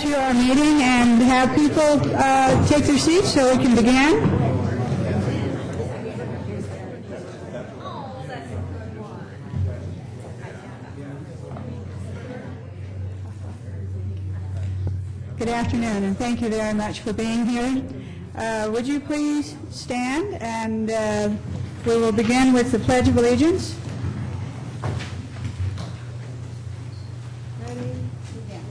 to our meeting and have people take their seats so we can begin. Good afternoon, and thank you very much for being here. Would you please stand, and we will begin with the Pledge of Allegiance. Ready? Begin.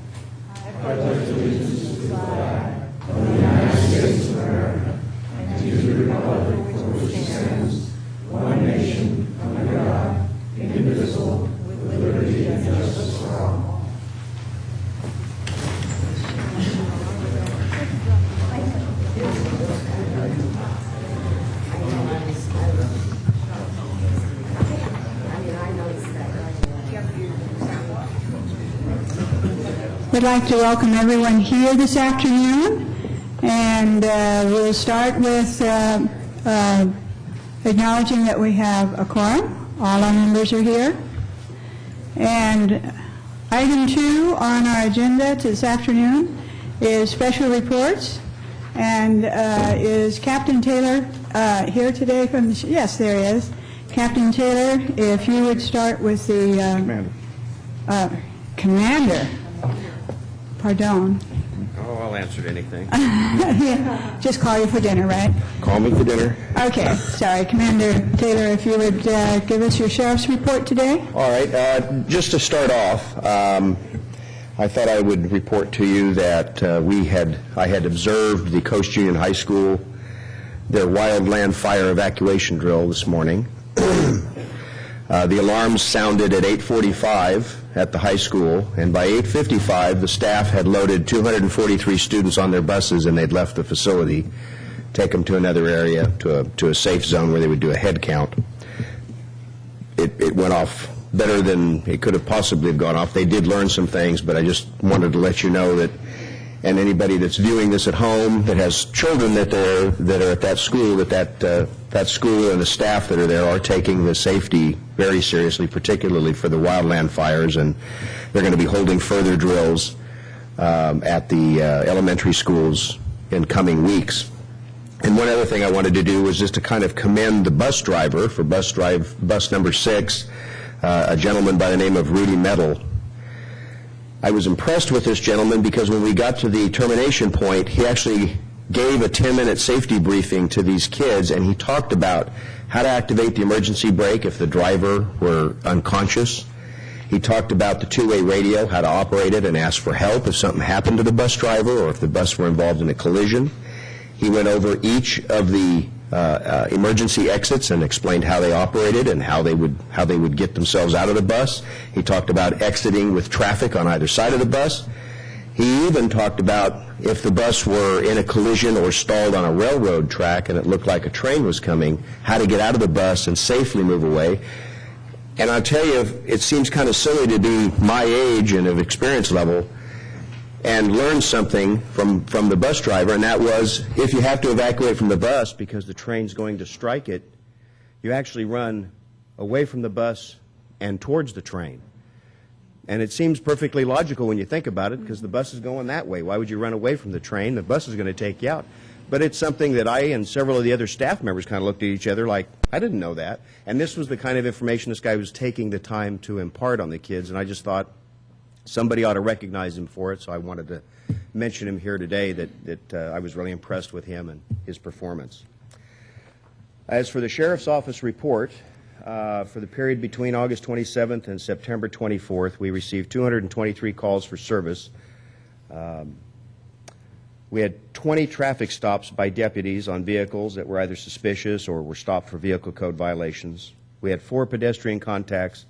I pledge allegiance to the flag of the United States of America and to the republic for which it stands, one nation, under God, indivisible, with liberty and justice for all. We'd like to welcome everyone here this afternoon, and we'll start with acknowledging that we have a quorum. All our members are here. And item 2 on our agenda this afternoon is special reports. And is Captain Taylor here today from the... Yes, there he is. Captain Taylor, if you would start with the... Commander. Commander. Pardon. Oh, I'll answer to anything. Yeah, just call you for dinner, right? Call me for dinner. Okay, sorry. Commander Taylor, if you would give us your sheriff's report today. All right. Just to start off, I thought I would report to you that I had observed the Coast Union High School, their wildland fire evacuation drill this morning. The alarms sounded at 8:45 at the high school, and by 8:55 the staff had loaded 243 students on their buses, and they'd left the facility, take them to another area, to a safe zone where they would do a head count. It went off better than it could have possibly gone off. They did learn some things, but I just wanted to let you know that, and anybody that's viewing this at home that has children that are at that school, that school and the staff that are there are taking the safety very seriously, particularly for the wildland fires, and they're going to be holding further drills at the elementary schools in coming weeks. And one other thing I wanted to do was just to kind of commend the bus driver for bus number 6, a gentleman by the name of Rudy Metal. I was impressed with this gentleman because when we got to the termination point, he actually gave a 10-minute safety briefing to these kids, and he talked about how to activate the emergency brake if the driver were unconscious. He talked about the two-way radio, how to operate it and ask for help if something happened to the bus driver or if the bus were involved in a collision. He went over each of the emergency exits and explained how they operated and how they would get themselves out of the bus. He talked about exiting with traffic on either side of the bus. He even talked about if the bus were in a collision or stalled on a railroad track and it looked like a train was coming, how to get out of the bus and safely move away. And I'll tell you, it seems kind of silly to be my age and of experience level and learn something from the bus driver, and that was if you have to evacuate from the bus because the train's going to strike it, you actually run away from the bus and towards the train. And it seems perfectly logical when you think about it, because the bus is going that way. Why would you run away from the train? The bus is going to take you out. But it's something that I and several of the other staff members kind of looked at each other like, I didn't know that. And this was the kind of information this guy was taking the time to impart on the kids, and I just thought somebody ought to recognize him for it, so I wanted to mention him here today, that I was really impressed with him and his performance. As for the Sheriff's Office report, for the period between August 27th and September 24th, we received 223 calls for service. We had 20 traffic stops by deputies on vehicles that were either suspicious or were stopped for vehicle code violations. We had 4 pedestrian contacts,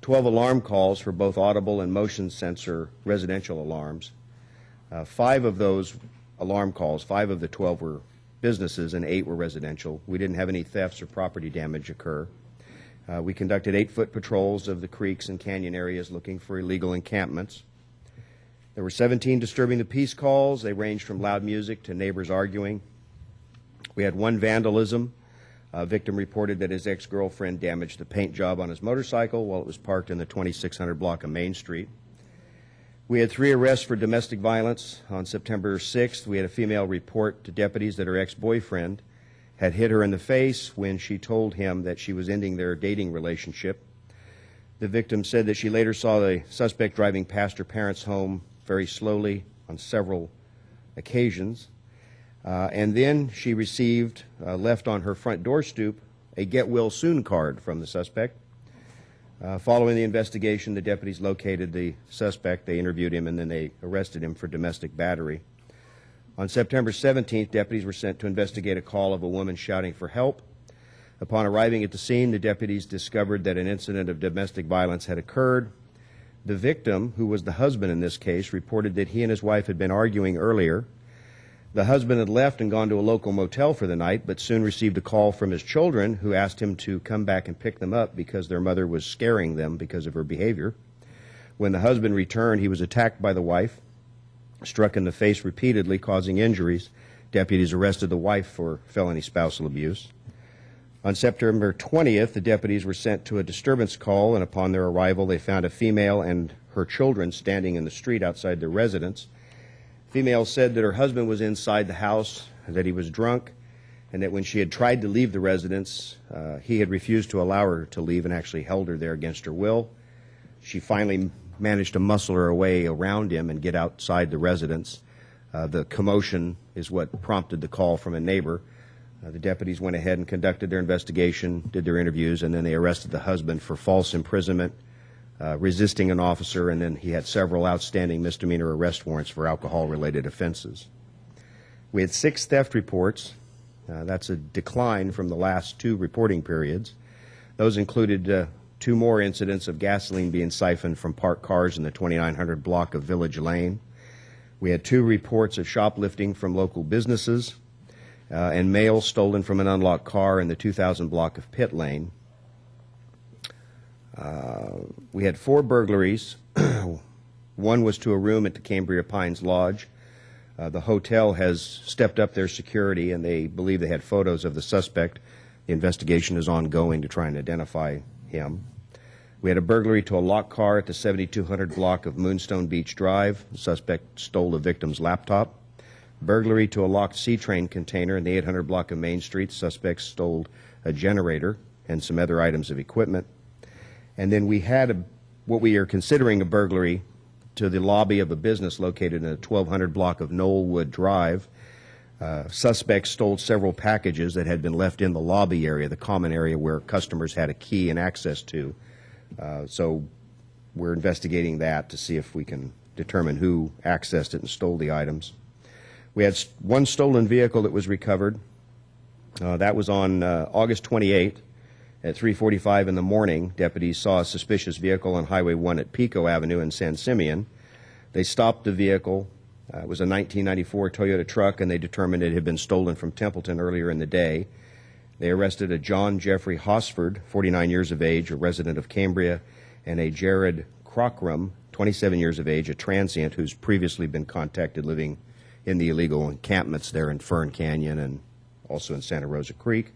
12 alarm calls for both audible and motion sensor residential alarms. 5 of those alarm calls, 5 of the 12 were businesses and 8 were residential. We didn't have any thefts or property damage occur. We conducted 8-foot patrols of the creeks and canyon areas looking for illegal encampments. There were 17 disturbing the peace calls. They ranged from loud music to neighbors arguing. We had 1 vandalism. A victim reported that his ex-girlfriend damaged the paint job on his motorcycle while it was parked in the 2600 block of Main Street. We had 3 arrests for domestic violence. On September 6th, we had a female report to deputies that her ex-boyfriend had hit her in the face when she told him that she was ending their dating relationship. The victim said that she later saw the suspect driving past her parents' home very slowly on several occasions. And then she received, left on her front door stoop, a get well soon card from the suspect. Following the investigation, the deputies located the suspect, they interviewed him, and then they arrested him for domestic battery. On September 17th, deputies were sent to investigate a call of a woman shouting for help. Upon arriving at the scene, the deputies discovered that an incident of domestic violence had occurred. The victim, who was the husband in this case, reported that he and his wife had been arguing earlier. The husband had left and gone to a local motel for the night, but soon received a call from his children, who asked him to come back and pick them up because their mother was scaring them because of her behavior. When the husband returned, he was attacked by the wife, struck in the face repeatedly, causing injuries. Deputies arrested the wife for felony spousal abuse. On September 20th, the deputies were sent to a disturbance call, and upon their arrival, they found a female and her children standing in the street outside their residence. Female said that her husband was inside the house, that he was drunk, and that when she had tried to leave the residence, he had refused to allow her to leave and actually held her there against her will. She finally managed to muscle her way around him and get outside the residence. The commotion is what prompted the call from a neighbor. The deputies went ahead and conducted their investigation, did their interviews, and then they arrested the husband for false imprisonment, resisting an officer, and then he had several outstanding misdemeanor arrest warrants for alcohol-related offenses. We had 6 theft reports. That's a decline from the last 2 reporting periods. Those included 2 more incidents of gasoline being siphoned from parked cars in the 2900 block of Village Lane. We had 2 reports of shoplifting from local businesses and mail stolen from an unlocked car in the 2000 block of Pitt Lane. We had 4 burglaries. One was to a room at the Cambria Pines Lodge. The hotel has stepped up their security, and they believe they had photos of the suspect. The investigation is ongoing to try and identify him. We had a burglary to a locked car at the 7200 block of Moonstone Beach Drive. The suspect stole the victim's laptop. Burglary to a locked C-train container in the 800 block of Main Street. The suspect stole a generator and some other items of equipment. And then we had what we are considering a burglary to the lobby of a business located in the 1200 block of Knollwood Drive. Suspects stole several packages that had been left in the lobby area, the common area where customers had a key and access to. So we're investigating that to see if we can determine who accessed it and stole the items. We had 1 stolen vehicle that was recovered. That was on August 28th. At 3:45 in the morning, deputies saw a suspicious vehicle on Highway 1 at Pico Avenue in San Simeon. They stopped the vehicle. It was a 1994 Toyota truck, and they determined it had been stolen from Templeton earlier in the day. They arrested a John Jeffrey Hosford, 49 years of age, a resident of Cambria, and a Jared Crockram, 27 years of age, a transient who's previously been contacted living in the illegal encampments there in Fern Canyon and also in Santa Rosa Creek.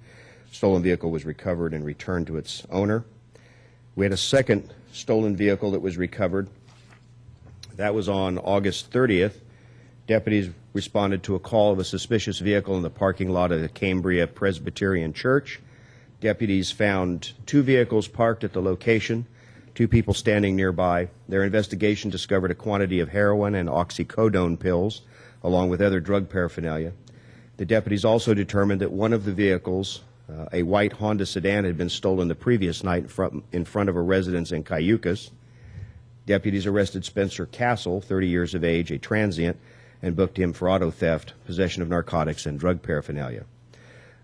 Stolen vehicle was recovered and returned to its owner. We had a second stolen vehicle that was recovered. That was on August 30th. Deputies responded to a call of a suspicious vehicle in the parking lot of the Cambria Presbyterian Church. Deputies found 2 vehicles parked at the location, 2 people standing nearby. Their investigation discovered a quantity of heroin and oxycodone pills, along with other drug paraphernalia. The deputies also determined that one of the vehicles, a white Honda sedan, had been stolen the previous night in front of a residence in Cayucas. Deputies arrested Spencer Castle, 30 years of age, a transient, and booked him for auto theft, possession of narcotics, and drug paraphernalia.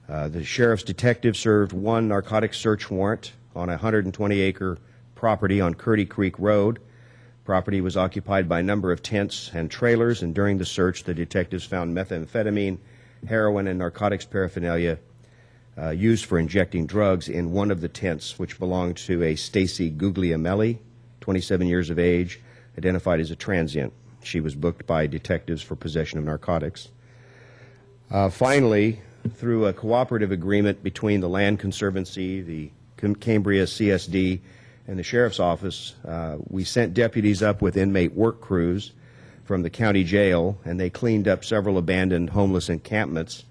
The sheriff's detective served 1 narcotics search warrant on a 120-acre property on Curdy Creek Road. Property was occupied by a number of tents and trailers, and during the search, the detectives found methamphetamine, heroin, and narcotics paraphernalia used for injecting drugs in one of the tents, which belonged to a Stacy Guglielmelli, 27 years of age, identified as a transient. She was booked by detectives for possession of narcotics. Finally, through a cooperative agreement between the Land Conservancy, the Cambria CSD, and the sheriff's office. We sent deputies up with inmate work crews from the county jail, and they cleaned up several abandoned homeless encampments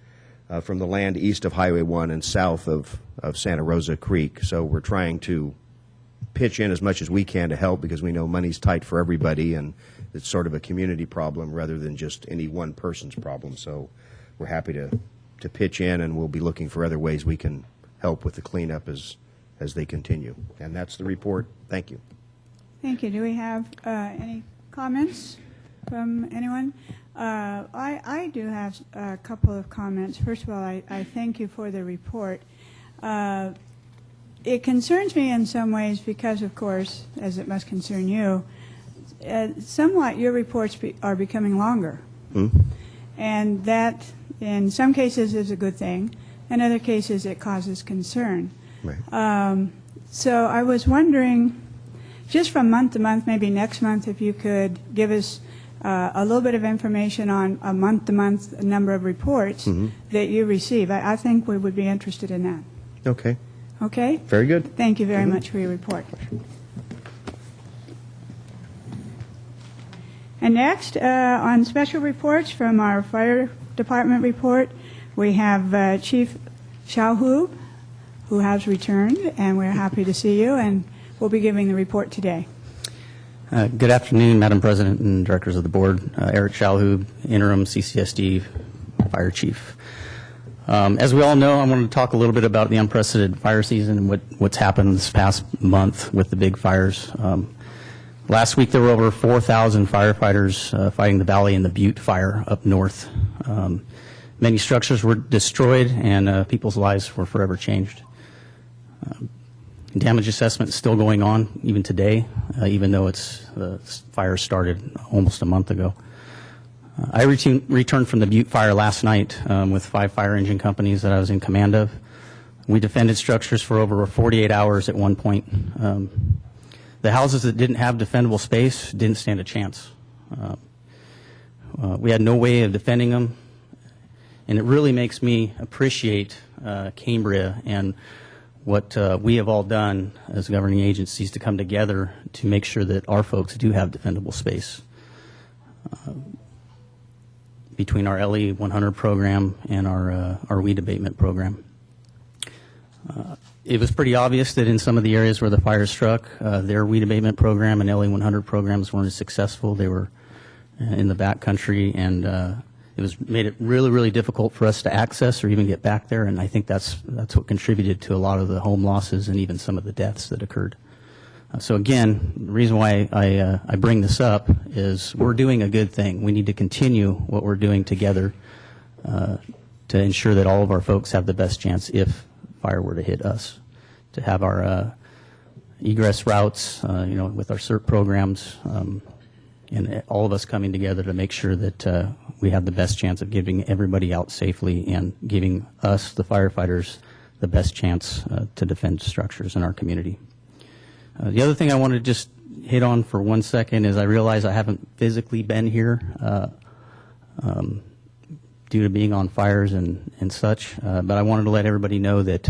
from the land east of Highway 1 and south of Santa Rosa Creek. So we're trying to pitch in as much as we can to help, because we know money's tight for everybody, and it's sort of a community problem rather than just any one person's problem. So we're happy to pitch in, and we'll be looking for other ways we can help with the cleanup as they continue. And that's the report. Thank you. Thank you. Do we have any comments from anyone? I do have a couple of comments. First of all, I thank you for the report. It concerns me in some ways because, of course, as it must concern you, somewhat your reports are becoming longer. And that, in some cases, is a good thing. In other cases, it causes concern. Right. So I was wondering, just from month to month, maybe next month, if you could give us a little bit of information on a month-to-month number of reports that you receive. I think we would be interested in that. Okay. Okay? Very good. Thank you very much for your report. And next, on special reports from our fire department report, we have Chief Xiaohu, who has returned, and we're happy to see you, and we'll be giving the report today. Good afternoon, Madam President and directors of the board. Eric Xiaohu, interim CCSD fire chief. As we all know, I want to talk a little bit about the unprecedented fire season and what's happened this past month with the big fires. Last week there were over 4,000 firefighters fighting the Valley and the Butte fire up north. Many structures were destroyed, and people's lives were forever changed. Damage assessment is still going on even today, even though the fire started almost a month ago. I returned from the Butte fire last night with 5 fire engine companies that I was in command of. We defended structures for over 48 hours at one point. The houses that didn't have defendable space didn't stand a chance. We had no way of defending them, and it really makes me appreciate Cambria and what we have all done as governing agencies to come together to make sure that our folks do have defendable space. Between our LE 100 program and our weed abatement program. It was pretty obvious that in some of the areas where the fire struck, their weed abatement program and LE 100 programs weren't as successful. They were in the back country, and made it really, really difficult for us to access or even get back there, and I think that's what contributed to a lot of the home losses and even some of the deaths that occurred. So again, the reason why I bring this up is we're doing a good thing. We need to continue what we're doing together to ensure that all of our folks have the best chance if fire were to hit us, to have our egress routes, with our CERT programs, and all of us coming together to make sure that we have the best chance of getting everybody out safely and giving us, the firefighters, the best chance to defend structures in our community. The other thing I want to just hit on for 1 second is I realize I haven't physically been here due to being on fires and such, but I wanted to let everybody know that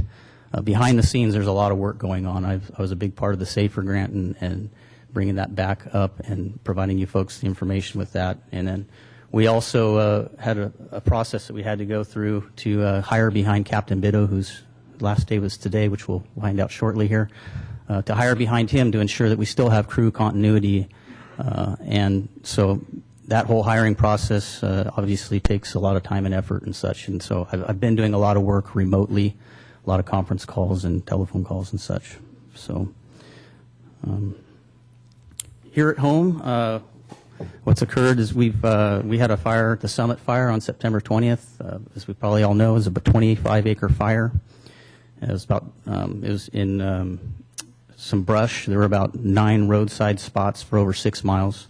behind the scenes there's a lot of work going on. I was a big part of the SAFER grant and bringing that back up and providing you folks the information with that. And then we also had a process that we had to go through to hire behind Captain Biddo, whose last day was today, which we'll find out shortly here, to hire behind him to ensure that we still have crew continuity. And so that whole hiring process obviously takes a lot of time and effort and such. And so I've been doing a lot of work remotely, a lot of conference calls and telephone calls and such. So here at home, what's occurred is we had a fire, the Summit Fire, on September 20th. As we probably all know, it was a 25-acre fire. It was in some brush. There were about 9 roadside spots for over 6 miles.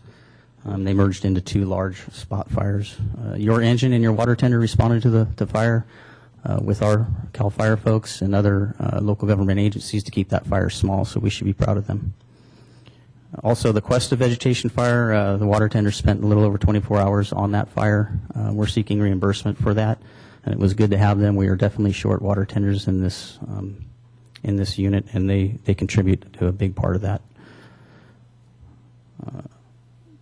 They merged into 2 large spot fires. Your engine and your water tender responded to the fire with our CAL FIRE folks and other local government agencies to keep that fire small, so we should be proud of them. Also, the Cuesta vegetation fire, the water tender spent a little over 24 hours on that fire. We're seeking reimbursement for that, and it was good to have them. We are definitely short water tenders in this in this unit, and they contribute to a big part of that.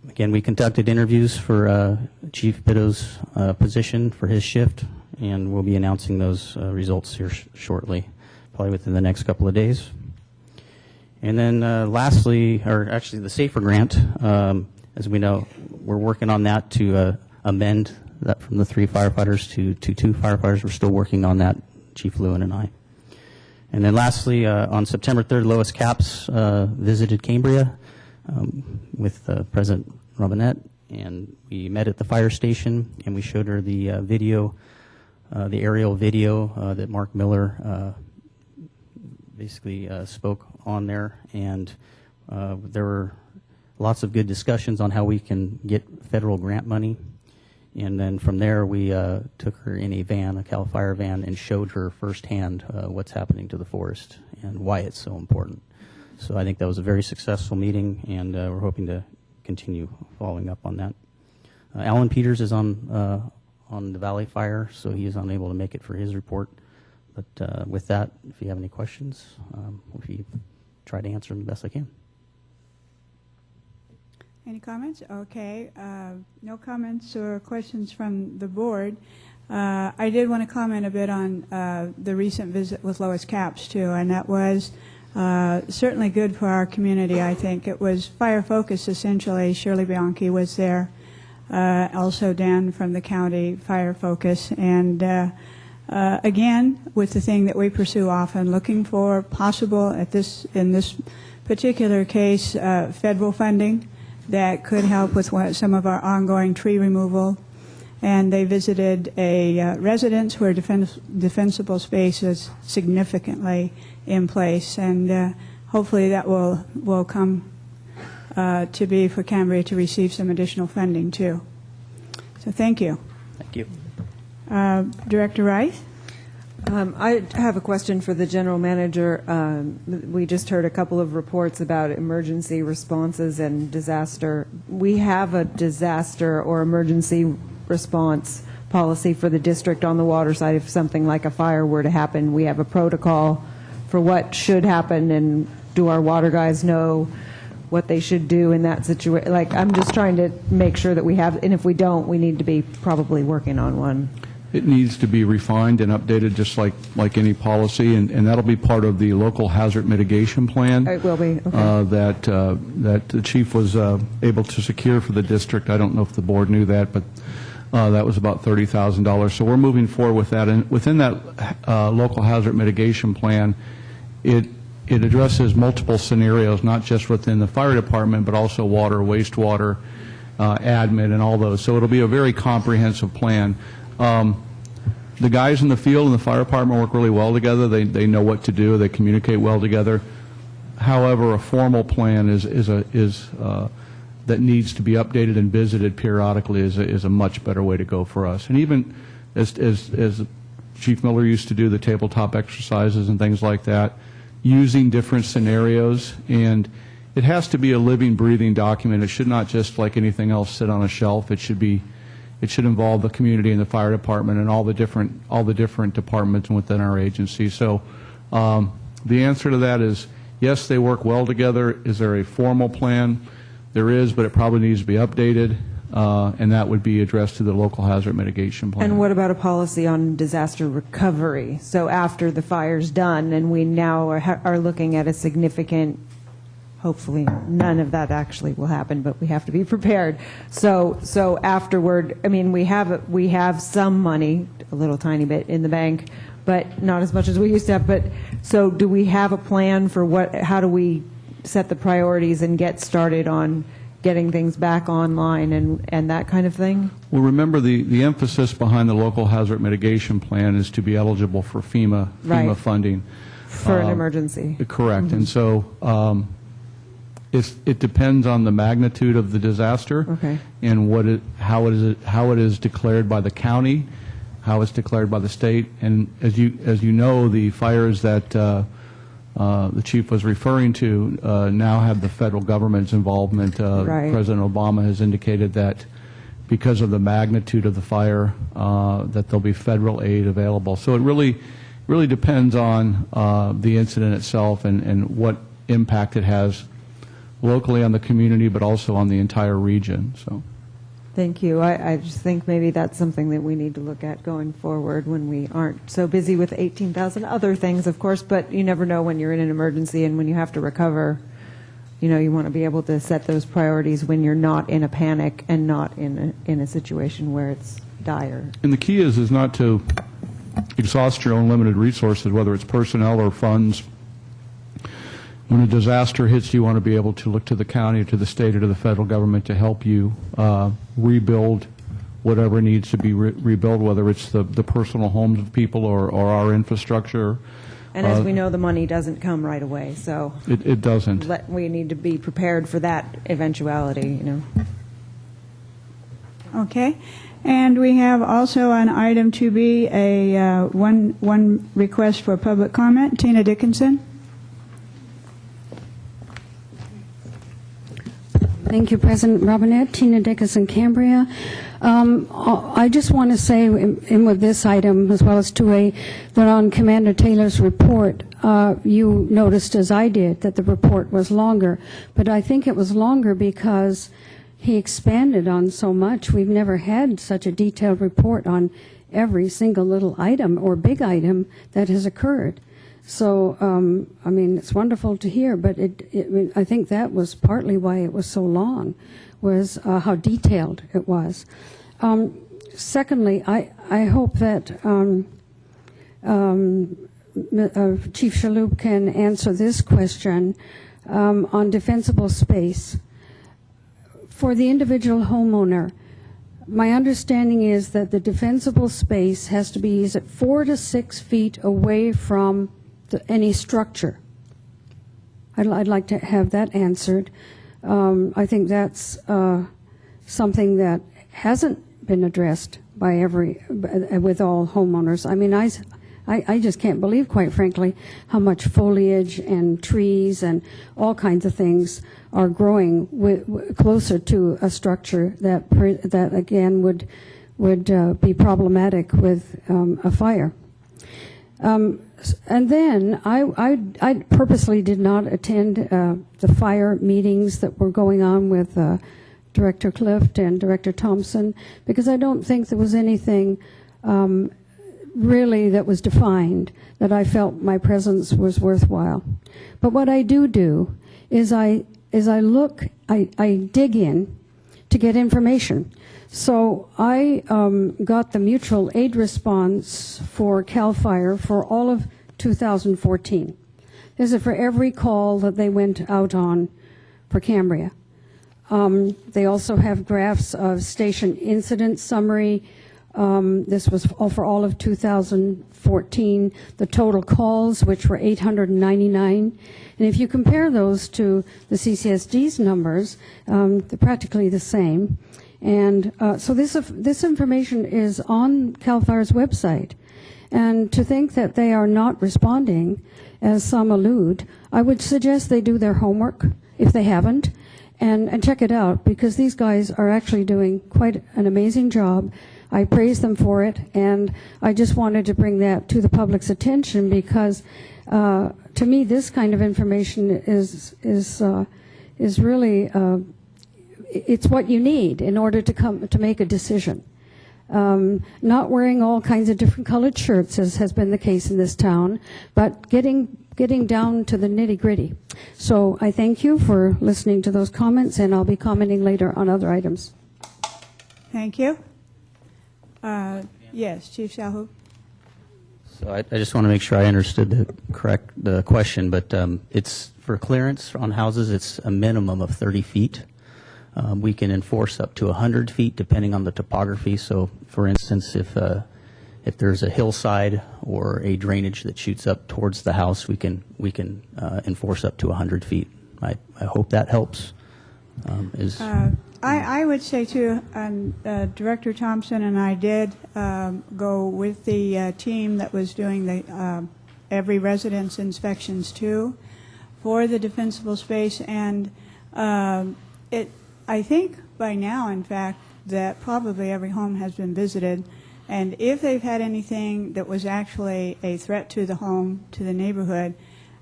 Again, we conducted interviews for Chief Bitto's position for his shift, and we'll be announcing those results here shortly, probably within the next couple of days. And then lastly, or actually the SAFER grant, as we know, we're working on that to amend that from the 3 firefighters to 2 firefighters. We're still working on that, Chief Lewin and I. And then lastly, on September 3rd, Lois Capps visited Cambria with President Robinette, and we met at the fire station, and we showed her the video, the aerial video that Mark Miller basically spoke on there, and there were lots of good discussions on how we can get federal grant money. And then from there, we took her in a van, a CAL FIRE van, and showed her firsthand what's happening to the forest and why it's so important. So I think that was a very successful meeting, and we're hoping to continue following up on that. Alan Peters is on the Valley Fire, so he is unable to make it for his report. But with that, if you have any questions, we'll try to answer them the best I can. Any comments? Okay. No comments or questions from the board. I did want to comment a bit on the recent visit with Lois Capps, too, and that was certainly good for our community, I think. It was fire focus, essentially. Shirley Bianchi was there, also Dan from the county fire focus, and again, with the thing that we pursue often, looking for possible, in this particular case, federal funding that could help with some of our ongoing tree removal. And they visited a residence where defensible space is significantly in place, and hopefully that will come to be for Cambria to receive some additional funding too. So thank you. Thank you. Director Rice? I have a question for the general manager. We just heard a couple of reports about emergency responses and disaster. We have a disaster or emergency response policy for the district on the water side. If something like a fire were to happen, we have a protocol for what should happen, and do our water guys know what they should do in that situation? Like, I'm just trying to make sure that we have, and if we don't, we need to be probably working on one. It needs to be refined and updated just like any policy, and that'll be part of the local hazard mitigation plan. It will be, okay. That the chief was able to secure for the district. I don't know if the board knew that, but that was about $30,000. So we're moving forward with that. And within that local hazard mitigation plan, it addresses multiple scenarios, not just within the fire department, but also water, wastewater, admin, and all those. So it'll be a very comprehensive plan. The guys in the field and the fire department work really well together. They know what to do. They communicate well together. However, a formal plan that needs to be updated and visited periodically is a much better way to go for us. And even as Chief Miller used to do, the tabletop exercises and things like that, using different scenarios, and it has to be a living, breathing document. It should not just, like anything else, sit on a shelf. It should involve the community and the fire department and all the different departments within our agency. So the answer to that is yes, they work well together. Is there a formal plan? There is, but it probably needs to be updated, and that would be addressed to the local hazard mitigation plan. And what about a policy on disaster recovery? So after the fire's done and we now are looking at a significant, hopefully none of that actually will happen, but we have to be prepared. So afterward, I mean, we have some money, a little tiny bit in the bank, but not as much as we used to have. But so do we have a plan for how do we set the priorities and get started on getting things back online and that kind of thing? Well, remember the emphasis behind the local hazard mitigation plan is to be eligible for FEMA funding. For an emergency. Correct. Mm-hmm. And so it depends on the magnitude of the disaster, okay, and how it is declared by the county, how it's declared by the state, and as you know, the fires that the chief was referring to now have the federal government's involvement. Right. President Obama has indicated that because of the magnitude of the fire, that there'll be federal aid available. So it really depends on the incident itself and what impact it has locally on the community, but also on the entire region. So, Thank you. I just think maybe that's something that we need to look at going forward when we aren't so busy with 18,000 other things, of course, but you never know when you're in an emergency and when you have to recover. You know, you want to be able to set those priorities when you're not in a panic and not in a situation where it's dire. and the key is not to exhaust your own limited resources, whether it's personnel or funds. When a disaster hits, you want to be able to look to the county, or to the state, or to the federal government to help you rebuild whatever needs to be rebuilt, whether it's the personal homes of people or our infrastructure. And as we know, the money doesn't come right away, so It doesn't. we need to be prepared for that eventuality, you know. Okay. And we have also on item 2B one request for public comment. Tina Dickinson. Thank you, President Robinette. Tina Dickinson, Cambria. I just want to say, in with this item, as well as 2A, that on Commander Taylor's report, you noticed, as I did, that the report was longer. But I think it was longer because he expanded on so much. We've never had such a detailed report on every single little item or big item that has occurred. So, I mean, it's wonderful to hear, but I think that was partly why it was so long, was how detailed it was. Secondly, I hope that Chief Shalhoub can answer this question on defensible space. For the individual homeowner, my understanding is that the defensible space has to be, is it 4 to 6 feet away from any structure? I'd like to have that answered. I think that's something that hasn't been addressed by with all homeowners. I mean, I just can't believe, quite frankly, how much foliage and trees and all kinds of things are growing closer to a structure that again would be problematic with a fire. And then I purposely did not attend the fire meetings that were going on with Director Clift and Director Thompson, because I don't think there was anything really that was defined that I felt my presence was worthwhile. But what I do is I dig in to get information. So I got the mutual aid response for CAL FIRE for all of 2014. This is for every call that they went out on for Cambria. They also have graphs of station incident summary. This was for all of 2014. The total calls, which were 899. And if you compare those to the CCSD's numbers, they're practically the same. And so this information is on CAL FIRE's website. And to think that they are not responding, as some allude, I would suggest they do their homework, if they haven't, and check it out, because these guys are actually doing quite an amazing job. I praise them for it, and I just wanted to bring that to the public's attention, because to me this kind of information is really it's what you need in order to make a decision. Not wearing all kinds of different colored shirts, as has been the case in this town, but getting down to the nitty-gritty. So I thank you for listening to those comments, and I'll be commenting later on other items. Thank you. Yes, Chief Shalhoub. So I just want to make sure I understood the question, but it's for clearance on houses, it's a minimum of 30 feet. We can enforce up to 100 feet depending on the topography. So, for instance, if there's a hillside or a drainage that shoots up towards the house, we can enforce up to 100 feet. I hope that helps. I would say too, Director Thompson and I did go with the team that was doing the every residence inspections too for the defensible space, and I think by now, in fact, that probably every home has been visited, And if they've had anything that was actually a threat to the home, to the neighborhood,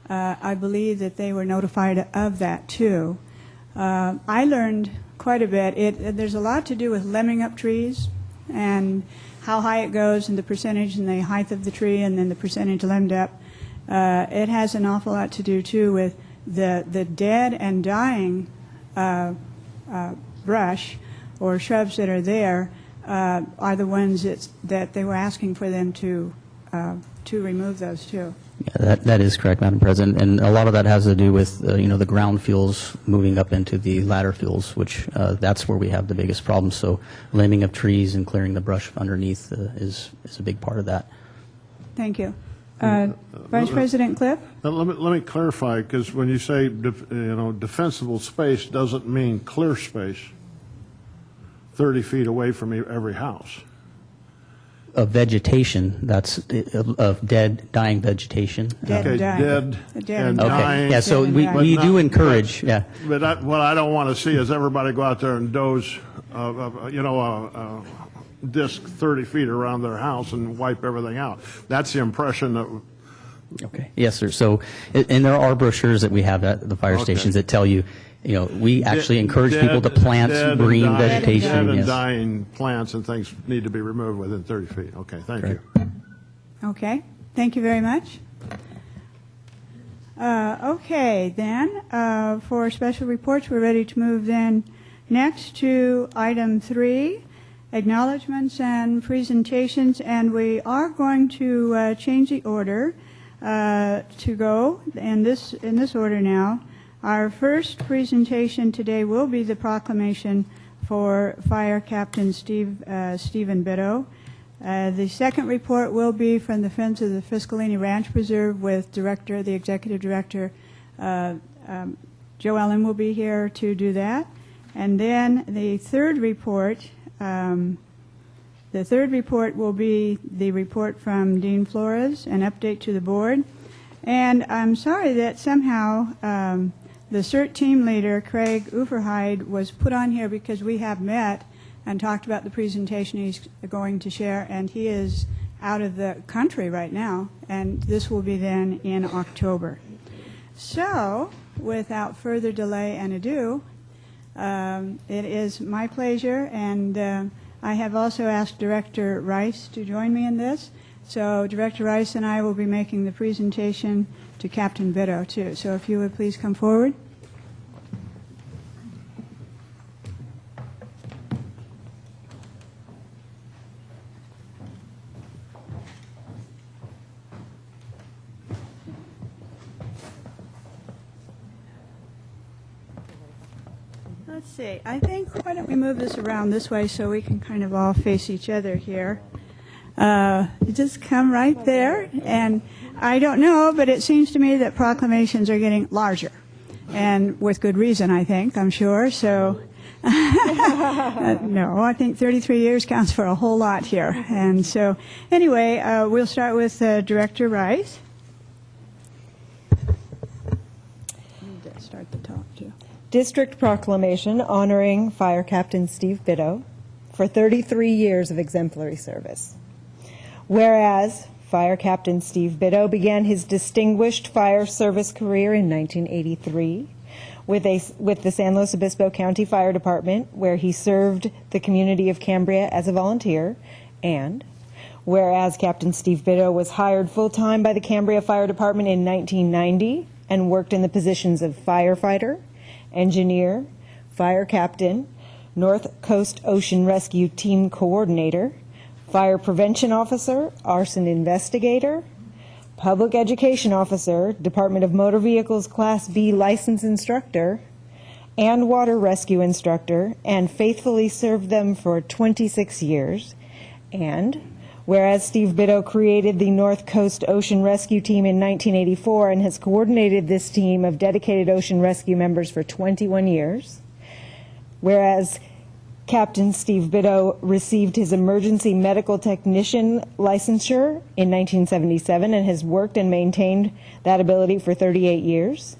I believe that they were notified of that too. I learned quite a bit. There's a lot to do with lemming up trees and how high it goes and the percentage and the height of the tree and then the percentage lemmed up. It has an awful lot to do too with the dead and dying brush or shrubs that are there are the ones that they were asking for them to remove those too. Yeah, that is correct, Madam President, and a lot of that has to do with the ground fuels moving up into the ladder fuels, which that's where we have the biggest problem. So laming of trees and clearing the brush underneath is a big part of that. Thank you. Vice President Cliff? Let me clarify, because when you say defensible space doesn't mean clear space 30 feet away from every house. Of vegetation, that's of dead, dying vegetation. Dead and dying. Dead and Okay, dying. yeah, so Dead and we dying. we do encourage, yeah. But what I don't want to see is everybody go out there and doze, disc 30 feet around their house and wipe everything out. That's the impression that. Okay, yes, sir. So, and there are brochures that we have at the fire stations that tell you, we actually encourage people to plant green vegetation. Dead and Yes. dying plants and things need to be removed within 30 feet. Okay, thank you. Okay, thank you very much. Okay, then, for special reports, we're ready to move then next to item 3, acknowledgements and presentations, and we are going to change the order to go in this order now. Our first presentation today will be the proclamation for Fire Captain Stephen Biddle. The second report will be from the Friends of the Fiscalini Ranch Preserve with the Executive Director, Joe Ellen will be here to do that. And then the third report will be the report from Dean Flores, an update to the board. And I'm sorry that somehow the CERT team leader, Craig Uferheid, was put on here because we have met and talked about the presentation he's going to share, and he is out of the country right now, and this will be then in October. So, without further delay and ado, it is my pleasure, and I have also asked Director Rice to join me in this. So Director Rice and I will be making the presentation to Captain Biddle, too. So if you would please come forward. Let's see. I think, why don't we move this around this way so we can kind of all face each other here. You just come right there, and I don't know, but it seems to me that proclamations are getting larger, and with good reason, I think, I'm sure. So, no, I think 33 years counts for a whole lot here. And so, anyway, we'll start with Director Rice. Need to start the talk, too. District proclamation honoring Fire Captain Steve Biddle for 33 years of exemplary service. Whereas Fire Captain Steve Biddle began his distinguished fire service career in 1983 with the San Luis Obispo County Fire Department, where he served the community of Cambria as a volunteer, and whereas Captain Steve Biddle was hired full-time by the Cambria Fire Department in 1990 and worked in the positions of firefighter, engineer, fire captain, North Coast Ocean Rescue Team Coordinator, Fire Prevention Officer, Arson Investigator, Public Education Officer, Department of Motor Vehicles Class B License Instructor, and Water Rescue Instructor, and faithfully served them for 26 years. And whereas Steve Biddle created the North Coast Ocean Rescue Team in 1984 and has coordinated this team of dedicated ocean rescue members for 21 years, whereas Captain Steve Biddle received his emergency medical technician licensure in 1977 and has worked and maintained that ability for 38 years.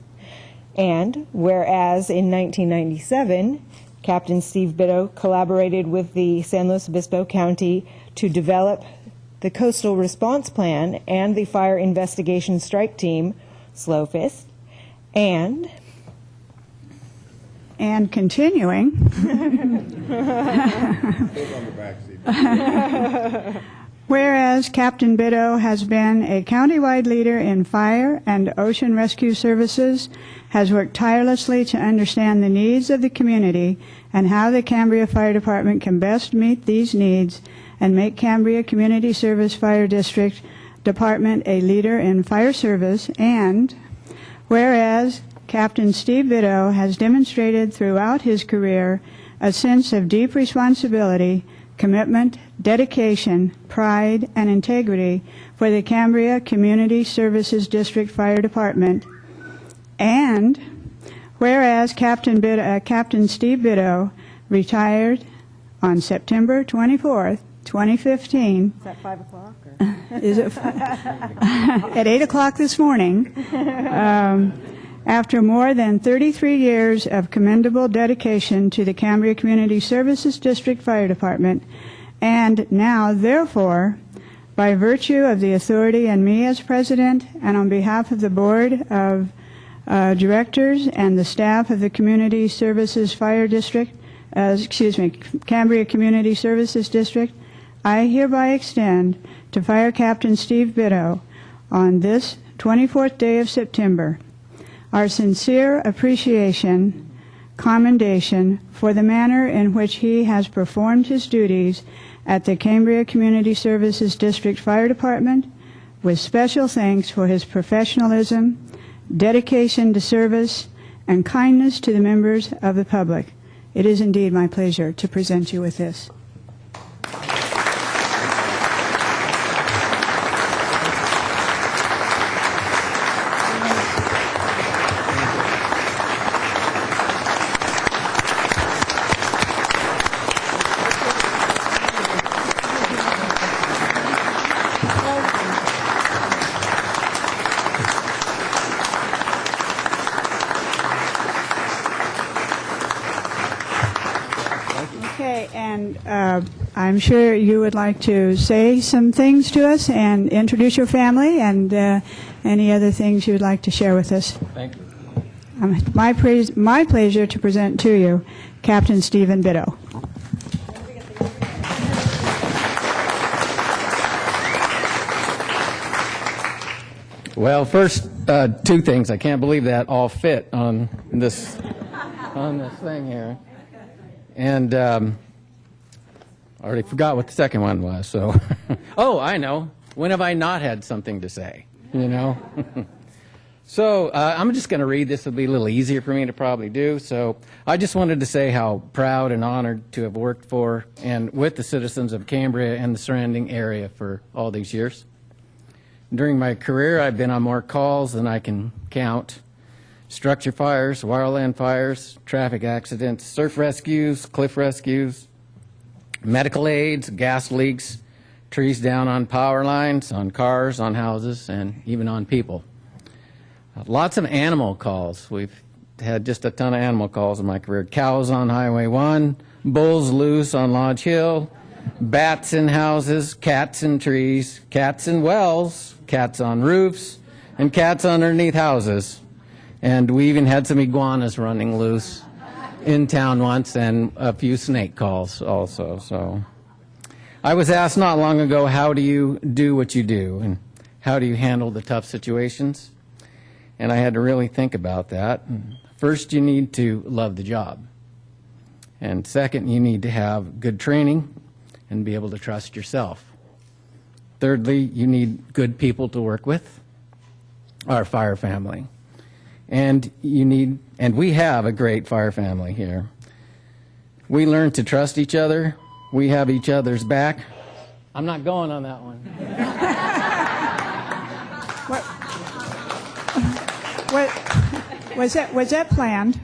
And whereas in 1997, Captain Steve Bitto collaborated with the San Luis Obispo County to develop the Coastal Response Plan and the Fire Investigation Strike Team, SLOFIST, and continuing, whereas Captain Bitto has been a countywide leader in fire and ocean rescue services, has worked tirelessly to understand the needs of the community and how the Cambria Fire Department can best meet these needs and make Cambria Community Service Fire District Department a leader in fire service, and whereas Captain Steve Bitto has demonstrated throughout his career a sense of deep responsibility, commitment, dedication, pride, and integrity for the Cambria Community Services District Fire Department, and whereas Captain Steve Bitto retired on September 24th, 2015. Is that 5 o'clock? Is it at 8 o'clock this morning, after more than 33 years of commendable dedication to the Cambria Community Services District Fire Department, and now, therefore, by virtue of the authority and me as president and on behalf of the Board of Directors and the staff of the Community Services Fire District, Cambria Community Services District, I hereby extend to Fire Captain Steve Bitto on this 24th day of September our sincere appreciation, commendation for the manner in which he has performed his duties at the Cambria Community Services District Fire Department, with special thanks for his professionalism, dedication to service, and kindness to the members of the public. It is indeed my pleasure to present you with this. Okay, and I'm sure you would like to say some things to us and introduce your family and any other things you would like to share with us. Thank you. My pleasure to present to you Captain Stephen Bitto. Well, first, two things. I can't believe that all fit on this thing here. And I already forgot what the second one was. So, oh, I know. When have I not had something to say? You know. So I'm just going to read this. It'll be a little easier for me to probably do. So I just wanted to say how proud and honored to have worked for and with the citizens of Cambria and the surrounding area for all these years. During my career, I've been on more calls than I can count. Structure fires, wildland fires, traffic accidents, surf rescues, cliff rescues, medical aids, gas leaks, trees down on power lines, on cars, on houses, and even on people. Lots of animal calls. We've had just a ton of animal calls in my career. Cows on Highway 1, bulls loose on Lodge Hill, bats in houses, cats in trees, cats in wells, cats on roofs, and cats underneath houses. And we even had some iguanas running loose in town once, and a few snake calls also. So I was asked not long ago, how do you do what you do, and how do you handle the tough situations? And I had to really think about that. First, you need to love the job. And second, you need to have good training and be able to trust yourself. Thirdly, you need good people to work with, our fire family. And we have a great fire family here. We learn to trust each other. We have each other's back. I'm not going on that one. Was that planned?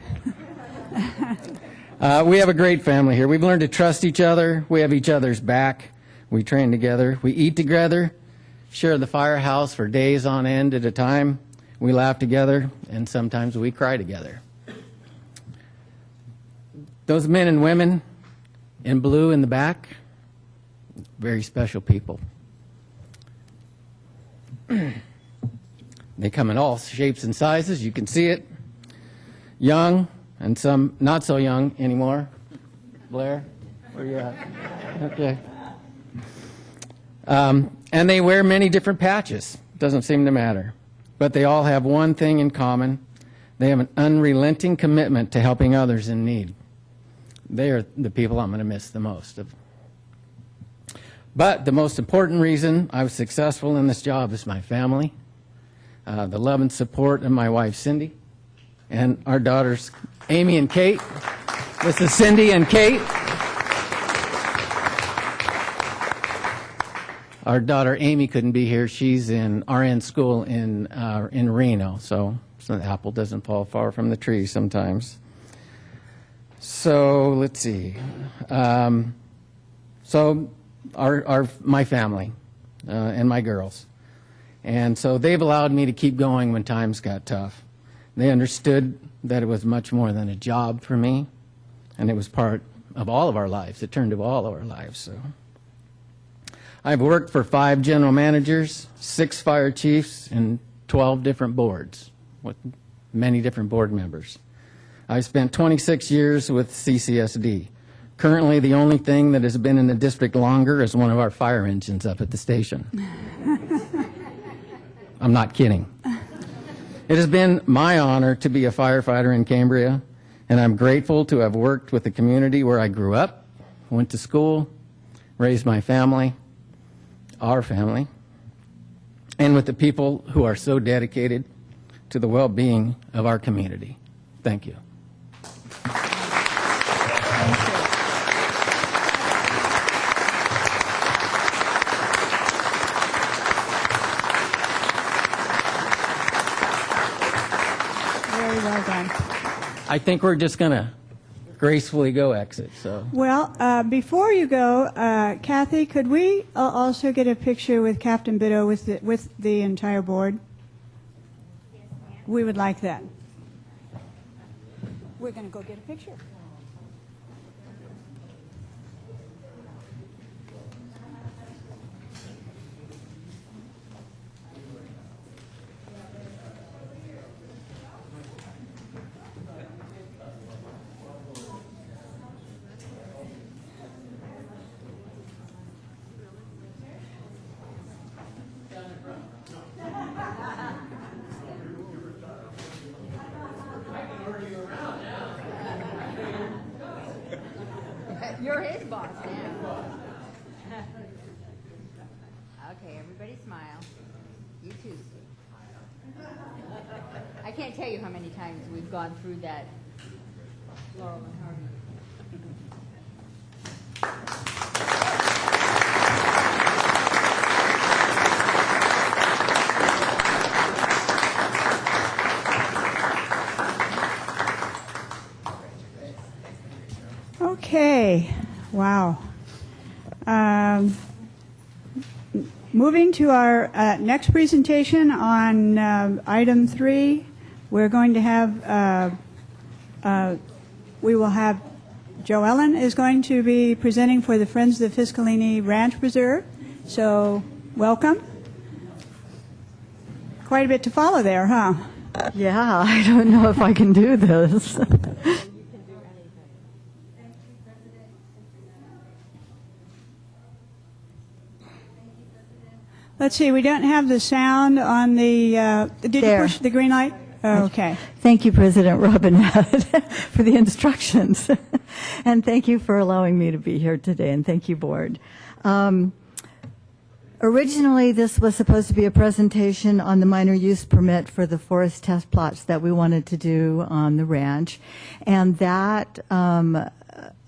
We have a great family here. We've learned to trust each other. We have each other's back. We train together. We eat together, share the firehouse for days on end at a time. We laugh together, and sometimes we cry together. Those men and women in blue in the back, very special people. They come in all shapes and sizes. You can see it. Young and some not so young anymore. Blair, where you at? Okay. And they wear many different patches. Doesn't seem to matter. But they all have one thing in common. They have an unrelenting commitment to helping others in need. They are the people I'm going to miss the most. But the most important reason I was successful in this job is my family, the love and support of my wife, Cindy, and our daughters, Amy and Kate. This is Cindy and Kate. Our daughter, Amy, couldn't be here. She's in RN school in Reno, so the apple doesn't fall far from the tree sometimes. So let's see. My family and my girls. And so they've allowed me to keep going when times got tough. They understood that it was much more than a job for me, and it was part of all of our lives. It turned to all of our lives. So I've worked for 5 general managers, 6 fire chiefs, and 12 different boards with many different board members. I spent 26 years with CCSD. Currently, the only thing that has been in the district longer is one of our fire engines up at the station. I'm not kidding. It has been my honor to be a firefighter in Cambria, and I'm grateful to have worked with the community where I grew up, went to school, raised my family, our family, and with the people who are so dedicated to the well-being of our community. Thank you. Very well done. I think we're just going to gracefully go exit. So. Well, before you go, Kathy, could we also get a picture with Captain Bitto with the entire board? We would like that. We're going to go get a picture. You're his boss now. Okay, everybody smile. You too, Sue. I can't tell you how many times we've gone through that. Laurel and Harvey. Okay, wow. Moving to our next presentation on item 3, we're going to have, we will have, Joe Ellen is going to be presenting for the Friends of the Fiscalini Ranch Preserve. So, welcome. Quite a bit to follow there, huh? Yeah, I don't know if I can do this. Let's see, we don't have the sound on the, did you push the green light? Oh, okay. Thank you, President Robinette, for the instructions. And thank you for allowing me to be here today, and thank you, Board. Originally, this was supposed to be a presentation on the minor use permit for the forest test plots that we wanted to do on the ranch, and that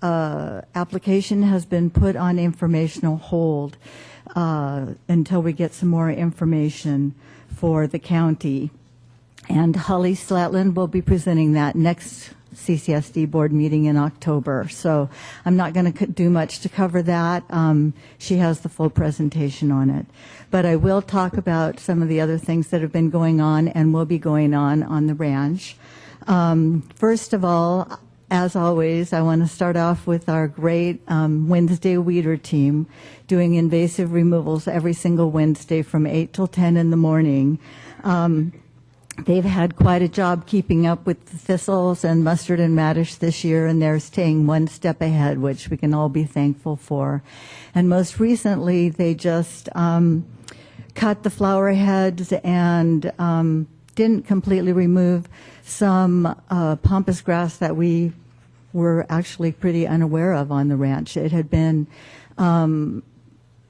application has been put on informational hold until we get some more information for the county. And Holly Slatland will be presenting that next CCSD board meeting in October. So I'm not going to do much to cover that. She has the full presentation on it. But I will talk about some of the other things that have been going on and will be going on the ranch. First of all, as always, I want to start off with our great Wednesday weeder team doing invasive removals every single Wednesday from 8 till 10 in the morning. They've had quite a job keeping up with the thistles and mustard and radish this year, and they're staying one step ahead, which we can all be thankful for. And most recently, they just cut the flower heads and didn't completely remove some pampas grass that we were actually pretty unaware of on the ranch. It had been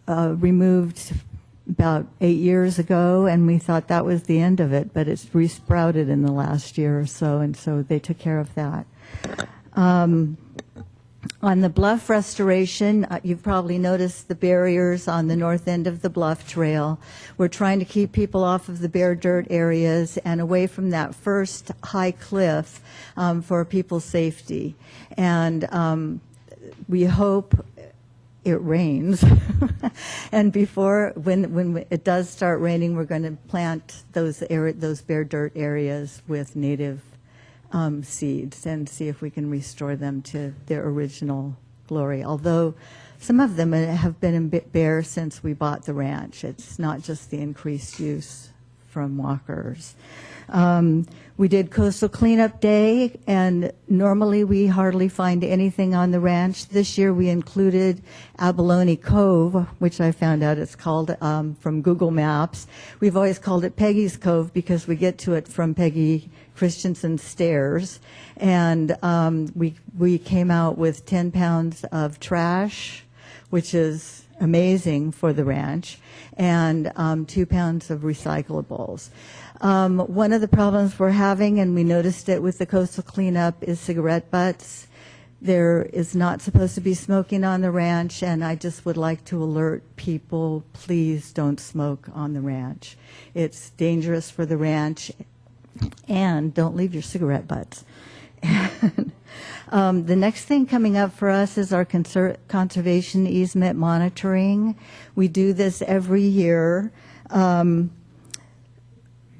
removed about 8 years ago, and we thought that was the end of it, but it's resprouted in the last year or so, and so they took care of that. On the bluff restoration, you've probably noticed the barriers on the north end of the bluff trail. We're trying to keep people off of the bare dirt areas and away from that first high cliff for people's safety. And we hope it rains. And when it does start raining, we're going to plant those bare dirt areas with native seeds and see if we can restore them to their original glory. Although some of them have been bare since we bought the ranch. It's not just the increased use from walkers. We did Coastal Cleanup Day, and normally we hardly find anything on the ranch. This year we included Abalone Cove, which I found out it's called from Google Maps. We've always called it Peggy's Cove because we get to it from Peggy Christensen's stairs. And we came out with 10 pounds of trash, which is amazing for the ranch, and 2 pounds of recyclables. One of the problems we're having, and we noticed it with the coastal cleanup, is cigarette butts. There is not supposed to be smoking on the ranch, and I just would like to alert people, please don't smoke on the ranch. It's dangerous for the ranch, and don't leave your cigarette butts. The next thing coming up for us is our conservation easement monitoring. We do this every year.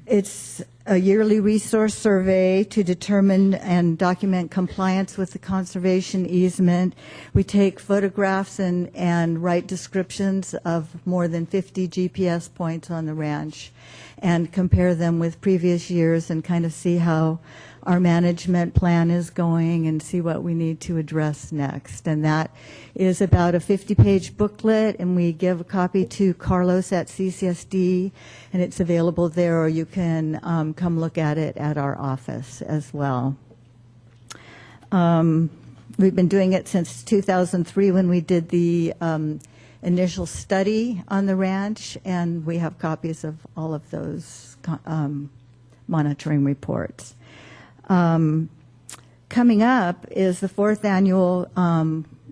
It's a yearly resource survey to determine and document compliance with the conservation easement. We take photographs and write descriptions of more than 50 GPS points on the ranch and compare them with previous years and kind of see how our management plan is going and see what we need to address next. And that is about a 50-page booklet, and we give a copy to Carlos at CSD, and it's available there, or you can come look at it at our office as well. We've been doing it since 2003 when we did the initial study on the ranch, and we have copies of all of those monitoring reports. Coming up is the 4th annual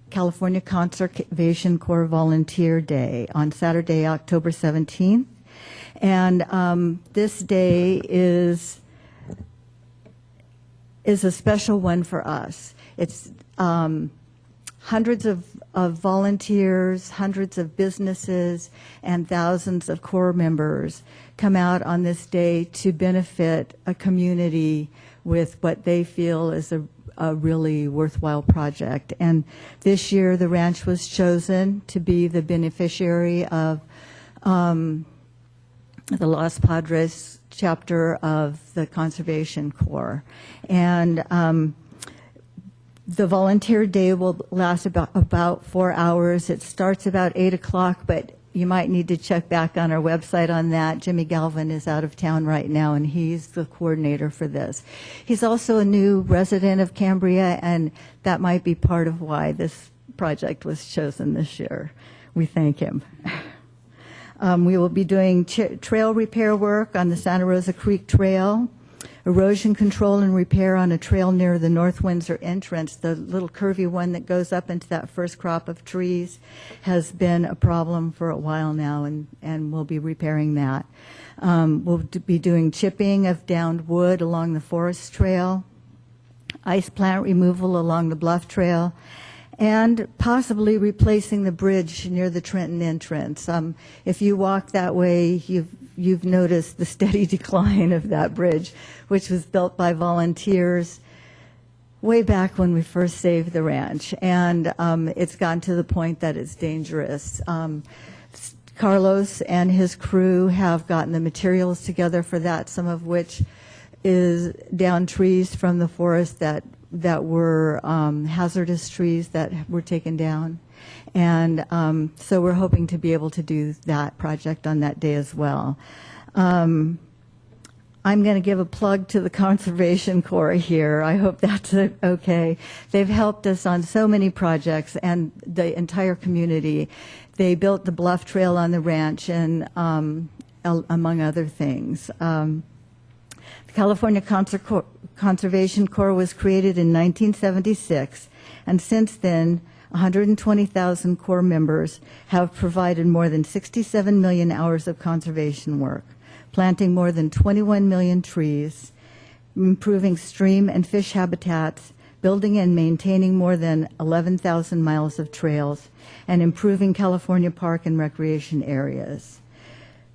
California Conservation Corps Volunteer Day on Saturday, October 17th. And this day is a special one for us. It's hundreds of volunteers, hundreds of businesses, and thousands of Corps members come out on this day to benefit a community with what they feel is a really worthwhile project. And this year the ranch was chosen to be the beneficiary of the Los Padres chapter of the Conservation Corps. And the volunteer day will last about 4 hours. It starts about 8 o'clock, but you might need to check back on our website on that. Jimmy Galvin is out of town right now, and he's the coordinator for this. He's also a new resident of Cambria, and that might be part of why this project was chosen this year. We thank him. We will be doing trail repair work on the Santa Rosa Creek Trail, erosion control and repair on a trail near the North Windsor entrance. The little curvy one that goes up into that first crop of trees has been a problem for a while now, and we'll be repairing that. We'll be doing chipping of downed wood along the forest trail, ice plant removal along the bluff trail, and possibly replacing the bridge near the Trenton entrance. If you walk that way, you've noticed the steady decline of that bridge, which was built by volunteers way back when we first saved the ranch, and it's gotten to the point that it's dangerous. Carlos and his crew have gotten the materials together for that, some of which is down trees from the forest that were hazardous trees that were taken down. And so we're hoping to be able to do that project on that day as well. I'm going to give a plug to the Conservation Corps here. I hope that's okay. They've helped us on so many projects and the entire community. They built the Bluff Trail on the ranch and among other things. The California Conservation Corps was created in 1976, and since then 120,000 Corps members have provided more than 67 million hours of conservation work, planting more than 21 million trees, improving stream and fish habitats, building and maintaining more than 11,000 miles of trails, and improving California park and recreation areas.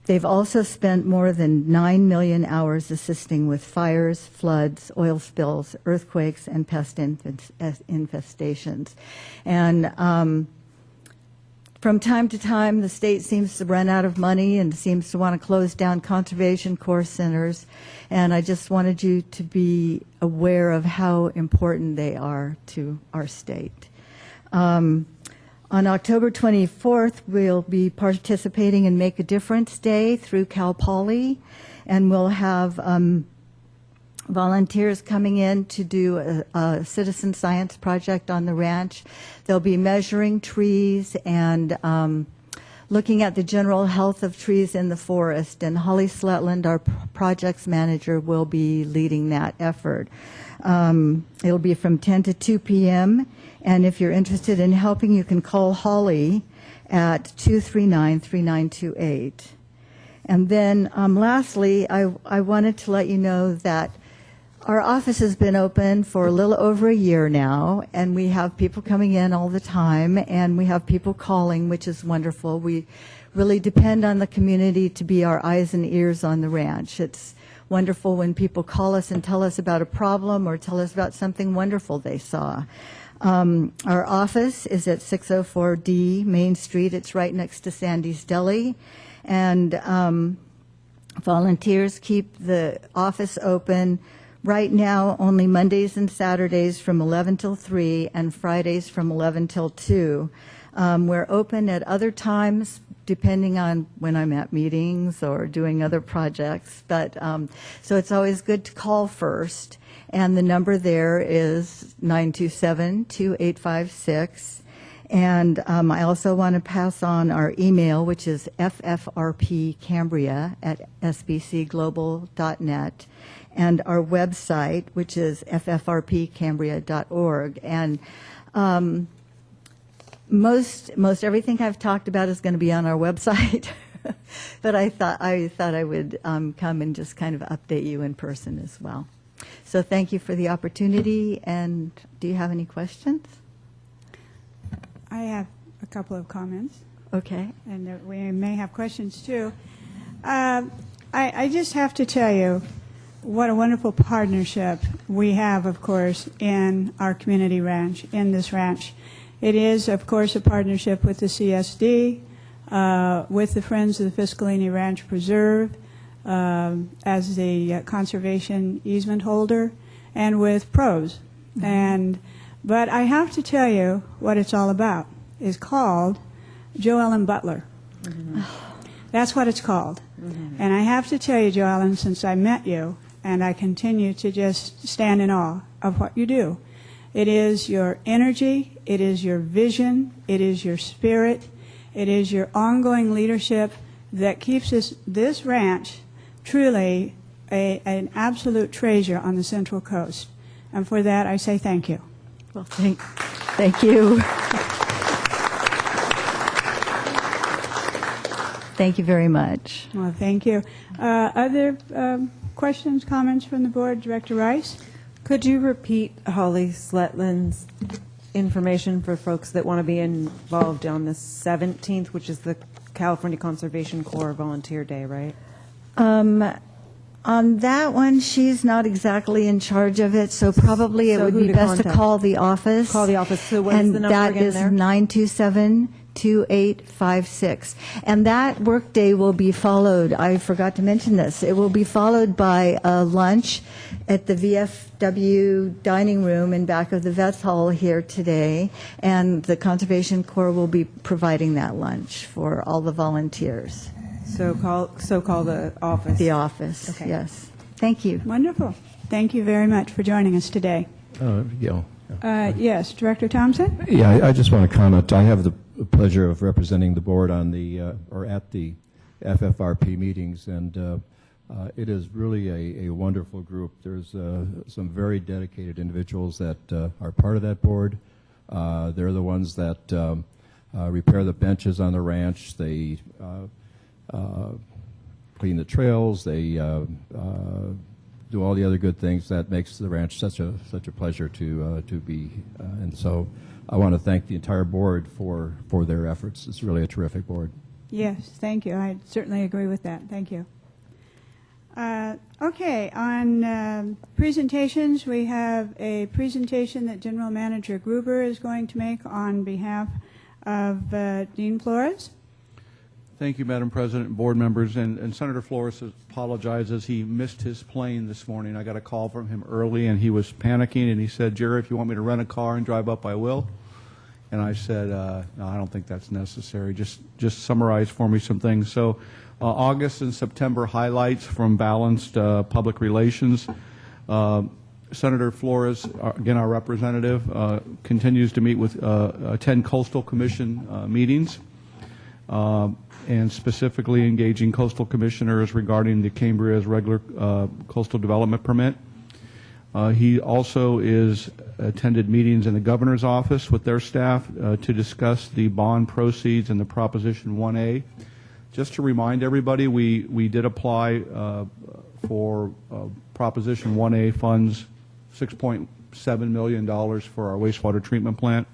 They've also spent more than 9 million hours assisting with fires, floods, oil spills, earthquakes, and pest infestations. And from time to time, the state seems to run out of money and seems to want to close down Conservation Corps centers. And I just wanted you to be aware of how important they are to our state. On October 24th, we'll be participating in Make a Difference Day through Cal Poly, and we'll have volunteers coming in to do a citizen science project on the ranch. They'll be measuring trees and looking at the general health of trees in the forest, and Holly Sletland, our projects manager, will be leading that effort. It'll be from 10 to 2 p.m., and if you're interested in helping, you can call Holly at 239-3928. And then lastly, I wanted to let you know that our office has been open for a little over a year now, and we have people coming in all the time, and we have people calling, which is wonderful. We really depend on the community to be our eyes and ears on the ranch. It's wonderful when people call us and tell us about a problem or tell us about something wonderful they saw. Our office is at 604D Main Street. It's right next to Sandy's Deli. And volunteers keep the office open right now only Mondays and Saturdays from 11 till 3 and Fridays from 11 till 2. We're open at other times depending on when I'm at meetings or doing other projects. But so it's always good to call first. And the number there is 927-2856. And I also want to pass on our email, which is ffrpcambria@sbcglobal.net, and our website, which is ffrpcambria.org. And most everything I've talked about is going to be on our website. But I thought I would come and just kind of update you in person as well. So thank you for the opportunity. And do you have any questions? I have a couple of comments, Okay. and we may have questions too. I just have to tell you what a wonderful partnership we have, of course, in our community ranch, in this ranch. It is, of course, a partnership with the CSD, with the Friends of the Fiscalini Ranch Preserve, as the conservation easement holder, and with PROS. But I have to tell you what it's all about. It's called Joe Ellen Butler. Mm-hmm. That's what it's called. Mm-hmm. And I have to tell you, Joe Ellen, since I met you, and I continue to just stand in awe of what you do. It is your energy, it is your vision, it is your spirit, it is your ongoing leadership that keeps this ranch truly an absolute treasure on the Central Coast. And for that, I say thank you. Well, thank you. Thank you very much. Well, thank you. Other questions, comments from the board? Director Rice? Could you repeat Holly Sletland's information for folks that want to be involved on the 17th, which is the California Conservation Corps Volunteer Day, right? On that one, she's not exactly in charge of it, so probably it So would who be to best to contact? call the office. Call the office. So what is the number again there? And that is 927-2856. And that workday will be followed, I forgot to mention this, it will be followed by a lunch at the VFW dining room in back of the Vets Hall here today, and the Conservation Corps will be providing that lunch for all the volunteers. So call the office. The office, Okay. yes. Thank you. Wonderful. Thank you very much for joining us today. Yes, Director Thompson? Yeah, I just want to comment. I have the pleasure of representing the board on the, or at the FFRP meetings, and it is really a wonderful group. There's some very dedicated individuals that are part of that board. They're the ones that repair the benches on the ranch. They clean the trails. They do all the other good things that makes the ranch such a pleasure to be. And so I want to thank the entire board for their efforts. It's really a terrific board. Yes, thank you. I certainly agree with that. Thank you. Okay, on presentations, we have a presentation that General Manager Gruber is going to make on behalf of Dean Flores. Thank you, Madam President and board members. And Senator Flores apologizes. He missed his plane this morning. I got a call from him early, and he was panicking, and he said, Jerry, if you want me to rent a car and drive up, I will. And I said, no, I don't think that's necessary. Just summarize for me some things. So August and September highlights from balanced public relations. Senator Flores, again, our representative, continues to meet with, attend Coastal Commission meetings, and specifically engaging coastal commissioners regarding the Cambria's regular coastal development permit. He also is attended meetings in the governor's office with their staff to discuss the bond proceeds and the Proposition 1A. Just to remind everybody, we did apply for Proposition 1A funds, $6.7 million for our wastewater treatment plant.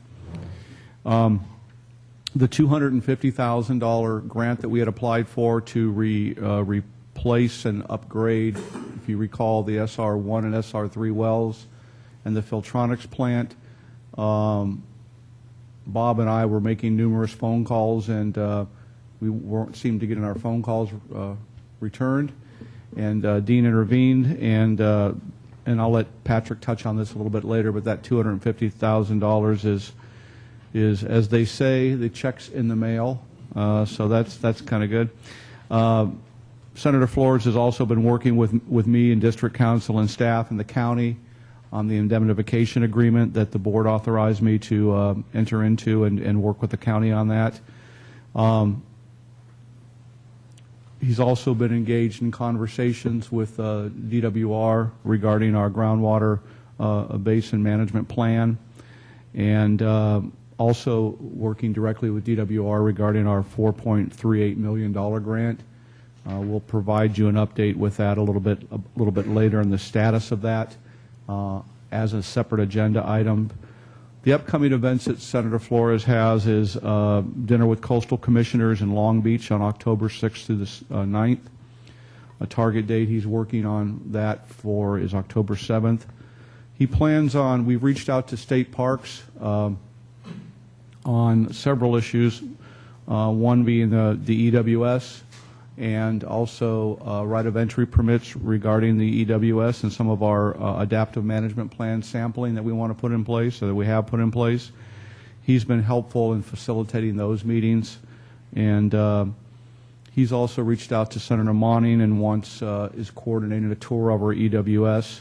The $250,000 grant that we had applied for to replace and upgrade, if you recall, the SR1 and SR3 wells and the Filtronics plant, Bob and I were making numerous phone calls, and we weren't seemed to get our phone calls returned. And Dean intervened, and I'll let Patrick touch on this a little bit later, but that $250,000 is, as they say, the check's in the mail, so that's kind of good. Senator Flores has also been working with me and District Council and staff in the county on the indemnification agreement that the board authorized me to enter into and work with the county on that. He's also been engaged in conversations with DWR regarding our groundwater basin management plan, and also working directly with DWR regarding our $4.38 million grant. We'll provide you an update with that a little bit later on the status of that as a separate agenda item. The upcoming events that Senator Flores has is dinner with coastal commissioners in Long Beach on October 6th through the 9th. A target date he's working on that for is October 7th. He plans on, we've reached out to state parks on several issues, one being the EWS, and also right of entry permits regarding the EWS and some of our adaptive management plan sampling that we want to put in place, or that we have put in place. He's been helpful in facilitating those meetings, and he's also reached out to Senator Monning and is coordinating a tour of our EWS.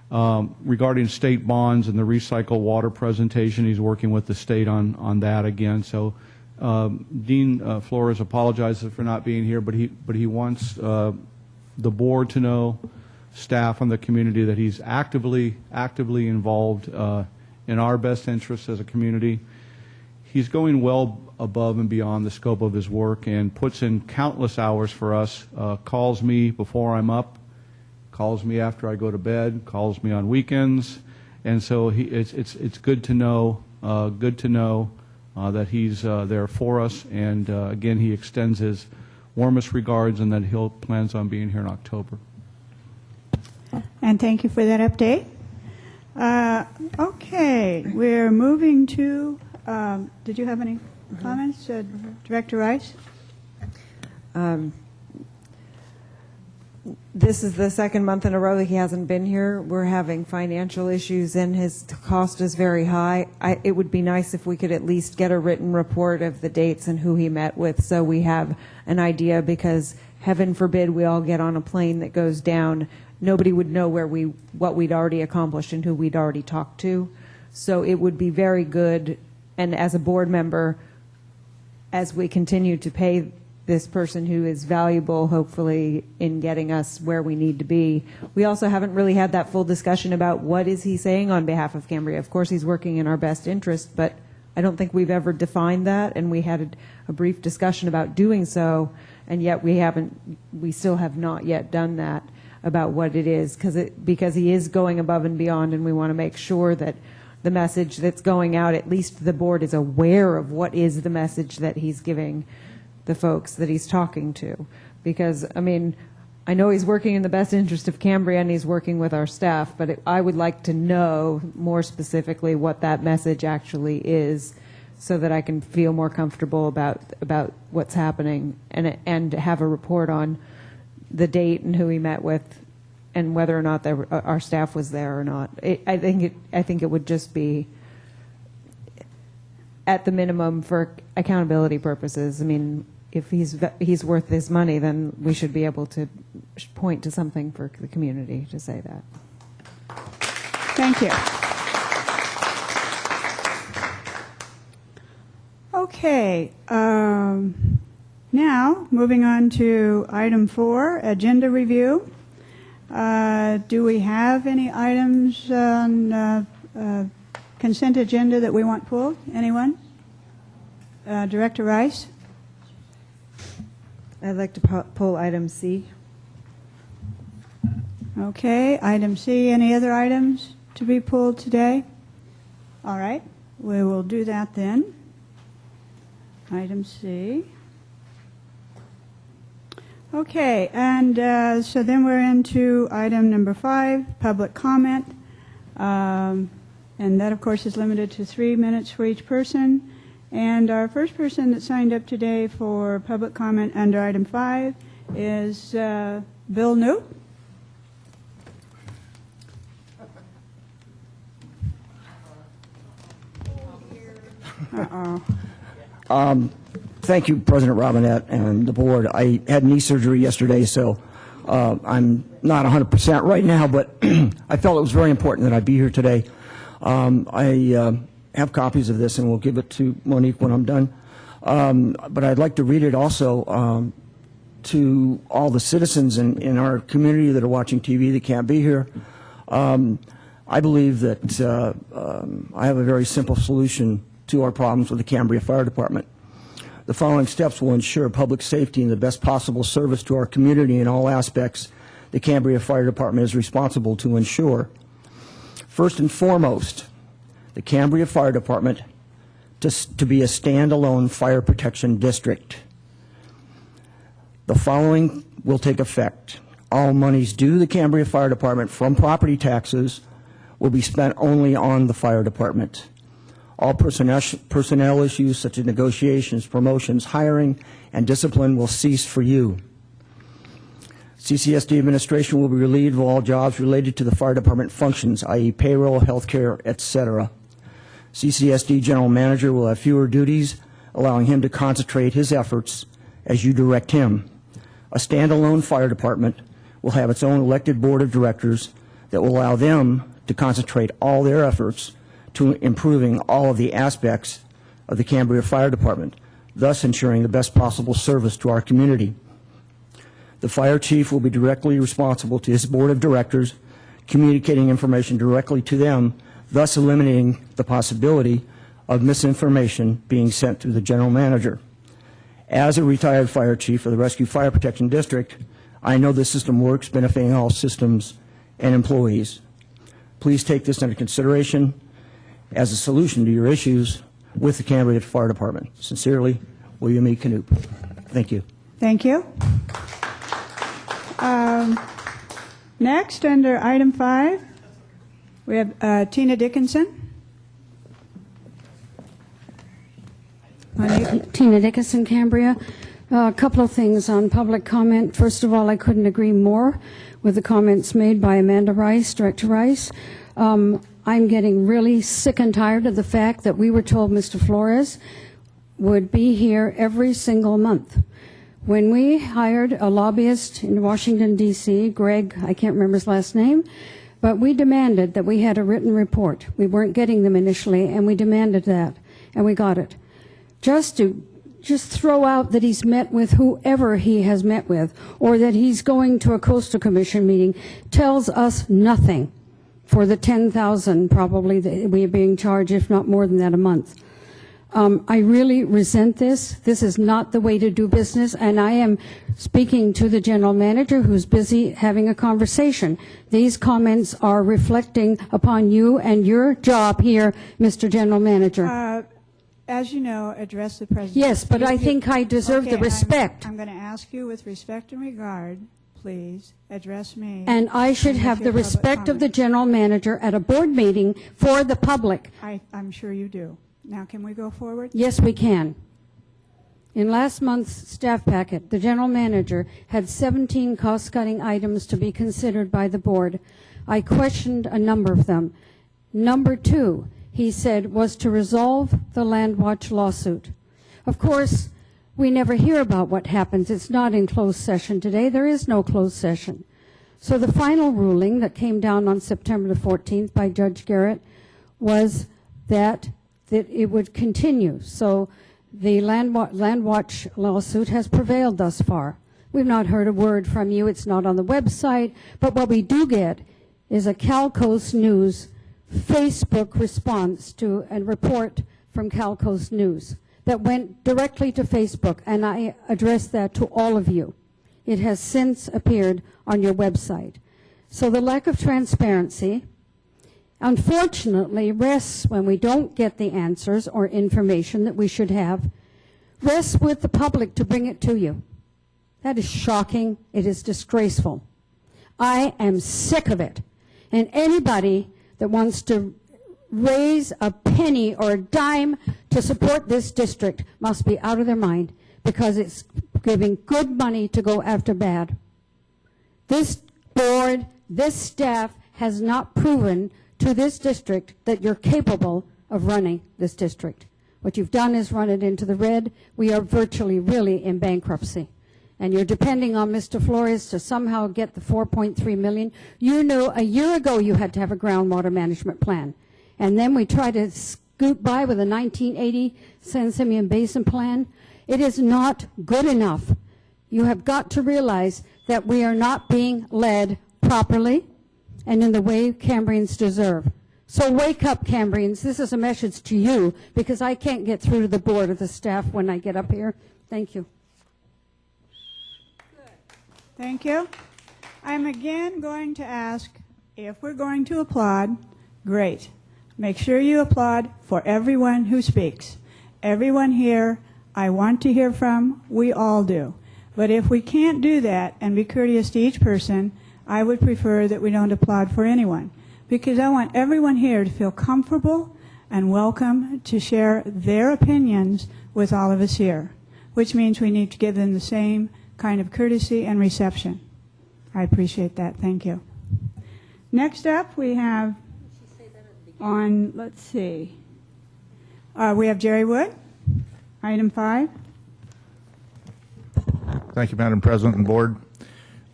Regarding state bonds and the recycled water presentation, he's working with the state on that again. So Dean Flores apologizes for not being here, but he wants the board to know, staff and the community, that he's actively involved in our best interests as a community. He's going well above and beyond the scope of his work and puts in countless hours for us, calls me before I'm up, calls me after I go to bed, calls me on weekends, and so it's good to know that he's there for us, and again, he extends his warmest regards and that he plans on being here in October. and thank you for that update. Okay, we're moving to, did you have any comments, Director Rice? This is the second month in a row that he hasn't been here. We're having financial issues and his cost is very high. It would be nice if we could at least get a written report of the dates and who he met with so we have an idea, because heaven forbid we all get on a plane that goes down. Nobody would know what we'd already accomplished and who we'd already talked to. So it would be very good, and as a board member, as we continue to pay this person who is valuable, hopefully, in getting us where we need to be. We also haven't really had that full discussion about what is he saying on behalf of Cambria. Of course, he's working in our best interest, but I don't think we've ever defined that, and we had a brief discussion about doing so, and yet we still have not yet done that about what it is, because he is going above and beyond, and we want to make sure that the message that's going out, at least the board is aware of what is the message that he's giving the folks that he's talking to. Because, I mean, I know he's working in the best interest of Cambria and he's working with our staff, but I would like to know more specifically what that message actually is so that I can feel more comfortable about what's happening and have a report on the date and who he met with and whether or not our staff was there or not. I think it would just be, at the minimum, for accountability purposes. I mean, if he's worth this money, then we should be able to point to something for the community to say that. Thank you. Okay. Now, moving on to item 4, agenda review. Do we have any items on consent agenda that we want pulled? Anyone? Director Rice? I'd like to pull item C. Okay, item C. Any other items to be pulled today? All right, we will do that then. Item C. Okay, and so then we're into item number 5, public comment. And that, of course, is limited to 3 minutes for each person. And our first person that signed up today for public comment under item 5 is Bill New. Thank you, President Robinette and the board. I had knee surgery yesterday, so I'm not 100% right now, but I felt it was very important that I be here today. I have copies of this, and we'll give it to Monique when I'm done. But I'd like to read it also to all the citizens in our community that are watching TV that can't be here. I believe that I have a very simple solution to our problems with the Cambria Fire Department. The following steps will ensure public safety and the best possible service to our community in all aspects the Cambria Fire Department is responsible to ensure. First and foremost, the Cambria Fire Department to be a standalone fire protection district. The following will take effect. All monies due the Cambria Fire Department from property taxes will be spent only on the fire department. All personnel issues such as negotiations, promotions, hiring, and discipline will cease for you. CCSD administration will be relieved of all jobs related to the fire department functions, i.e. payroll, healthcare, etc. CCSD general manager will have fewer duties, allowing him to concentrate his efforts as you direct him. A standalone fire department will have its own elected board of directors that will allow them to concentrate all their efforts to improving all of the aspects of the Cambria Fire Department, thus ensuring the best possible service to our community. The fire chief will be directly responsible to his board of directors, communicating information directly to them, thus eliminating the possibility of misinformation being sent to the general manager. As a retired fire chief of the Rescue Fire Protection District, I know the system works, benefiting all systems and employees. Please take this under consideration as a solution to your issues with the Cambria Fire Department. Sincerely, William E. Knoop. Thank you. Thank you. Next, under item 5, we have Tina Dickinson. Tina Dickinson, Cambria. A couple of things on public comment. First of all, I couldn't agree more with the comments made by Amanda Rice, Director Rice. I'm getting really sick and tired of the fact that we were told Mr. Flores would be here every single month. When we hired a lobbyist in Washington, D.C., Greg, I can't remember his last name, but we demanded that we had a written report. We weren't getting them initially, and we demanded that, and we got it. Just throw out that he's met with whoever he has met with, or that he's going to a Coastal Commission meeting, tells us nothing for the $10,000 probably that we are being charged, if not more than that, a month. I really resent this. This is not the way to do business, and I am speaking to the general manager who's busy having a conversation. These comments are reflecting upon you and your job here, Mr. General Manager. As you know, address the president. Yes, but I think I deserve the respect. I'm going to ask you with respect and regard, please, address me. And I should have the respect of the general manager at a board meeting for the public. I'm sure you do. Now, can we go forward? Yes, we can. In last month's staff packet, the general manager had 17 cost-cutting items to be considered by the board. I questioned a number of them. Number 2, he said, was to resolve the Land Watch lawsuit. Of course, we never hear about what happens. It's not in closed session today. There is no closed session. So the final ruling that came down on September the 14th by Judge Garrett was that it would continue. So the Land Watch lawsuit has prevailed thus far. We've not heard a word from you. It's not on the website. But what we do get is a CalCoast News Facebook response to a report from CalCoast News that went directly to Facebook, and I addressed that to all of you. It has since appeared on your website. So the lack of transparency, unfortunately, rests when we don't get the answers or information that we should have, rests with the public to bring it to you. That is shocking. It is disgraceful. I am sick of it. And anybody that wants to raise a penny or a dime to support this district must be out of their mind, because it's giving good money to go after bad. This board, this staff has not proven to this district that you're capable of running this district. What you've done is run it into the red. We are virtually really in bankruptcy. And you're depending on Mr. Flores to somehow get the $4.3 million. You know, a year ago you had to have a groundwater management plan. And then we tried to scoot by with a 1980 San Simeon Basin plan. It is not good enough. You have got to realize that we are not being led properly and in the way Cambrians deserve. So wake up, Cambrians. This is a message to you, because I can't get through to the board or the staff when I get up here. Thank you. Thank you. I'm again going to ask, if we're going to applaud, great. Make sure you applaud for everyone who speaks. Everyone here, I want to hear from. We all do. But if we can't do that and be courteous to each person, I would prefer that we don't applaud for anyone, because I want everyone here to feel comfortable and welcome to share their opinions with all of us here, which means we need to give them the same kind of courtesy and reception. I appreciate that. Thank you. Next up, we have on, let's see, we have Jerry Wood, item 5. Thank you, Madam President and Board.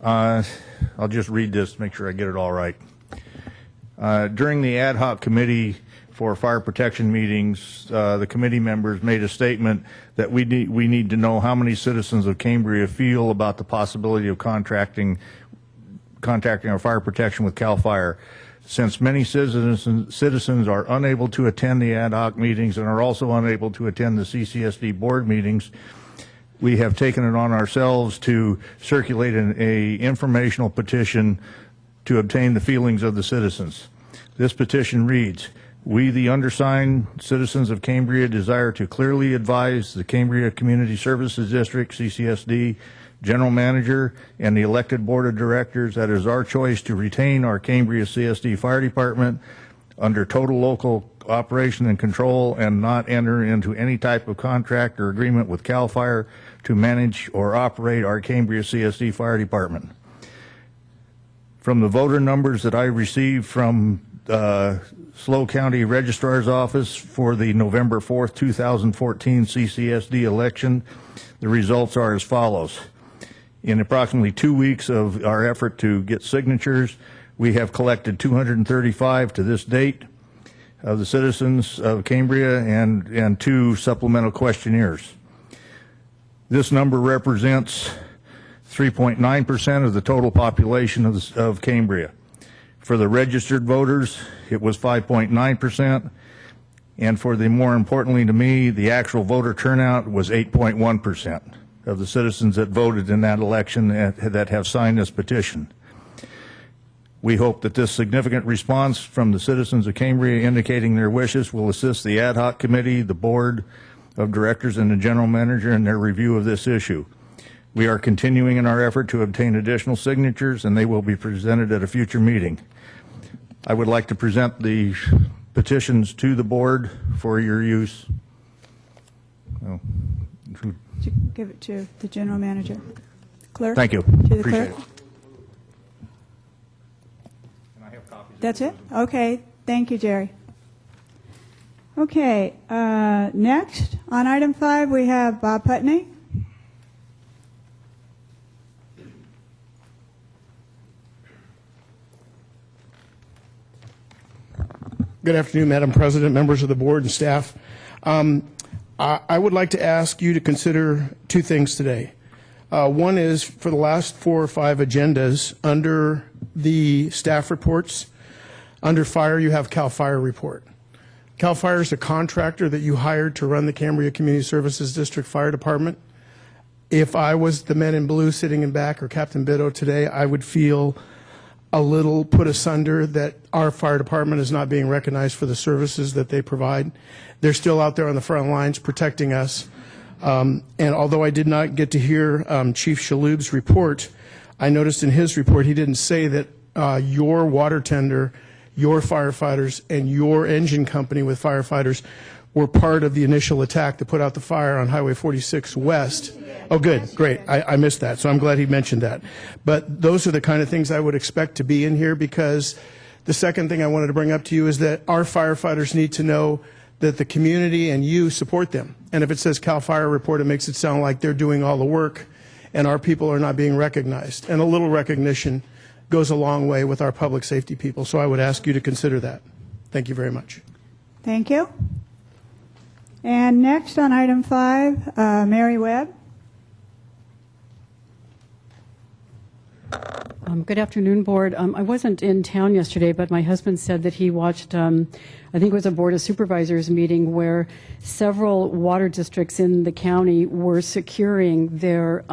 I'll just read this to make sure I get it all right. During the ad hoc committee for fire protection meetings, the committee members made a statement that we need to know how many citizens of Cambria feel about the possibility of contacting our fire protection with CAL FIRE. Since many citizens are unable to attend the ad hoc meetings and are also unable to attend the CCSD board meetings, we have taken it on ourselves to circulate an informational petition to obtain the feelings of the citizens. This petition reads, "We, the undersigned citizens of Cambria, desire to clearly advise the Cambria Community Services District, CCSD, general manager, and the elected board of directors that it is our choice to retain our Cambria CSD Fire Department under total local operation and control and not enter into any type of contract or agreement with CAL FIRE to manage or operate our Cambria CSD Fire Department. From the voter numbers that I received from SLO County Registrar's Office for the November 4th, 2014 CCSD election, the results are as follows. In approximately 2 weeks of our effort to get signatures, we have collected 235 to this date of the citizens of Cambria and 2 supplemental questionnaires. This number represents 3.9% of the total population of Cambria. For the registered voters, it was 5.9%, and for the more importantly to me, the actual voter turnout was 8.1% of the citizens that voted in that election that have signed this petition. We hope that this significant response from the citizens of Cambria indicating their wishes will assist the ad hoc committee, the board of directors, and the general manager in their review of this issue. We are continuing in our effort to obtain additional signatures, and they will be presented at a future meeting. I would like to present the petitions to the board for your use. Oh. Give it to the general manager. Clerk? Thank you. To the Appreciate clerk? it. And I have copies. That's it? Okay. Thank you, Jerry. Okay. Next, on item 5, we have Bob Putney. Good afternoon, Madam President, members of the board and staff. I would like to ask you to consider 2 things today. One is for the last 4 or 5 agendas under the staff reports, under fire you have CAL FIRE report. CAL FIRE is a contractor that you hired to run the Cambria Community Services District Fire Department. If I was the men in blue sitting in back or Captain Biddo today, I would feel a little put asunder that our fire department is not being recognized for the services that they provide. They're still out there on the front lines protecting us. And although I did not get to hear Chief Shaloub's report, I noticed in his report he didn't say that your water tender, your firefighters, and your engine company with firefighters were part of the initial attack that put out the fire on Highway 46 West. Oh, good, great. I missed that, so I'm glad he mentioned that. But those are the kind of things I would expect to be in here, because the second thing I wanted to bring up to you is that our firefighters need to know that the community and you support them. And if it says CAL FIRE report, it makes it sound like they're doing all the work and our people are not being recognized. And a little recognition goes a long way with our public safety people. So I would ask you to consider that. Thank you very much. Thank you. And next on item 5, Mary Webb. Good afternoon, Board. I wasn't in town yesterday, but my husband said that he watched, I think it was a Board of Supervisors meeting where several water districts in the county were securing their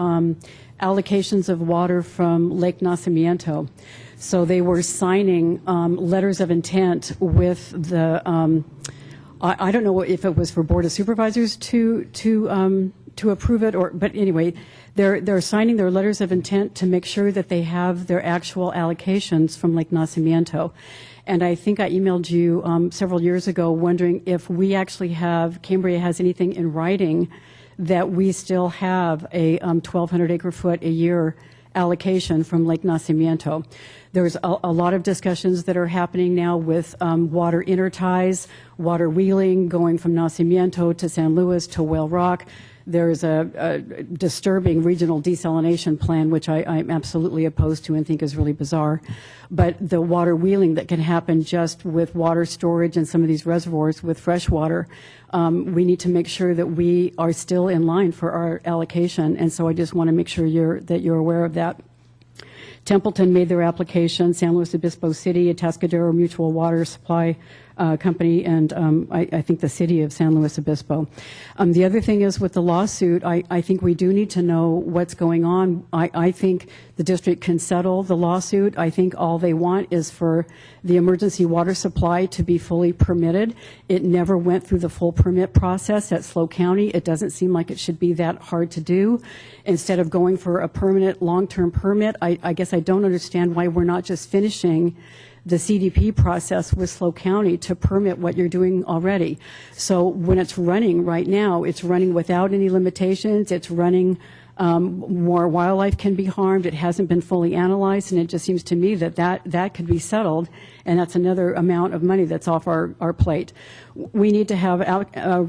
allocations of water from Lake Nacimiento. So they were signing letters of intent with the, I don't know if it was for Board of Supervisors to approve it, but anyway, they're signing their letters of intent to make sure that they have their actual allocations from Lake Nacimiento. And I think I emailed you several years ago wondering if we actually have, Cambria has anything in writing that we still have a 1,200 acre foot a year allocation from Lake Nacimiento. There's a lot of discussions that are happening now with water interties, water wheeling going from Nacimiento to San Luis to Whale Rock. There's a disturbing regional desalination plan, which I'm absolutely opposed to and think is really bizarre. But the water wheeling that can happen just with water storage in some of these reservoirs with fresh water, we need to make sure that we are still in line for our allocation. And so I just want to make sure that you're aware of that. Templeton made their application, San Luis Obispo City, Atascadero Mutual Water Supply company and I think the city of San Luis Obispo. The other thing is with the lawsuit, I think we do need to know what's going on. I think the district can settle the lawsuit. I think all they want is for the emergency water supply to be fully permitted. It never went through the full permit process at SLO County. It doesn't seem like it should be that hard to do. Instead of going for a permanent long-term permit, I guess I don't understand why we're not just finishing the CDP process with SLO County to permit what you're doing already. So when it's running right now, it's running without any limitations. It's running more wildlife can be harmed. It hasn't been fully analyzed, and it just seems to me that could be settled, and that's another amount of money that's off our plate. We need to have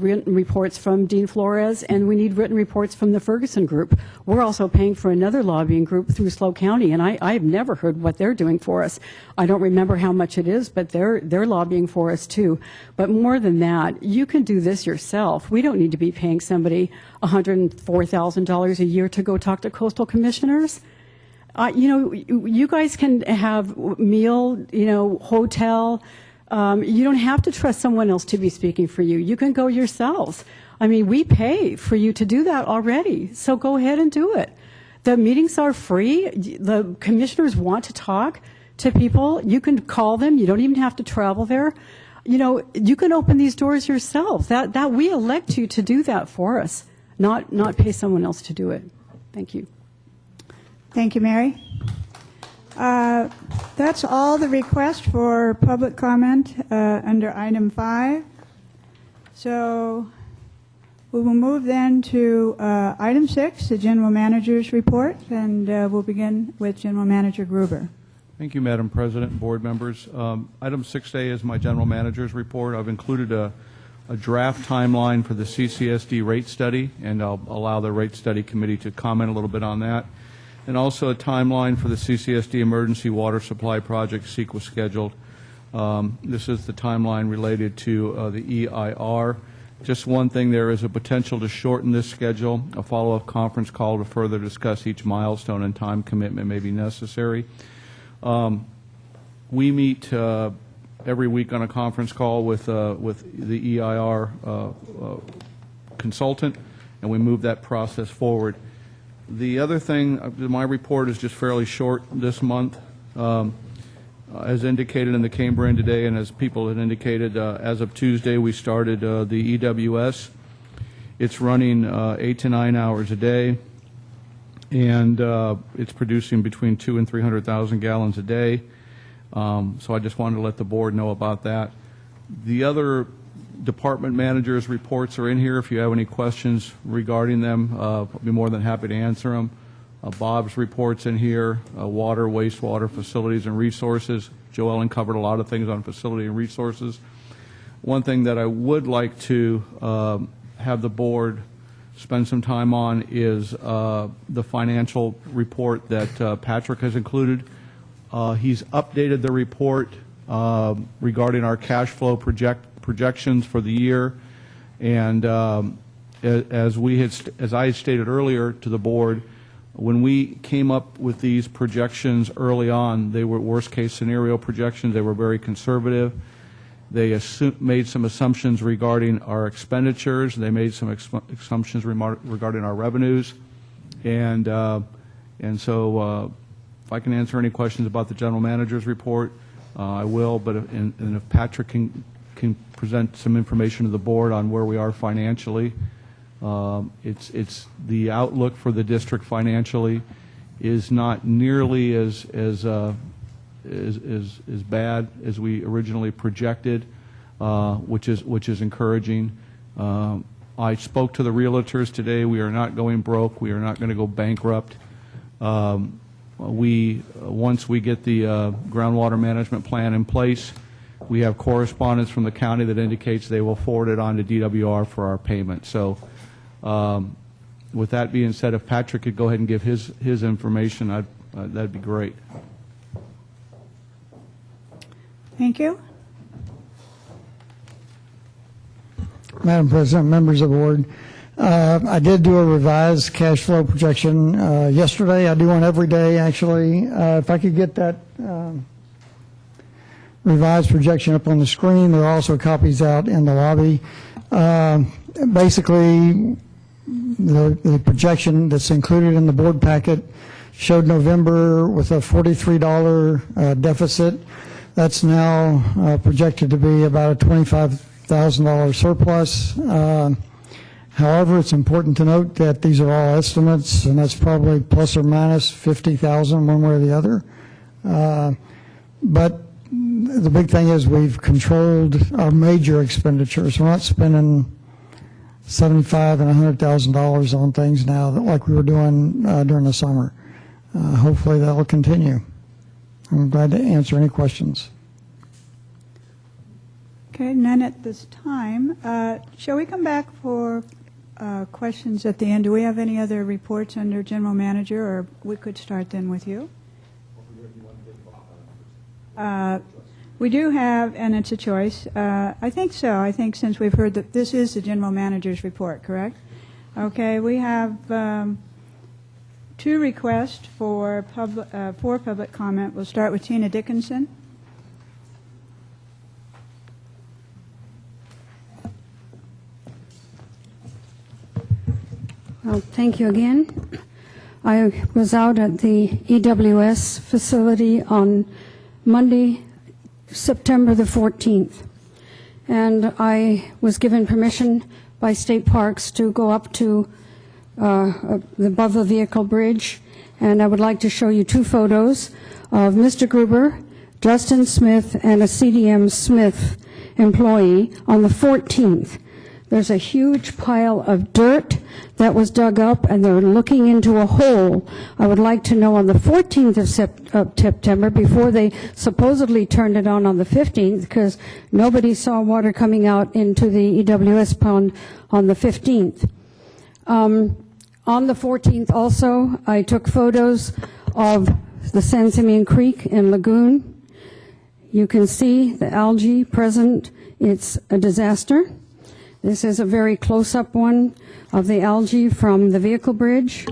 written reports from Dean Flores, and we need written reports from the Ferguson Group. We're also paying for another lobbying group through SLO County, and I've never heard what they're doing for us. I don't remember how much it is, but they're lobbying for us too. But more than that, you can do this yourself. We don't need to be paying somebody $104,000 a year to go talk to coastal commissioners. You guys can have meal, hotel. You don't have to trust someone else to be speaking for you. You can go yourselves. I mean, we pay for you to do that already, so go ahead and do it. The meetings are free. The commissioners want to talk to people. You can call them. You don't even have to travel there. You can open these doors yourself. That we elect you to do that for us, not pay someone else to do it. Thank you. Thank you, Mary. That's all the requests for public comment under item 5. So we will move then to item 6, the General Manager's report, and we'll begin with General Manager Gruber. Thank you, Madam President and board members. Item 6A is my General Manager's report. I've included a draft timeline for the CCSD rate study, and I'll allow the rate study committee to comment a little bit on that. And also a timeline for the CCSD emergency water supply project CEQA scheduled. This is the timeline related to the EIR. Just one thing, there is a potential to shorten this schedule. A follow-up conference call to further discuss each milestone and time commitment may be necessary. We meet every week on a conference call with the EIR consultant, and we move that process forward. The other thing, my report is just fairly short this month. As indicated in the Cambria today, and as people had indicated, as of Tuesday, we started the EWS. It's running 8 to 9 hours a day, and it's producing between 200,000 and 300,000 gallons a day. So I just wanted to let the board know about that. The other department managers' reports are in here. If you have any questions regarding them, I'll be more than happy to answer them. Bob's report's in here, water, wastewater, facilities, and resources. Joellen covered a lot of things on facility and resources. One thing that I would like to have the board spend some time on is the financial report that Patrick has included. He's updated the report regarding our cash flow projections for the year, and as I had stated earlier to the board, when we came up with these projections early on, they were worst-case scenario projections. They were very conservative. They made some assumptions regarding our expenditures. They made some assumptions regarding our revenues, and so if I can answer any questions about the general manager's report, I will. But if Patrick can present some information to the board on where we are financially. It's the outlook for the district financially is not nearly as bad as we originally projected, which is encouraging. I spoke to the realtors today. We are not going broke. We are not going to go bankrupt. Once we get the groundwater management plan in place, we have correspondence from the county that indicates they will forward it on to DWR for our payment. So with that being said, if Patrick could go ahead and give his information, that'd be great. Thank you. Madam President, members of the board, I did do a revised cash flow projection yesterday. I do one every day, actually. If I could get that revised projection up on the screen. There are also copies out in the lobby. Basically, the projection that's included in the board packet showed November with a $43 deficit. That's now projected to be about a $25,000 surplus. However, it's important to note that these are all estimates, and that's probably plus or minus 50,000 one way or the other. But the big thing is we've controlled our major expenditures. We're not spending $75,000 and $100,000 on things now like we were doing during the summer. Hopefully that will continue. I'm glad to answer any questions. Okay, none at this time. Shall we come back for questions at the end? Do we have any other reports under General Manager, or we could start then with you? We do have, and it's a choice. I think so. I think since we've heard that this is the General Manager's report, correct? Okay, we have two requests for public comment. We'll start with Tina Dickinson. Well, thank you again. I was out at the EWS facility on Monday, September the 14th, and I was given permission by State Parks to go up to above the vehicle bridge, and I would like to show you two photos of Mr. Gruber, Justin Smith, and a CDM Smith employee on the 14th. There's a huge pile of dirt that was dug up, and they're looking into a hole. I would like to know on the 14th of September, before they supposedly turned it on the 15th, because nobody saw water coming out into the EWS pond on the 15th. On the 14th also, I took photos of the San Simeon Creek and Lagoon. You can see the algae present. It's a disaster. This is a very close-up one of the algae from the vehicle bridge.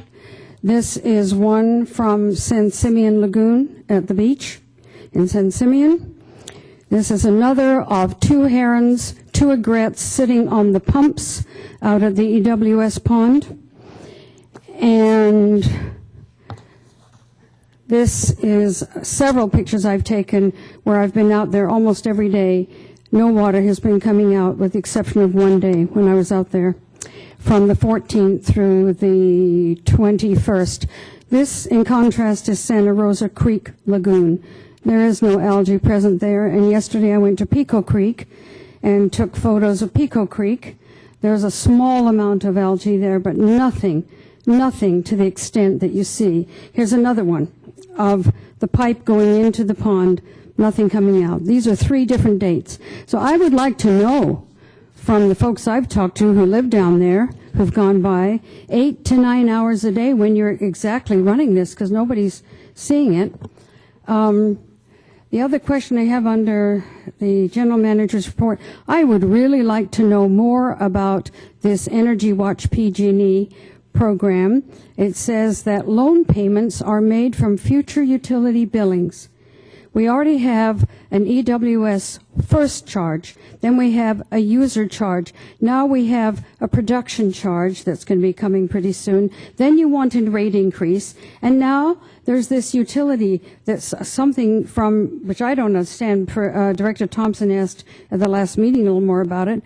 This is one from San Simeon Lagoon at the beach in San Simeon. This is another of two herons, two egrets sitting on the pumps out at the EWS pond. And this is several pictures I've taken where I've been out there almost every day. No water has been coming out with the exception of one day when I was out there from the 14th through the 21st. This, in contrast, is Santa Rosa Creek Lagoon. There is no algae present there, and yesterday I went to Pico Creek and took photos of Pico Creek. There's a small amount of algae there, but nothing to the extent that you see. Here's another one of the pipe going into the pond. Nothing coming out. These are 3 different dates. So I would like to know from the folks I've talked to who live down there, who've gone by, 8 to 9 hours a day when you're exactly running this, because nobody's seeing it. The other question I have under the General Manager's report, I would really like to know more about this Energy Watch PG&E program. It says that loan payments are made from future utility billings. We already have an EWS first charge, then we have a user charge, now we have a production charge that's going to be coming pretty soon, then you want a rate increase, and now there's this utility that's something from, which I don't understand. Director Thompson asked at the last meeting a little more about it.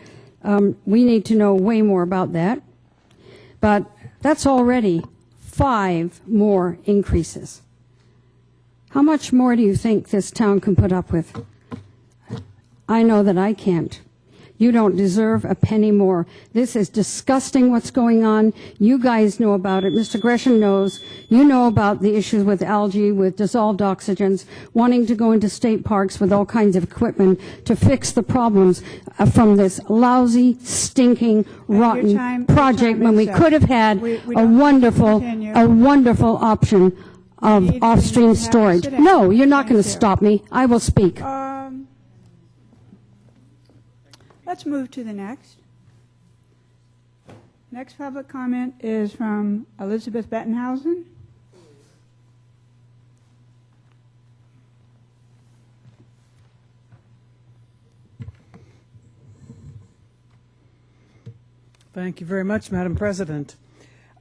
We need to know way more about that. But that's already 5 more increases. How much more do you think this town can put up with? I know that I can't. You don't deserve a penny more. This is disgusting what's going on. You guys know about it. Mr. Gresham knows. You know about the issues with algae, with dissolved oxygens, wanting to go into state parks with all kinds of equipment to fix the problems from this lousy, stinking, rotten project when we could have had a wonderful option of off-stream storage. No, you're not going to stop me. I will speak. Let's move to the next. Next public comment is from Elizabeth Bettenhausen. Thank you very much, Madam President.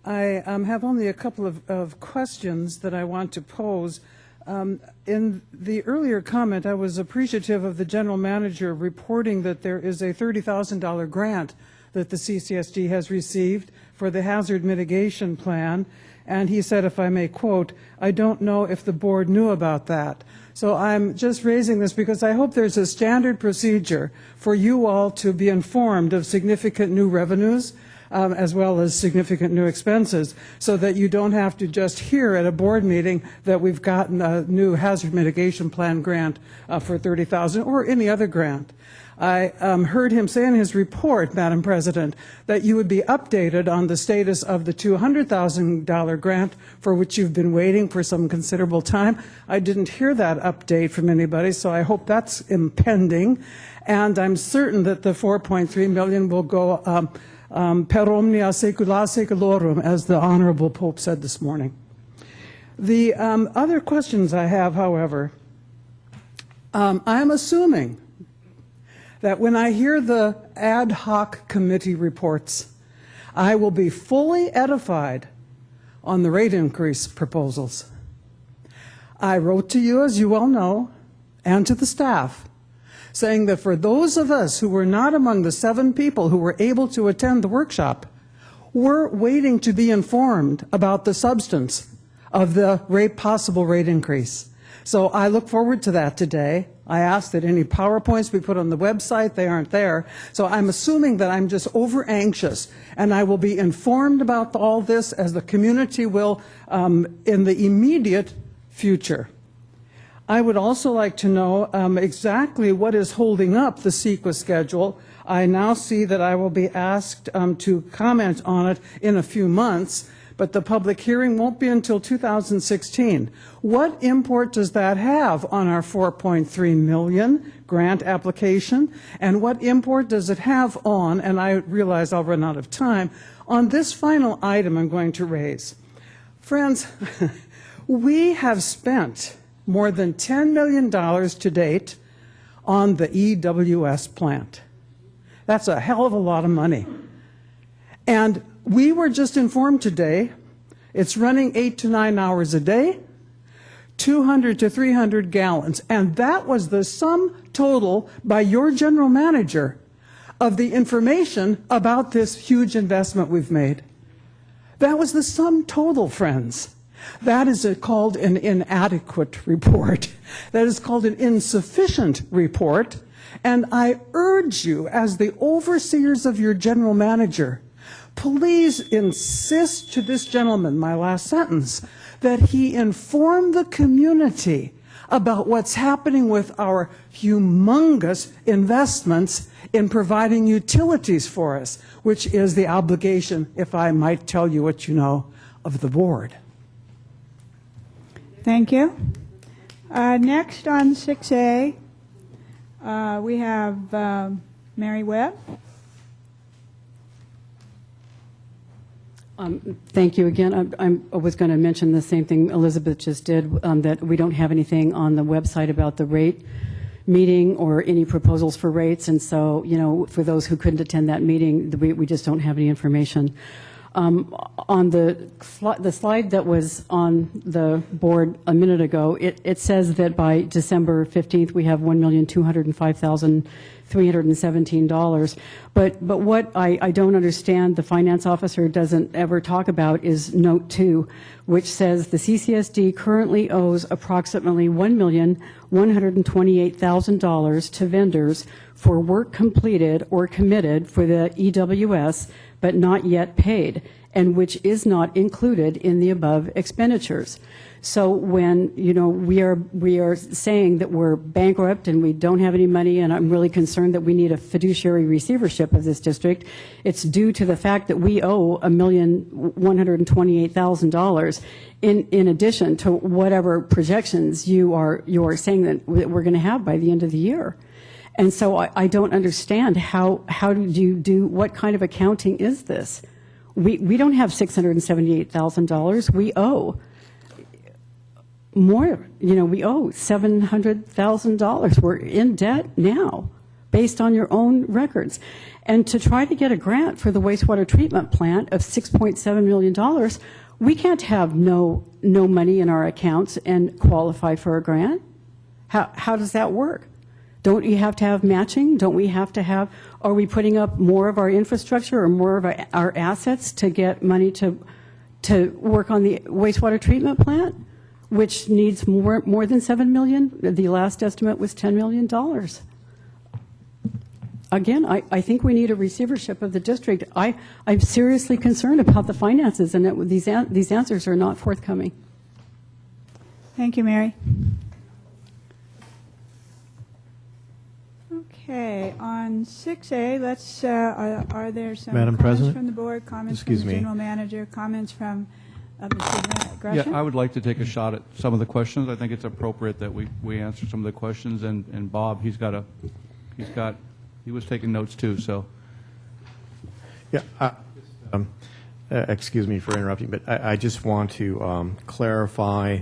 I have only a couple of questions that I want to pose. In the earlier comment, I was appreciative of the general manager reporting that there is a $30,000 grant that the CCSD has received for the hazard mitigation plan. And he said, if I may quote, "I don't know if the board knew about that." So I'm just raising this because I hope there's a standard procedure for you all to be informed of significant new revenues as well as significant new expenses, so that you don't have to just hear at a board meeting that we've gotten a new hazard mitigation plan grant for $30,000 or any other grant. I heard him say in his report, Madam President, that you would be updated on the status of the $200,000 grant for which you've been waiting for some considerable time. I didn't hear that update from anybody, so I hope that's impending. And I'm certain that the $4.3 million will go per omnia saecula saeculorum, as the Honorable Pope said this morning. The other questions I have, however, I'm assuming that when I hear the ad hoc committee reports, I will be fully edified on the rate increase proposals. I wrote to you, as you well know, and to the staff, saying that for those of us who were not among the 7 people who were able to attend the workshop, we're waiting to be informed about the substance of the possible rate increase. So I look forward to that today. I asked that any PowerPoints be put on the website. They aren't there. So I'm assuming that I'm just over anxious, and I will be informed about all this, as the community will in the immediate future. I would also like to know exactly what is holding up the CEQA schedule. I now see that I will be asked to comment on it in a few months, but the public hearing won't be until 2016. What import does that have on our $4.3 million grant application? And what import does it have on, and I realize I'll run out of time, on this final item I'm going to raise? Friends, we have spent more than $10 million to date on the EWS plant. That's a hell of a lot of money. And we were just informed today it's running 8 to 9 hours a day, 200 to 300 gallons. And that was the sum total by your general manager of the information about this huge investment we've made. That was the sum total, friends. That is called an inadequate report. That is called an insufficient report. And I urge you, as the overseers of your general manager, please insist to this gentleman, my last sentence, that he inform the community about what's happening with our humongous investments in providing utilities for us, which is the obligation, if I might tell you what you know, of the board. Thank you. Next on 6A, we have Mary Webb. Thank you again. I was going to mention the same thing Elizabeth just did, that we don't have anything on the website about the rate meeting or any proposals for rates. And so, you know, for those who couldn't attend that meeting, we just don't have any information. On the slide that was on the board a minute ago, it says that by December 15th we have $1,205,317. But what I don't understand, the finance officer doesn't ever talk about, is note 2, which says the CCSD currently owes approximately $1,128,000 to vendors for work completed or committed for the EWS, but not yet paid, and which is not included in the above expenditures. So when, you know, we are saying that we're bankrupt and we don't have any money, and I'm really concerned that we need a fiduciary receivership of this district, it's due to the fact that we owe $1,128,000 in addition to whatever projections you are saying that we're going to have by the end of the year. And so I don't understand how do you do, what kind of accounting is this? We don't have $678,000. We owe more. You know, we owe $700,000. We're in debt now. based on your own records. And to try to get a grant for the wastewater treatment plant of $6.7 million, we can't have no money in our accounts and qualify for a grant. How does that work? Don't you have to have matching? Don't we have to have, are we putting up more of our infrastructure or more of our assets to get money to work on the wastewater treatment plant, which needs more than $7 million? The last estimate was $10 million. Again, I think we need a receivership of the district. I'm seriously concerned about the finances, and these answers are not forthcoming. Thank you, Mary. Okay, on 6A, let's, are there some Madam comments President? from the board, comments Excuse from the me. general manager, comments from Mr. Gresham? Yeah, I would like to take a shot at some of the questions. I think it's appropriate that we answer some of the questions, and Bob, he was taking notes too, so. Yeah, excuse me for interrupting, but I just want to clarify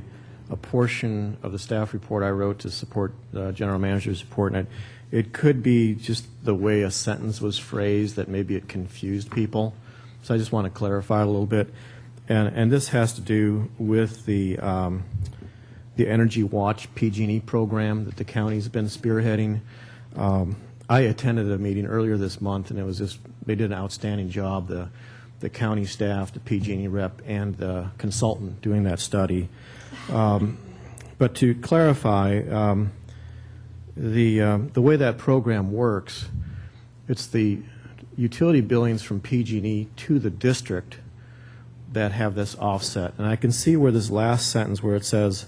a portion of the staff report I wrote to support the general manager's report, and it could be just the way a sentence was phrased that maybe it confused people. So I just want to clarify a little bit. And this has to do with the Energy Watch PG&E program that the county's been spearheading. I attended a meeting earlier this month, and it was just, they did an outstanding job, the county staff, the PG&E rep, and the consultant doing that study. But to clarify, the way that program works, it's the utility billings from PG&E to the district that have this offset. And I can see where this last sentence where it says,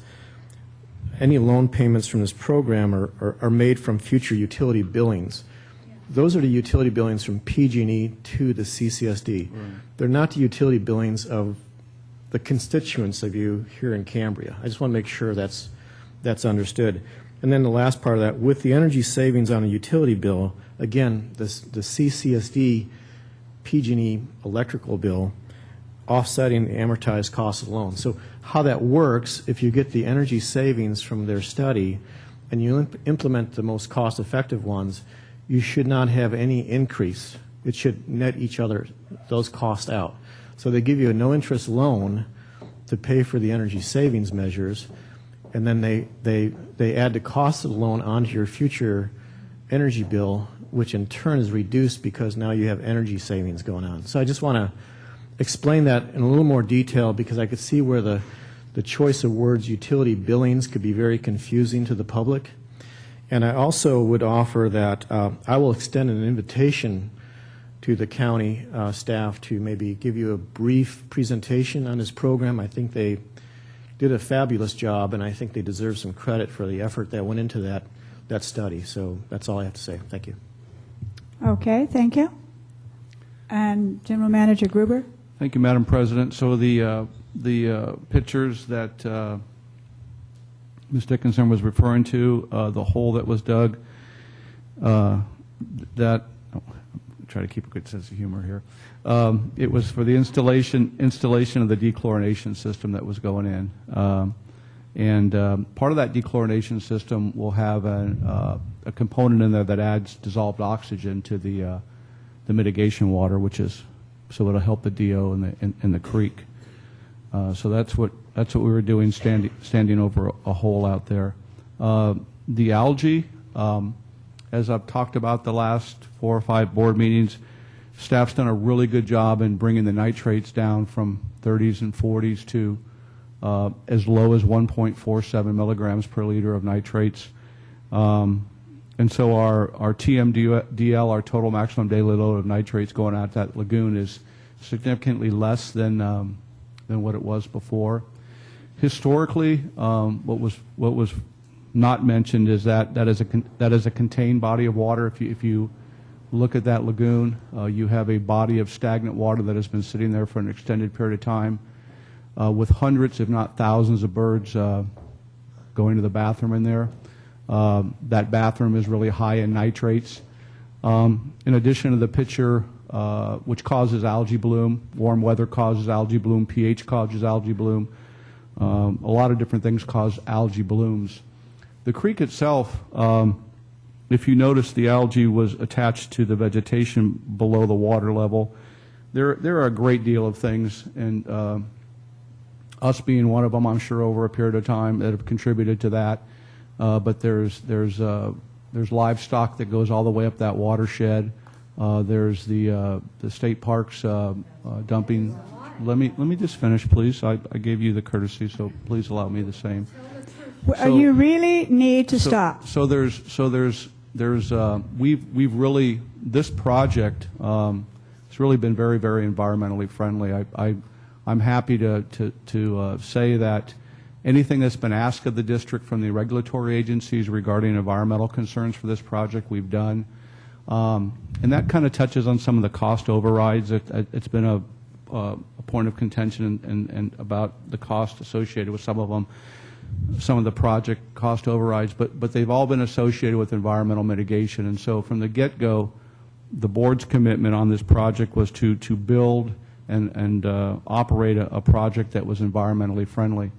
any loan payments from this program are made from future utility billings. Those are the utility billings from PG&E to the CCSD. Right. They're not the utility billings of the constituents of you here in Cambria. I just want to make sure that's understood. And then the last part of that, with the energy savings on a utility bill, again, the CCSD PG&E electrical bill offsetting the amortized cost of the loan. So how that works, if you get the energy savings from their study and you implement the most cost-effective ones, you should not have any increase. It should net each other, those costs out. So they give you a no-interest loan to pay for the energy savings measures, and then they add the cost of the loan onto your future energy bill, which in turn is reduced because now you have energy savings going on. So I just want to explain that in a little more detail because I could see where the choice of words utility billings could be very confusing to the public. And I also would offer that I will extend an invitation to the county staff to maybe give you a brief presentation on this program. I think they did a fabulous job, and I think they deserve some credit for the effort that went into that study. So that's all I have to say. Thank you. Okay, thank you. And General Manager Gruber? Thank you, Madam President. So the pictures that Ms. Dickinson was referring to, the hole that was dug, try to keep a good sense of humor here. It was for the installation of the dechlorination system that was going in. And part of that dechlorination system will have a component in there that adds dissolved oxygen to the mitigation water, so it'll help the DO in the creek. So that's what we were doing, standing over a hole out there. The algae, as I've talked about the last 4 or 5 board meetings, staff's done a really good job in bringing the nitrates down from 30s and 40s to as low as 1.47 milligrams per liter of nitrates. And so our TMDL, our total maximum daily load of nitrates going out that lagoon, is significantly less than what it was before. Historically, what was not mentioned is that is a contained body of water. If you look at that lagoon, you have a body of stagnant water that has been sitting there for an extended period of time, with hundreds, if not thousands, of birds going to the bathroom in there. That bathroom is really high in nitrates. In addition to the picture, which causes algae bloom, warm weather causes algae bloom, pH causes algae bloom. A lot of different things cause algae blooms. The creek itself If you notice, the algae was attached to the vegetation below the water level. There are a great deal of things, and us being one of them, I'm sure, over a period of time that have contributed to that. But there's livestock that goes all the way up that watershed. There's the state parks dumping. Let me just finish, please. I gave you the courtesy, so please allow me the same. You really need to stop. So we've really, this project has really been very, very environmentally friendly. I'm happy to say that anything that's been asked of the district from the regulatory agencies regarding environmental concerns for this project, we've done. And that kind of touches on some of the cost overrides. It's been a point of contention and about the cost associated with some of them, some of the project cost overrides, but they've all been associated with environmental mitigation. And so from the get-go, the board's commitment on this project was to build and operate a project that was environmentally friendly.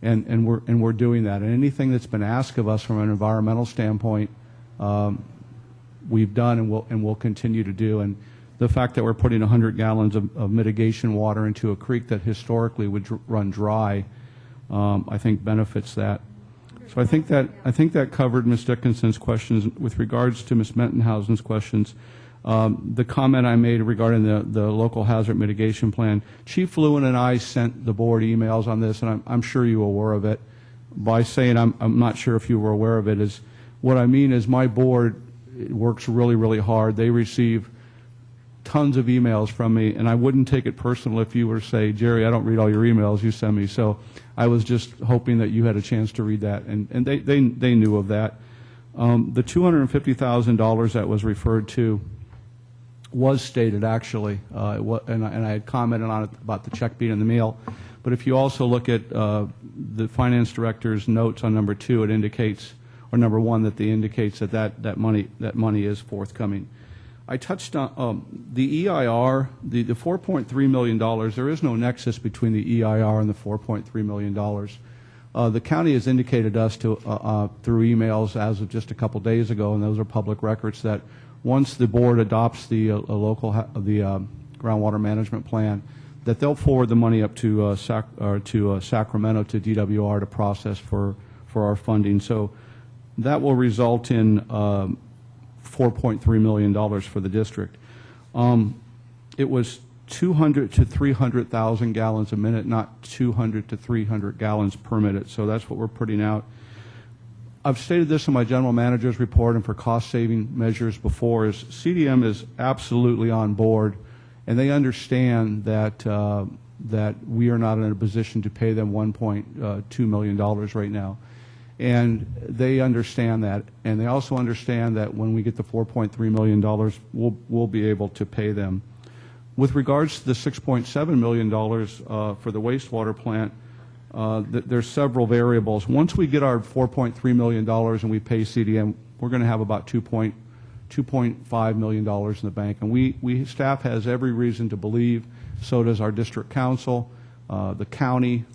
And we're doing that. And anything that's been asked of us from an environmental standpoint, we've done and we'll continue to do. And the fact that we're putting 100 gallons of mitigation water into a creek that historically would run dry, I think benefits that. So I think that covered Ms. Dickinson's questions. With regards to Ms. Mentenhausen's questions, the comment I made regarding the local hazard mitigation plan, Chief Lewin and I sent the board emails on this, and I'm sure you were aware of it. By saying I'm not sure if you were aware of it, is what I mean is my board works really, really hard. They receive tons of emails from me, and I wouldn't take it personal if you were to say, Jerry, I don't read all your emails you send me. So I was just hoping that you had a chance to read that, and they knew of that. The $250,000 that was referred to was stated, actually, and I had commented on it about the check being in the mail. But if you also look at the finance director's notes on number 2, it indicates, or number 1, that they indicates that money is forthcoming. I touched on the EIR, the $4.3 million. There is no nexus between the EIR and the $4.3 million. The county has indicated us to through emails as of just a couple days ago, and those are public records, that once the board adopts the groundwater management plan, that they'll forward the money up to Sacramento to DWR to process for our funding. So that will result in $4.3 million for the district. It was 200 to 300,000 gallons a minute, not 200 to 300 gallons per minute. So that's what we're putting out. I've stated this in my general manager's report and for cost-saving measures before, is CDM is absolutely on board, and they understand that that we are not in a position to pay them $1.2 million right now. And they understand that, and they also understand that when we get the $4.3 million, we'll be able to pay them. With regards to the $6.7 million for the wastewater plant, there's several variables. Once we get our $4.3 million and we pay CDM, we're going to have about $2.5 million in the bank. And staff has every reason to believe, so does our district council, the county,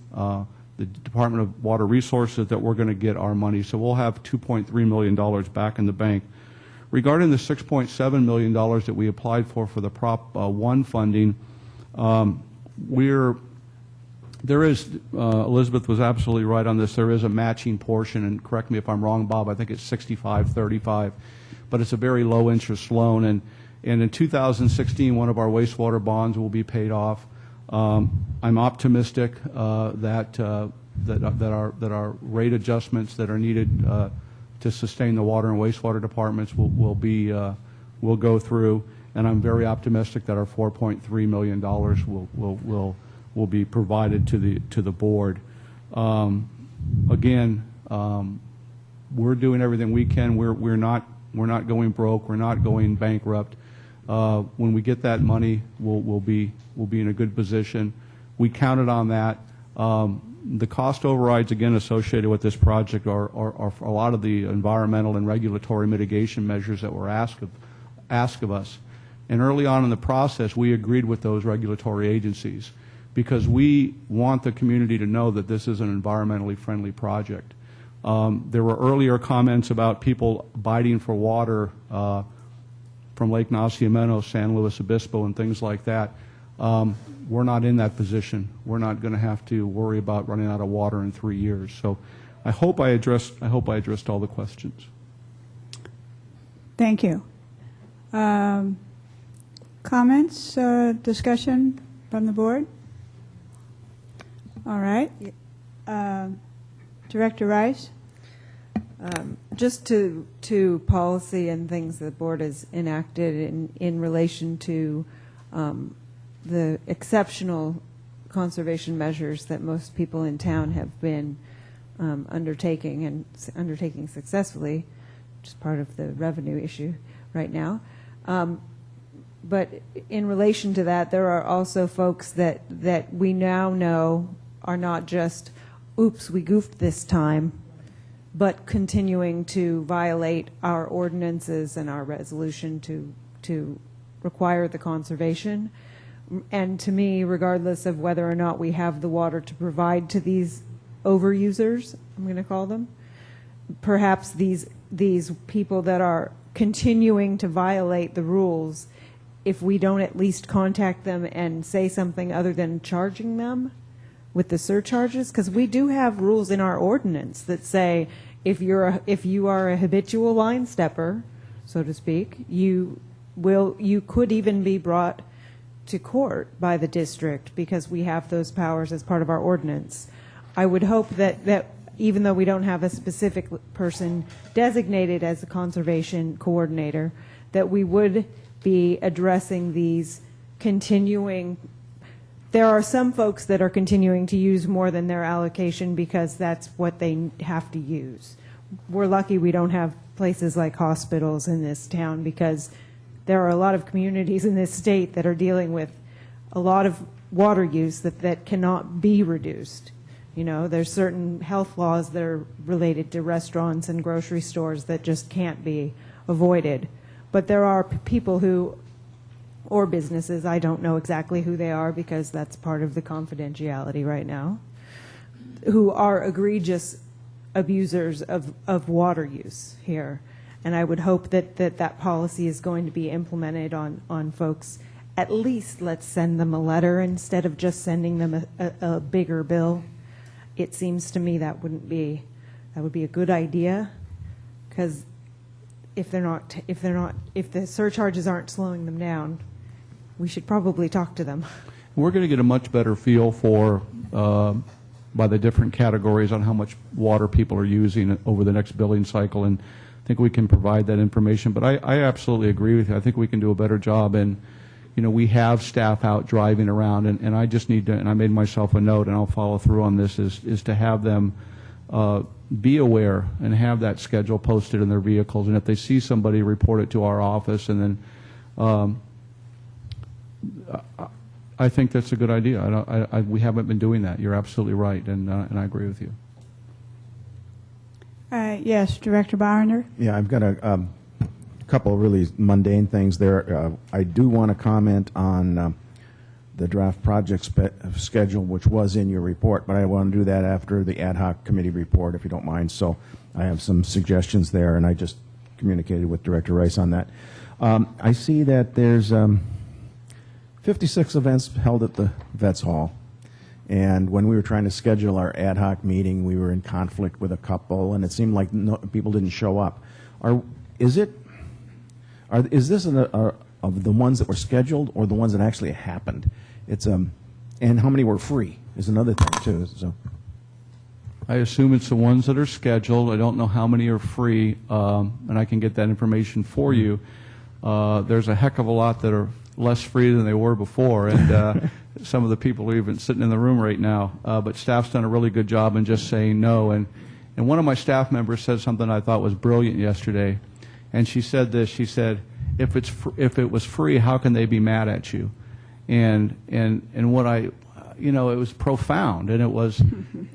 the Department of Water Resources, that we're going to get our money. So we'll have $2.3 million back in the bank. Regarding the $6.7 million that we applied for the Prop 1 funding, there is, Elizabeth was absolutely right on this, there is a matching portion, and correct me if I'm wrong, Bob, I think it's 65-35, but it's a very low interest loan, and in 2016, one of our wastewater bonds will be paid off. I'm optimistic that our rate adjustments that are needed to sustain the water and wastewater departments will go through, and I'm very optimistic that our $4.3 million will be provided to the board. Again, we're doing everything we can. We're not going broke. We're not going bankrupt. When we get that money, we'll be in a good position. We counted on that. The cost overrides, again, associated with this project are for a lot of the environmental and regulatory mitigation measures that were asked of us. And early on in the process, we agreed with those regulatory agencies because we want the community to know that this is an environmentally friendly project. There were earlier comments about people biting for water from Lake Nacimiento, San Luis Obispo, and things like that. We're not in that position. We're not going to have to worry about running out of water in 3 years. So I hope I addressed all the questions. Thank you. Comments, discussion from the board? All right. Director Rice? Just to policy and things the board has enacted in relation to the exceptional conservation measures that most people in town have been undertaking and undertaking successfully, which is part of the revenue issue right now. But in relation to that, there are also folks that we now know are not just, oops, we goofed this time, but continuing to violate our ordinances and our resolution to require the conservation. And to me, regardless of whether or not we have the water to provide to these overusers, I'm going to call them, perhaps these people that are continuing to violate the rules, if we don't at least contact them and say something other than charging them with the surcharges, because we do have rules in our ordinance that say if you are a habitual line stepper, so to speak, you could even be brought to court by the district because we have those powers as part of our ordinance. I would hope that even though we don't have a specific person designated as a conservation coordinator, that we would be addressing these continuing. There are some folks that are continuing to use more than their allocation because that's what they have to use. We're lucky we don't have places like hospitals in this town because there are a lot of communities in this state that are dealing with a lot of water use that cannot be reduced. You know, there's certain health laws that are related to restaurants and grocery stores that just can't be avoided. But there are people who, or businesses, I don't know exactly who they are because that's part of the confidentiality right now, who are egregious abusers of water use here. And I would hope that policy is going to be implemented on folks. At least let's send them a letter instead of just sending them a bigger bill. It seems to me that would be a good idea, because if the surcharges aren't slowing them down, we should probably talk to them. We're going to get a much better feel for by the different categories on how much water people are using over the next billing cycle, and I think we can provide that information. But I absolutely agree with you. I think we can do a better job, and we have staff out driving around, and I just need to, and I made myself a note, and I'll follow through on this, is to have them be aware and have that schedule posted in their vehicles, and if they see somebody, report it to our office, and then I think that's a good idea. We haven't been doing that. You're absolutely right, and I agree with you. Yes, Director Barender. Yeah, I've got a couple of really mundane things there. I do want to comment on the draft project schedule, which was in your report, but I want to do that after the ad hoc committee report, if you don't mind. So I have some suggestions there, and I just communicated with Director Rice on that. I see that there's 56 events held at the Vets Hall. And when we were trying to schedule our ad hoc meeting, we were in conflict with a couple, and it seemed like people didn't show up. Is this of the ones that were scheduled or the ones that actually happened? And how many were free is another thing too. So I assume it's the ones that are scheduled. I don't know how many are free, and I can get that information for you. There's a heck of a lot that are less free than they were before, and some of the people are even sitting in the room right now. But staff's done a really good job in just saying no. And one of my staff members said something I thought was brilliant yesterday, and she said this. She said, "If it was free, how can they be mad at you?" And what it was profound, and it was,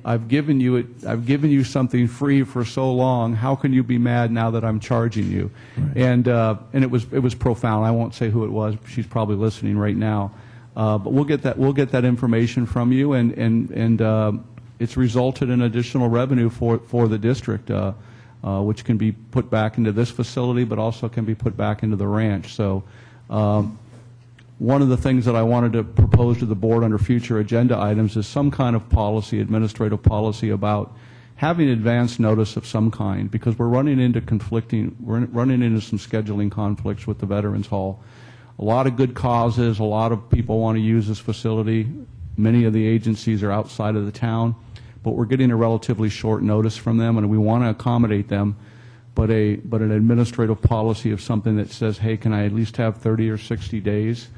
I've given you something free for so long. How can you be mad now that I'm charging you? Right. And it was profound. I won't say who it was. She's probably listening right now. But we'll get that information from you, and it's resulted in additional revenue for the district, which can be put back into this facility, but also can be put back into the ranch. So one of the things that I wanted to propose to the board under future agenda items is some kind of policy, administrative policy, about having advance notice of some kind, because we're running into some scheduling conflicts with the Veterans Hall. A lot of good causes, a lot of people want to use this facility. Many of the agencies are outside of the town, but we're getting a relatively short notice from them, and we want to accommodate them. But an administrative policy of something that says, hey, can I at least have 30 or 60 days,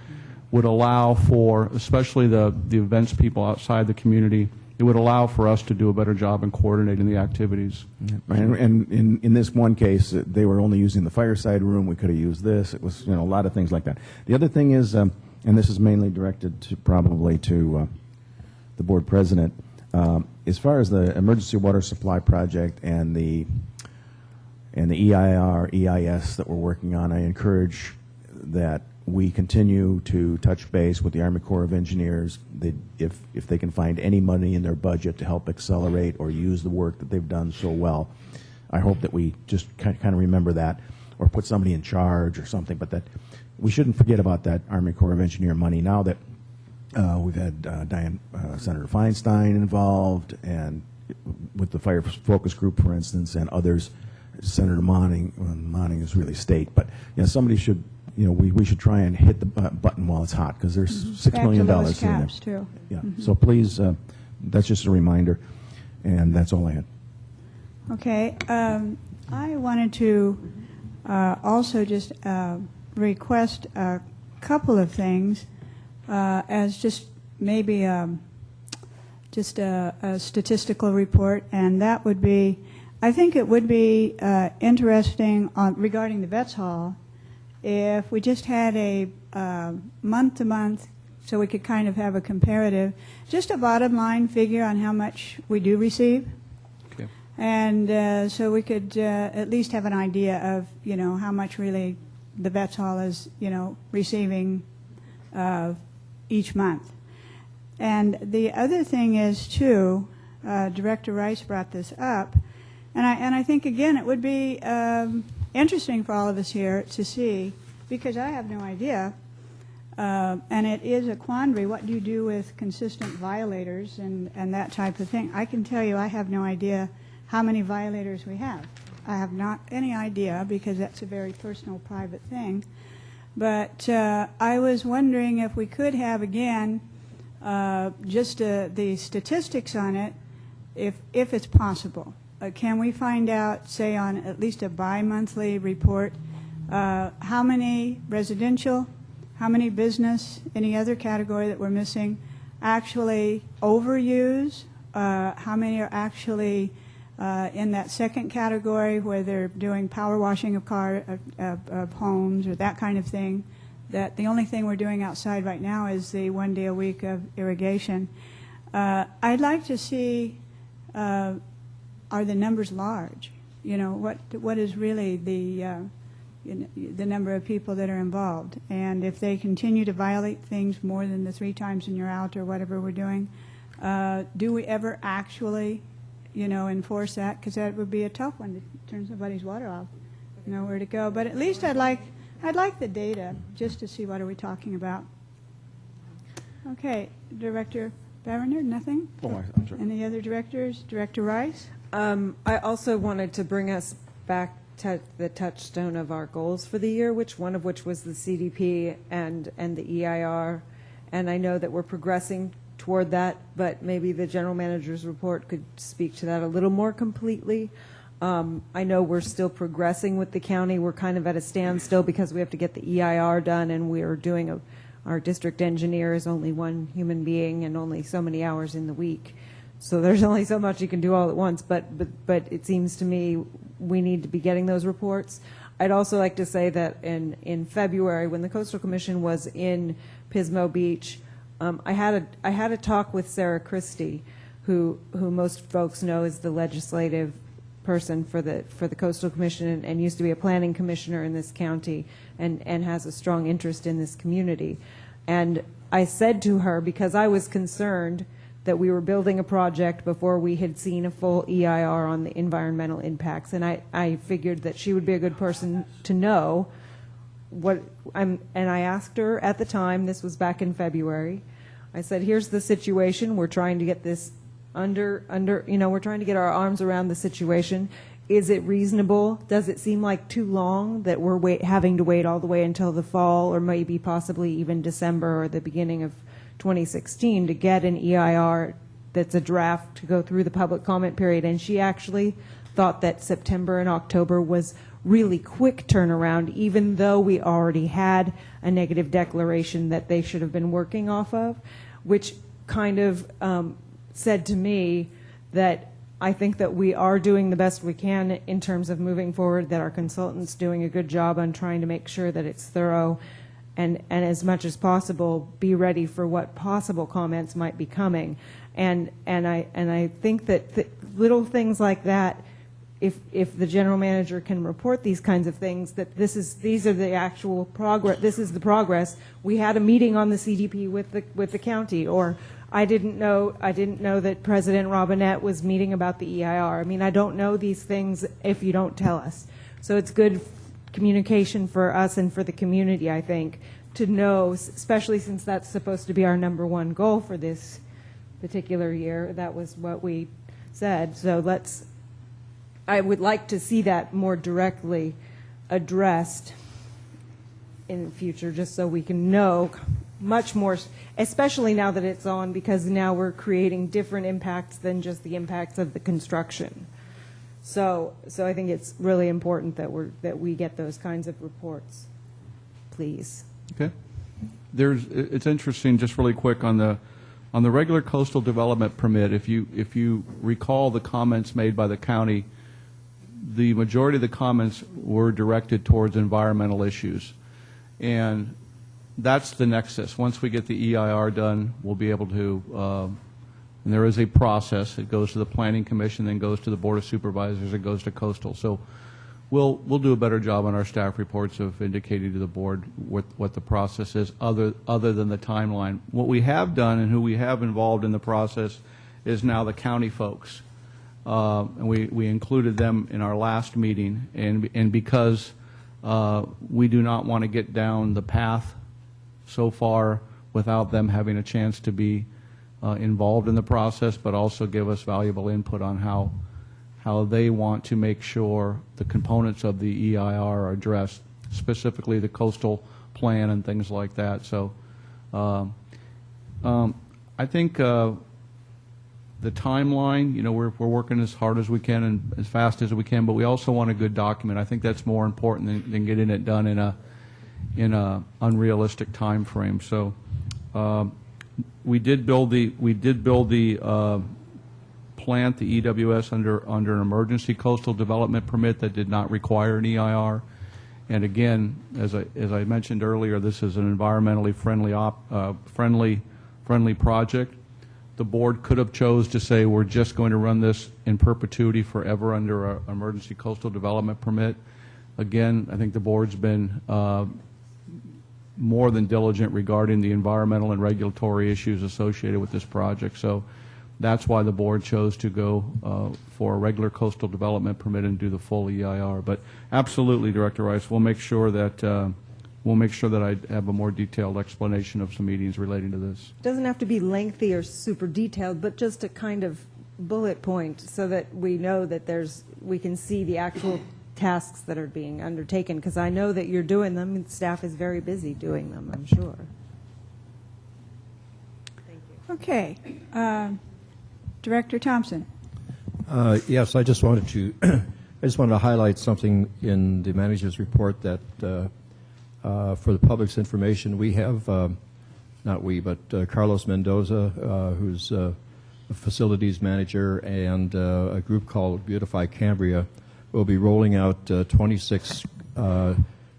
would allow for, especially the events people outside the community, it would allow for us to do a better job in coordinating the activities. Right. And in this one case, they were only using the fireside room. We could have used this. It was, a lot of things like that. The other thing is, and this is mainly directed to probably to the board president, as far as the emergency water supply project and the EIR, EIS that we're working on, I encourage that we continue to touch base with the Army Corps of Engineers. If they can find any money in their budget to help accelerate or use the work that they've done so well, I hope that we just kind of remember that, or put somebody in charge or something. But that we shouldn't forget about that Army Corps of Engineer money now that we've had Senator Feinstein involved, and with the Fire Focus Group, for instance, and others. Senator Monning is really state, but somebody should. We should try and hit the button while it's hot, because there's $6 million in there. Too. Yeah. So please, that's just a reminder, and that's all I had. Okay. I wanted to also just request a couple of things as just maybe just a statistical report, and that would be, I think it would be interesting regarding the Vets Hall, if we just had a month-to-month, so we could kind of have a comparative, just a bottom line figure on how much we do receive. Okay. And so we could at least have an idea of, how much really the Vets Hall is, receiving each month. And the other thing is, too, Director Rice brought this up, and I think, again, it would be interesting for all of us here to see, because I have no idea, and it is a quandary. What do you do with consistent violators and that type of thing? I can tell you I have no idea how many violators we have. I have not any idea, because that's a very personal, private thing. But I was wondering if we could have, again, just the statistics on it, if it's possible. Can we find out, say, on at least a bi-monthly report, how many residential, how many business, any other category that we're missing, actually overuse, how many are actually in that second category where they're doing power washing of homes or that kind of thing, that the only thing we're doing outside right now is the 1 day a week of irrigation. I'd like to see, are the numbers large? What is really the number of people that are involved? And if they continue to violate things more than the 3 times and you're out or whatever we're doing, do we ever actually, enforce that? Because that would be a tough one to turn somebody's water off, where to go. But at least I'd like the data just to see what are we talking about. Okay, Director Bavender, nothing? Oh, I'm sorry. Any other directors? Director Rice? I also wanted to bring us back to the touchstone of our goals for the year, one of which was the CDP and the EIR. And I know that we're progressing toward that, but maybe the general manager's report could speak to that a little more completely. I know we're still progressing with the county. We're kind of at a standstill because we have to get the EIR done, and we're doing our district engineer is only one human being and only so many hours in the week. So there's only so much you can do all at once, but it seems to me we need to be getting those reports. I'd also like to say that in February, when the Coastal Commission was in Pismo Beach, I had a talk with Sarah Christie, who most folks know is the legislative person for the Coastal Commission and used to be a planning commissioner in this county and has a strong interest in this community. And I said to her, because I was concerned that we were building a project before we had seen a full EIR on the environmental impacts. And I figured that she would be a good person to know and I asked her at the time, this was back in February, I said, here's the situation, we're trying to get this we're trying to get our arms around the situation. Is it reasonable? Does it seem like too long that we're having to wait all the way until the fall, or maybe possibly even December or the beginning of 2016 to get an EIR that's a draft to go through the public comment period? And she actually thought that September and October was really quick turnaround, even though we already had a negative declaration that they should have been working off of, which kind of said to me that I think that we are doing the best we can in terms of moving forward, that our consultant's doing a good job on trying to make sure that it's thorough, and as much as possible be ready for what possible comments might be coming. And I think that little things like that, if the general manager can report these kinds of things, that these are the actual progress, this is the progress. We had a meeting on the CDP with the county, or I didn't know that President Robinette was meeting about the EIR. I mean, I don't know these things if you don't tell us. So it's good communication for us and for the community, I think, to know, especially since that's supposed to be our #1 goal for this particular year. That was what we said. So I would like to see that more directly addressed in the future, just so we can know much more, especially now that it's on, because now we're creating different impacts than just the impacts of the construction. So I think it's really important that we get those kinds of reports, please. Okay. It's interesting, just really quick, on the regular coastal development permit, if you recall the comments made by the county, the majority of the comments were directed towards environmental issues. And that's the nexus. Once we get the EIR done, we'll be able to, and there is a process. It goes to the Planning Commission, then goes to the Board of Supervisors, it goes to Coastal. So we'll do a better job on our staff reports of indicating to the board what the process is, other than the timeline. What we have done and who we have involved in the process is now the county folks. And we included them in our last meeting, and because we do not want to get down the path so far without them having a chance to be involved in the process, but also give us valuable input on how they want to make sure the components of the EIR are addressed, specifically the coastal plan and things like that. So I think the timeline, we're working as hard as we can and as fast as we can, but we also want a good document. I think that's more important than getting it done in a unrealistic time frame. So we did build the plant, the EWS, under an emergency coastal development permit that did not require an EIR. And again, as I mentioned earlier, this is an environmentally friendly project. The board could have chose to say we're just going to run this in perpetuity forever under an emergency coastal development permit. Again, I think the board's been more than diligent regarding the environmental and regulatory issues associated with this project. So that's why the board chose to go for a regular coastal development permit and do the full EIR. But absolutely, Director Rice, we'll make sure that I have a more detailed explanation of some meetings relating to this. It doesn't have to be lengthy or super detailed, but just a kind of bullet point so that we know that we can see the actual tasks that are being undertaken, because I know that you're doing them and staff is very busy doing them, I'm sure. Thank you. Okay. Director Thompson. Yes, I just wanted to highlight something in the manager's report that for the public's information, we have, not we, but Carlos Mendoza, who's a facilities manager, and a group called Beautify Cambria will be rolling out 26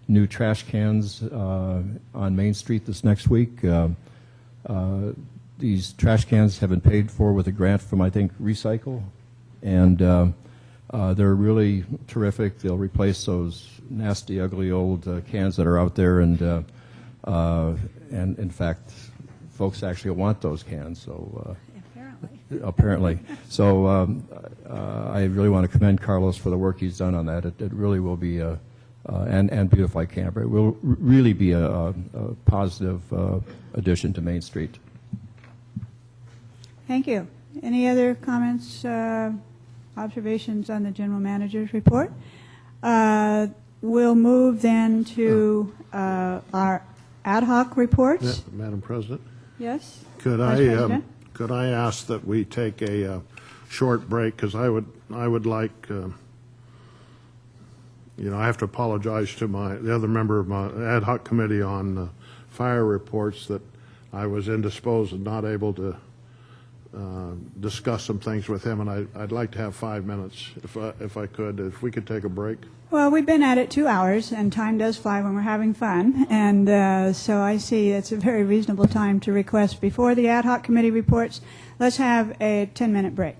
new trash cans on Main Street this next week. These trash cans have been paid for with a grant from, I think, Recycle, and they're really terrific. They'll replace those nasty, ugly old cans that are out there, and in fact, folks actually want those cans. So Apparently. apparently. So I really want to commend Carlos for the work he's done on that. It really will be, and Beautify Cambria, it will really be a positive addition to Main Street. Thank you. Any other comments, observations on the general manager's report? We'll move then to our ad hoc reports. Yeah, Madam President? Yes? Could Vice President? could I ask that we take a short break, because I would like, I have to apologize to the other member of my ad hoc committee on fire reports that I was indisposed and not able to discuss some things with him, and I'd like to have 5 minutes, if I could, if we could take a break. Well, we've been at it 2 hours, and time does fly when we're having fun. And so I see it's a very reasonable time to request before the ad hoc committee reports. Let's have a 10-minute break.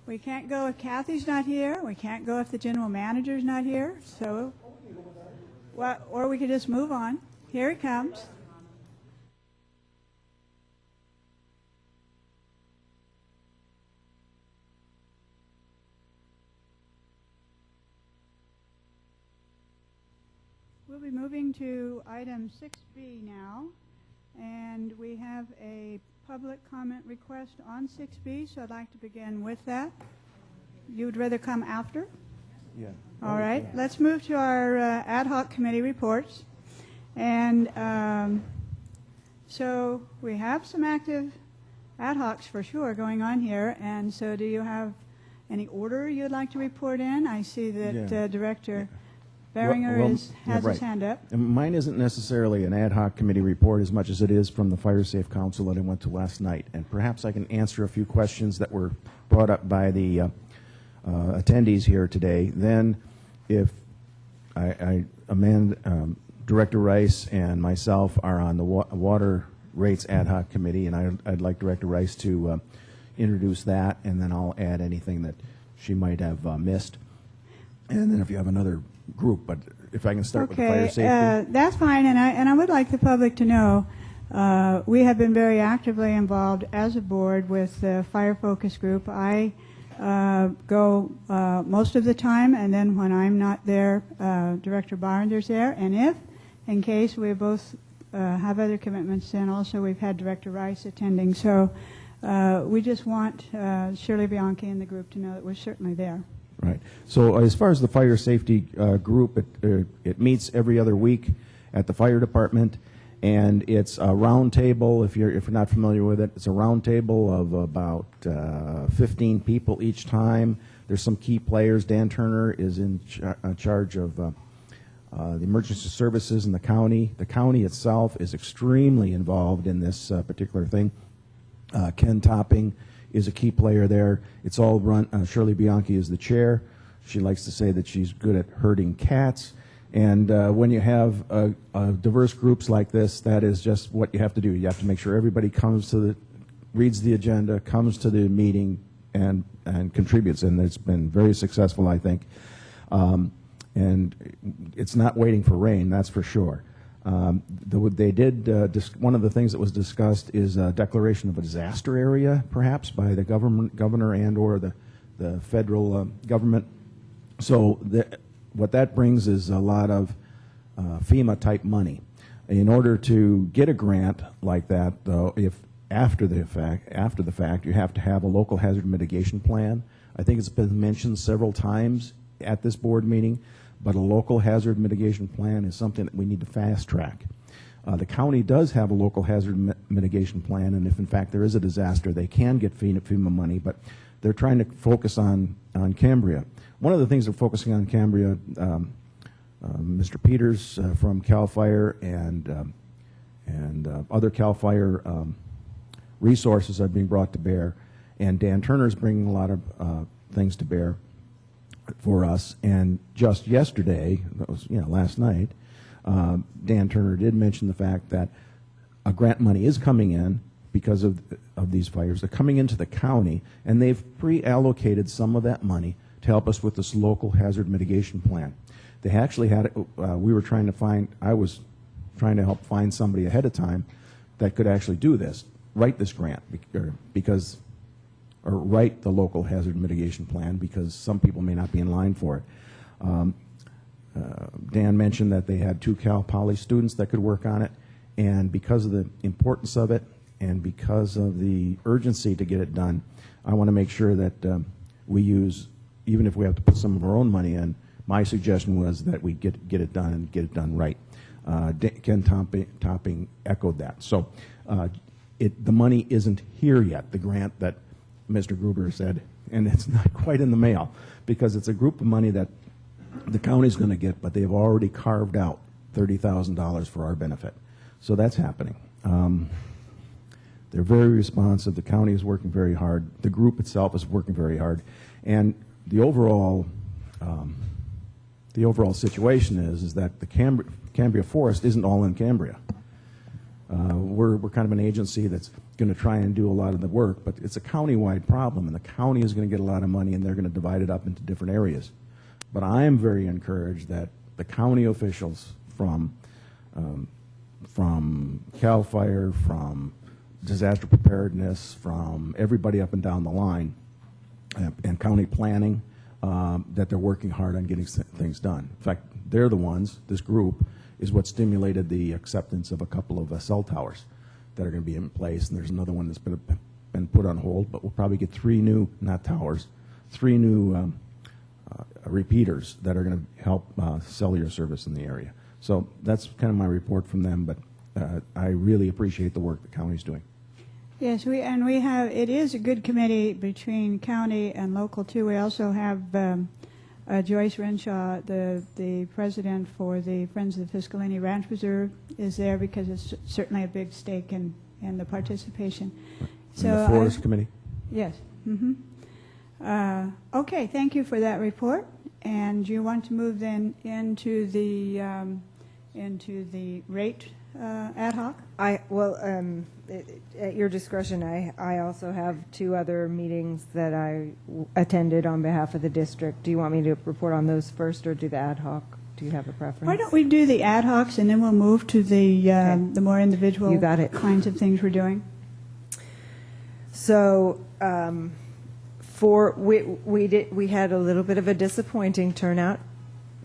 We can't go if Kathy's not here. We can't go if the general manager's not here. So, well, or we could just move on. Here he comes. We'll be moving to item 6B now, and we have a public comment request on 6B, so I'd like to begin with that. you would rather come after? Yeah. All right, let's move to our ad hoc committee reports. And so we have some active ad hocs for sure going on here. And so do you have any order you'd like to report in? I see that Director Beringer has his hand up. And mine isn't necessarily an ad hoc committee report as much as it is from the Fire Safe Council that I went to last night. And perhaps I can answer a few questions that were brought up by the attendees here today. Then if Director Rice and myself are on the water rates ad hoc committee, and I'd like Director Rice to introduce that, and then I'll add anything that she might have missed. And then if you have another group, but if I can start with the fire safety. That's fine, and I would like the public to know we have been very actively involved as a board with the fire focus group. I go most of the time, and then when I'm not there, Director Barrender's there, and if, in case we both have other commitments, then also we've had Director Rice attending. So we just want Shirley Bianchi and the group to know that we're certainly there. Right. So as far as the fire safety group, it meets every other week at the fire department, and it's a round table. If you're not familiar with it, it's a round table of about 15 people each time. There's some key players. Dan Turner is in charge of the emergency services in the county. The county itself is extremely involved in this particular thing. Ken Topping is a key player there. It's all run, Shirley Bianchi is the chair. She likes to say that she's good at herding cats. And when you have diverse groups like this, that is just what you have to do. You have to make sure everybody reads the agenda, comes to the meeting, and contributes. And it's been very successful, I think. And it's not waiting for rain, that's for sure. They did, one of the things that was discussed is a declaration of a disaster area, perhaps, by the governor and or the federal government. So what that brings is a lot of FEMA-type money. In order to get a grant like that, though, if after the fact, you have to have a local hazard mitigation plan. I think it's been mentioned several times at this board meeting. But a local hazard mitigation plan is something that we need to fast track. The county does have a local hazard mitigation plan, and if in fact there is a disaster, they can get FEMA money, but they're trying to focus on Cambria. One of the things they're focusing on Cambria, Mr. Peters from CAL FIRE and other CAL FIRE resources are being brought to bear, and Dan Turner is bringing a lot of things to bear for us. And just yesterday, that was last night, Dan Turner did mention the fact that a grant money is coming in because of these fires. They're coming into the county, and they've pre-allocated some of that money to help us with this local hazard mitigation plan. They actually had we were trying to find, I was trying to help find somebody ahead of time that could actually do this, write this grant, or write the local hazard mitigation plan, because some people may not be in line for it. Dan mentioned that they had 2 Cal Poly students that could work on it, and because of the importance of it and because of the urgency to get it done, I want to make sure that we use, even if we have to put some of our own money in, my suggestion was that we get it done and get it done right. Ken Topping echoed that. So the money isn't here yet, the grant that Mr. Gruber said, and it's not quite in the mail, because it's a group of money that the county's going to get, but they've already carved out $30,000 for our benefit. So that's happening. They're very responsive. The county is working very hard. The group itself is working very hard. And the overall situation is that the Cambria Forest isn't all in Cambria. We're kind of an agency that's going to try and do a lot of the work, but it's a county-wide problem, and the county is going to get a lot of money, and they're going to divide it up into different areas. But I am very encouraged that the county officials from CAL FIRE, from disaster preparedness, from everybody up and down the line, and county planning, that they're working hard on getting things done. In fact, they're the ones, this group, is what stimulated the acceptance of a couple of cell towers that are going to be in place, and there's another one that's been put on hold, but we'll probably get 3 new, not towers, 3 new repeaters that are going to help cellular service in the area. So that's kind of my report from them, but I really appreciate the work the county's doing. Yes, we have, it is a good committee between county and local too. We also have Joyce Renshaw, the president for the Friends of the Fiscalini Ranch Reserve, is there because it's certainly a big stake in the participation. So the Forest Committee? Yes. Okay, thank you for that report. And you want to move then into the rate ad hoc? At your discretion, I also have 2 other meetings that I attended on behalf of the district. Do you want me to report on those first or do the ad hoc? Do you have a preference? Why don't we do the ad hocs and then we'll move to the more individual You got it. kinds of things we're doing? So we had a little bit of a disappointing turnout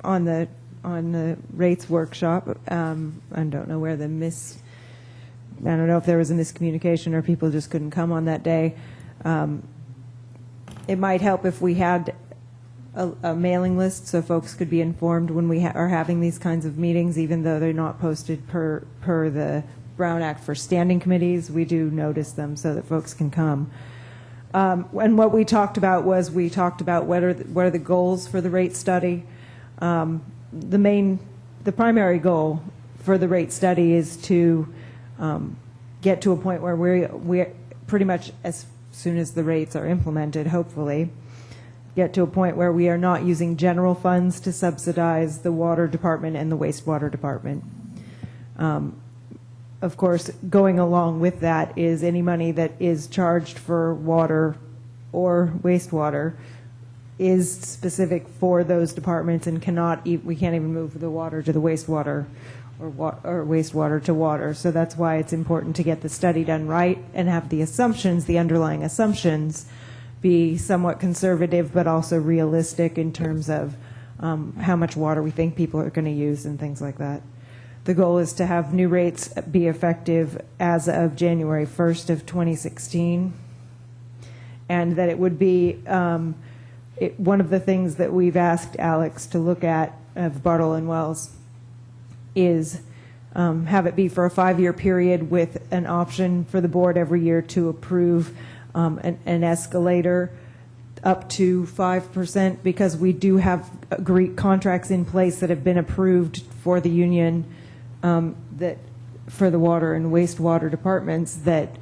on the rates workshop. I don't know where I don't know if there was a miscommunication or people just couldn't come on that day. It might help if we had a mailing list so folks could be informed when we are having these kinds of meetings, even though they're not posted per the Brown Act for standing committees. We do notice them so that folks can come. And what we talked about was what are the goals for the rate study. The primary goal for the rate study is to get to a point where we pretty much as soon as the rates are implemented, hopefully, get to a point where we are not using general funds to subsidize the water department and the wastewater department. Of course, going along with that is any money that is charged for water or wastewater is specific for those departments and we can't even move the water to the wastewater or wastewater to water. So that's why it's important to get the study done right and have the underlying assumptions be somewhat conservative but also realistic in terms of how much water we think people are going to use and things like that. The goal is to have new rates be effective as of January 1st of 2016, and that it would be one of the things that we've asked Alex to look at of Bartle and Wells is have it be for a 5-year period with an option for the board every year to approve an escalator up to 5%, because we do have contracts in place that have been approved for the union that for the water and wastewater departments that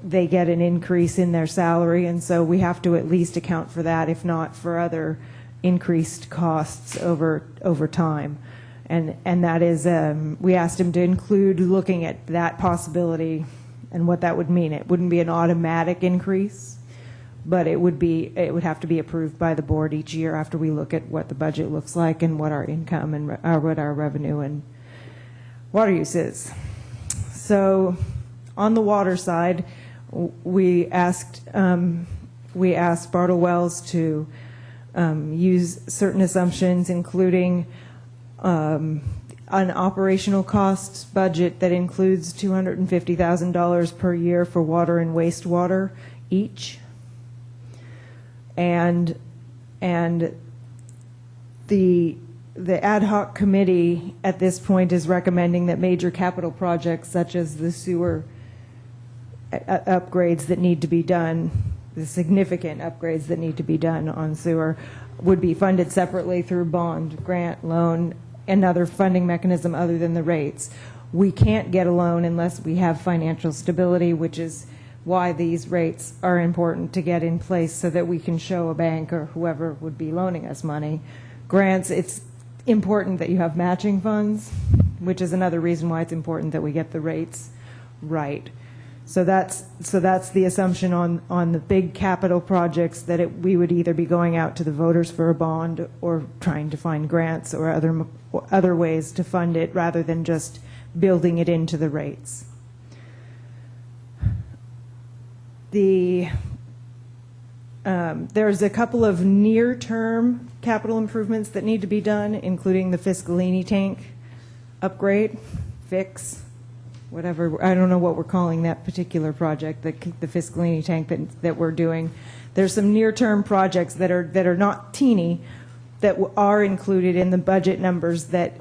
they get an increase in their salary, and so we have to at least account for that, if not for other increased costs over time. And that is, we asked him to include looking at that possibility and what that would mean. It wouldn't be an automatic increase, but it would have to be approved by the board each year after we look at what the budget looks like and what our income and what our revenue and water use is. So on the water side, we asked Bartle Wells to use certain assumptions, including an operational costs budget that includes $250,000 per year for water and wastewater each, and the ad hoc committee at this point is recommending that major capital projects such as the sewer upgrades that need to be done, the significant upgrades that need to be done on sewer, would be funded separately through bond, grant, loan, another funding mechanism other than the rates. We can't get a loan unless we have financial stability, which is why these rates are important to get in place so that we can show a bank or whoever would be loaning us money. Grants, it's important that you have matching funds, which is another reason why it's important that we get the rates right. So that's the assumption on the big capital projects, that we would either be going out to the voters for a bond or trying to find grants or other ways to fund it rather than just building it into the rates. There's a couple of near-term capital improvements that need to be done, including the Fiscalini tank upgrade, fix, whatever, I don't know what we're calling that particular project, the Fiscalini tank that we're doing. There's some near-term projects that are not teeny that are included in the budget numbers that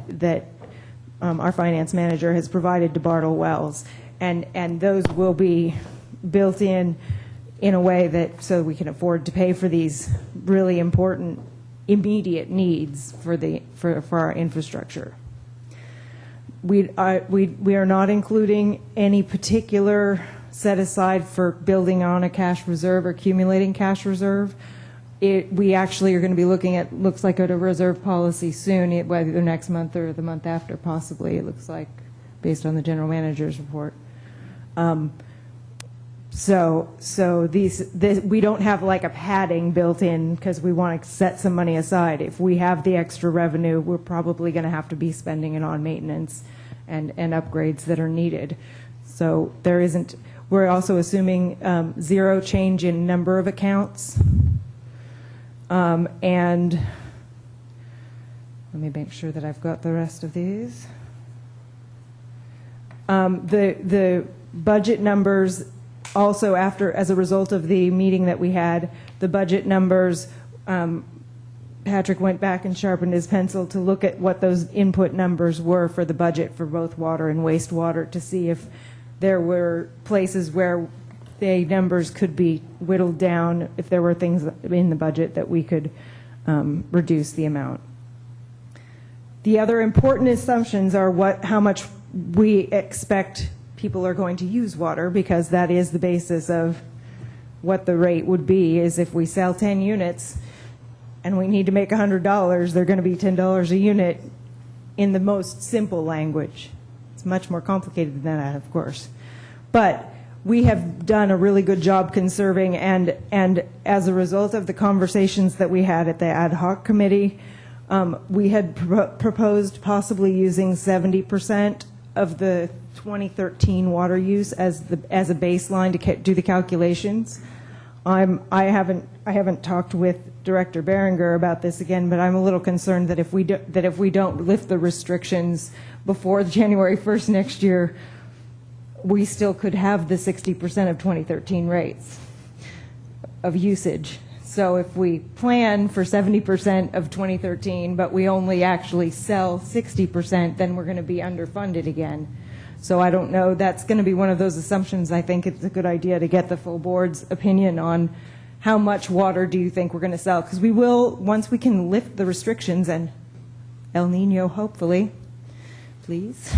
our finance manager has provided to Bartle Wells, and those will be built in a way that so we can afford to pay for these really important immediate needs for our infrastructure. We are not including any particular set aside for building on a cash reserve or accumulating cash reserve. We actually are going to be looking at, looks like at a reserve policy soon, whether next month or the month after possibly, it looks like, based on the general manager's report. So we don't have like a padding built in because we want to set some money aside. If we have the extra revenue, we're probably going to have to be spending it on maintenance and upgrades that are needed. So there isn't, we're also assuming zero change in number of accounts. And let me make sure that I've got the rest of these. The budget numbers also, as a result of the meeting that we had, the budget numbers, Patrick went back and sharpened his pencil to look at what those input numbers were for the budget for both water and wastewater to see if there were places where the numbers could be whittled down, if there were things in the budget that we could reduce the amount. The other important assumptions are how much we expect people are going to use water, because that is the basis of what the rate would be. Is if we sell 10 units and we need to make $100, they're going to be $10 a unit in the most simple language. It's much more complicated than that, of course. But we have done a really good job conserving, and as a result of the conversations that we had at the ad hoc committee, we had proposed possibly using 70% of the 2013 water use as a baseline to do the calculations. I haven't talked with Director Berenger about this again, but I'm a little concerned that if we don't lift the restrictions before January 1st next year, we still could have the 60% of 2013 rates of usage. So if we plan for 70% of 2013, but we only actually sell 60%, then we're going to be underfunded again. So I don't know. That's going to be one of those assumptions. I think it's a good idea to get the full board's opinion on how much water do you think we're going to sell? Because we will, once we can lift the restrictions, and El Nino, hopefully, please,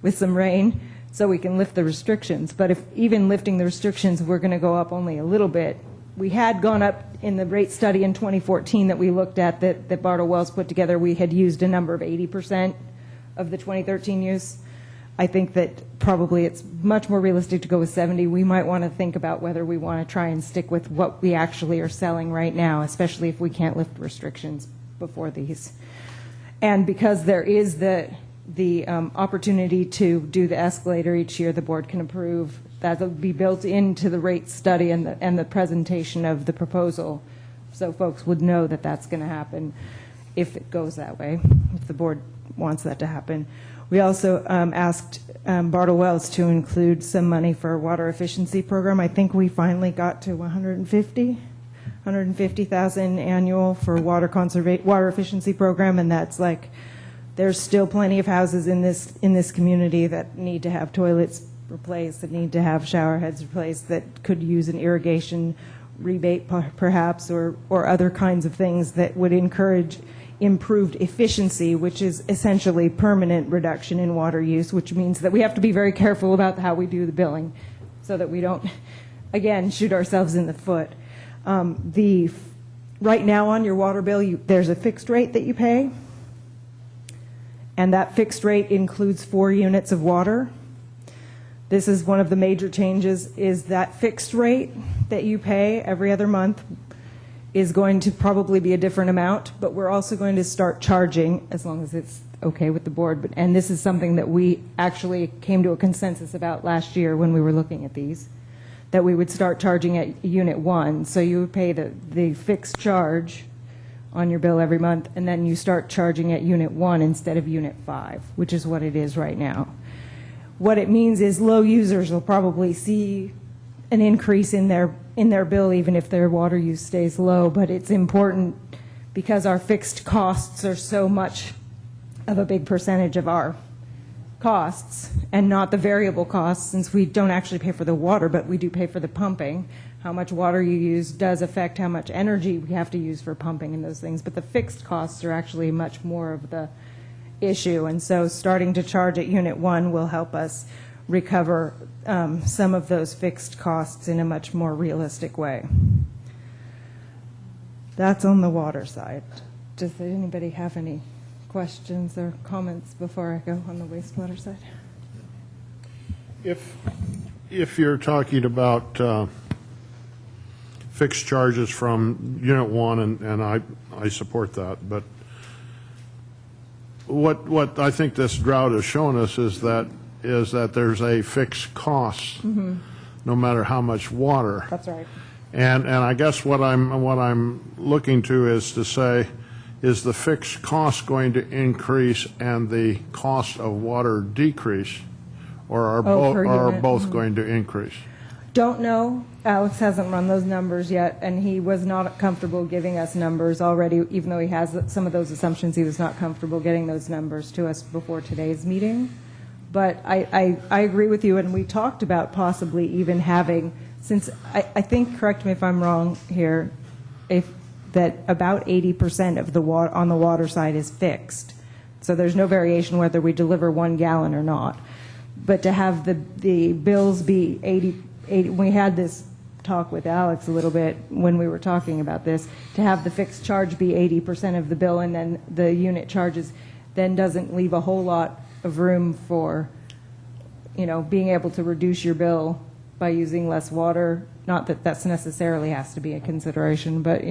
with some rain, so we can lift the restrictions. But if even lifting the restrictions, we're going to go up only a little bit. We had gone up in the rate study in 2014 that we looked at, that Bartle Wells put together. We had used a number of 80% of the 2013 use. I think that probably it's much more realistic to go with 70. We might want to think about whether we want to try and stick with what we actually are selling right now, especially if we can't lift restrictions before these. And because there is the opportunity to do the escalator each year, the board can approve. That will be built into the rate study and the presentation of the proposal, so folks would know that that's going to happen if it goes that way, if the board wants that to happen. We also asked Bartle Wells to include some money for a water efficiency program. I think we finally got to 150,000 annual for water efficiency program, and that's like, there's still plenty of houses in this community that need to have toilets replaced, that need to have shower heads replaced, that could use an irrigation rebate perhaps, or other kinds of things that would encourage improved efficiency, which is essentially permanent reduction in water use, which means that we have to be very careful about how we do the billing so that we don't, again, shoot ourselves in the foot. Right now on your water bill, there's a fixed rate that you pay, and that fixed rate includes 4 units of water. This is one of the major changes, is that fixed rate that you pay every other month is going to probably be a different amount, but we're also going to start charging, as long as it's okay with the board. And this is something that we actually came to a consensus about last year when we were looking at these, that we would start charging at Unit 1. So you would pay the fixed charge on your bill every month, and then you start charging at Unit 1 instead of Unit 5, which is what it is right now. what it means is low users will probably see an increase in their bill even if their water use stays low, but it's important because our fixed costs are so much of a big percentage of our costs and not the variable costs, since we don't actually pay for the water, but we do pay for the pumping. How much water you use does affect how much energy we have to use for pumping and those things, but the fixed costs are actually much more of the issue, and so starting to charge at Unit 1 will help us recover some of those fixed costs in a much more realistic way. That's on the water side. Does anybody have any questions or comments before I go on the wastewater side? If you're talking about fixed charges from Unit 1, and I support that, but what I think this drought has shown us is that there's a fixed cost, no matter how much water. That's right. And I guess what I'm looking to is to say, is the fixed cost going to increase and the cost of water decrease, or are both going to increase? Don't know. Alex hasn't run those numbers yet, and he was not comfortable giving us numbers already, even though he has some of those assumptions. He was not comfortable getting those numbers to us before today's meeting. But I agree with you, and we talked about possibly even having, since I think, correct me if I'm wrong here, that about 80% of the water on the water side is fixed. So there's no variation whether we deliver 1 gallon or not. But to have the bills be 80, we had this talk with Alex a little bit when we were talking about this, to have the fixed charge be 80% of the bill and then the unit charges then doesn't leave a whole lot of room for, being able to reduce your bill by using less water. Not that that's necessarily has to be a consideration, but,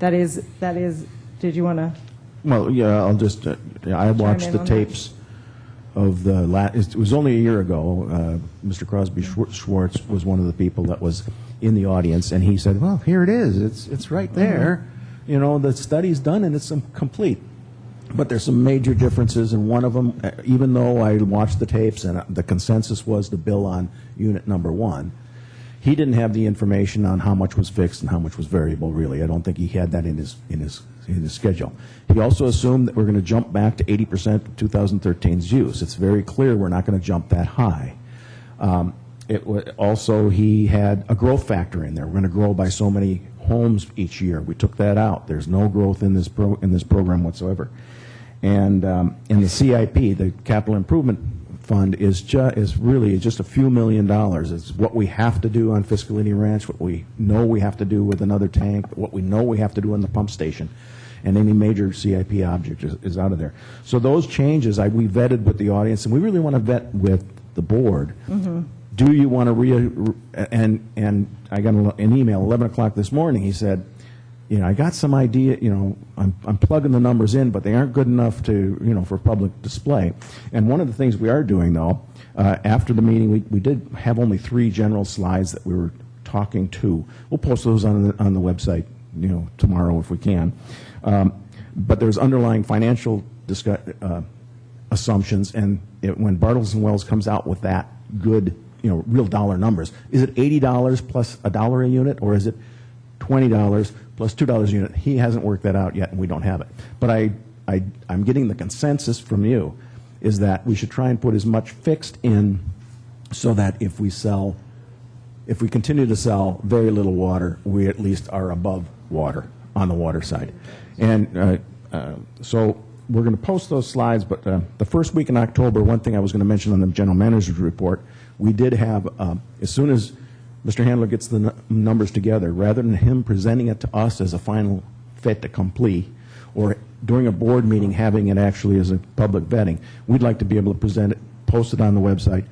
that is, did you want to? Well, yeah, I'll just, I watched the tapes of it was only a year ago. Mr. Crosby Schwartz was one of the people that was in the audience, and he said, well, here it is. It's right there. The study's done, and it's complete. But there's some major differences, and one of them, even though I watched the tapes and the consensus was the bill on unit number 1, he didn't have the information on how much was fixed and how much was variable, really. I don't think he had that in his schedule. He also assumed that we're going to jump back to 80% of 2013's use. It's very clear we're not going to jump that high. Also, he had a growth factor in there. We're going to grow by so many homes each year. We took that out. There's no growth in this program whatsoever. And in the CIP, the Capital Improvement Fund is really just a few $1 million. It's what we have to do on Fiscalini Ranch, what we know we have to do with another tank, what we know we have to do on the pump station, and any major CIP object is out of there. So those changes we vetted with the audience, and we really want to vet with the board. Do you want to and I got an email 11 o'clock this morning. He said, I got some idea, I'm plugging the numbers in, but they aren't good enough to, for public display. And one of the things we are doing, though, after the meeting, we did have only 3 general slides that we were talking to. We'll post those on the website, tomorrow if we can. But there's underlying financial assumptions, and when Bartles and Wells comes out with that good, real dollar numbers, is it $80 plus $1 a unit, or is it $20 plus $2 a unit? He hasn't worked that out yet, and we don't have it. But I'm getting the consensus from you is that we should try and put as much fixed in so that if we continue to sell very little water, we at least are above water on the water side. And so we're going to post those slides, but the first week in October, one thing I was going to mention on the general manager's report, we did have, as soon as Mr. Handler gets the numbers together, rather than him presenting it to us as a final fait accompli, or during a board meeting having it actually as a public vetting, we'd like to be able to present it, post it on the website,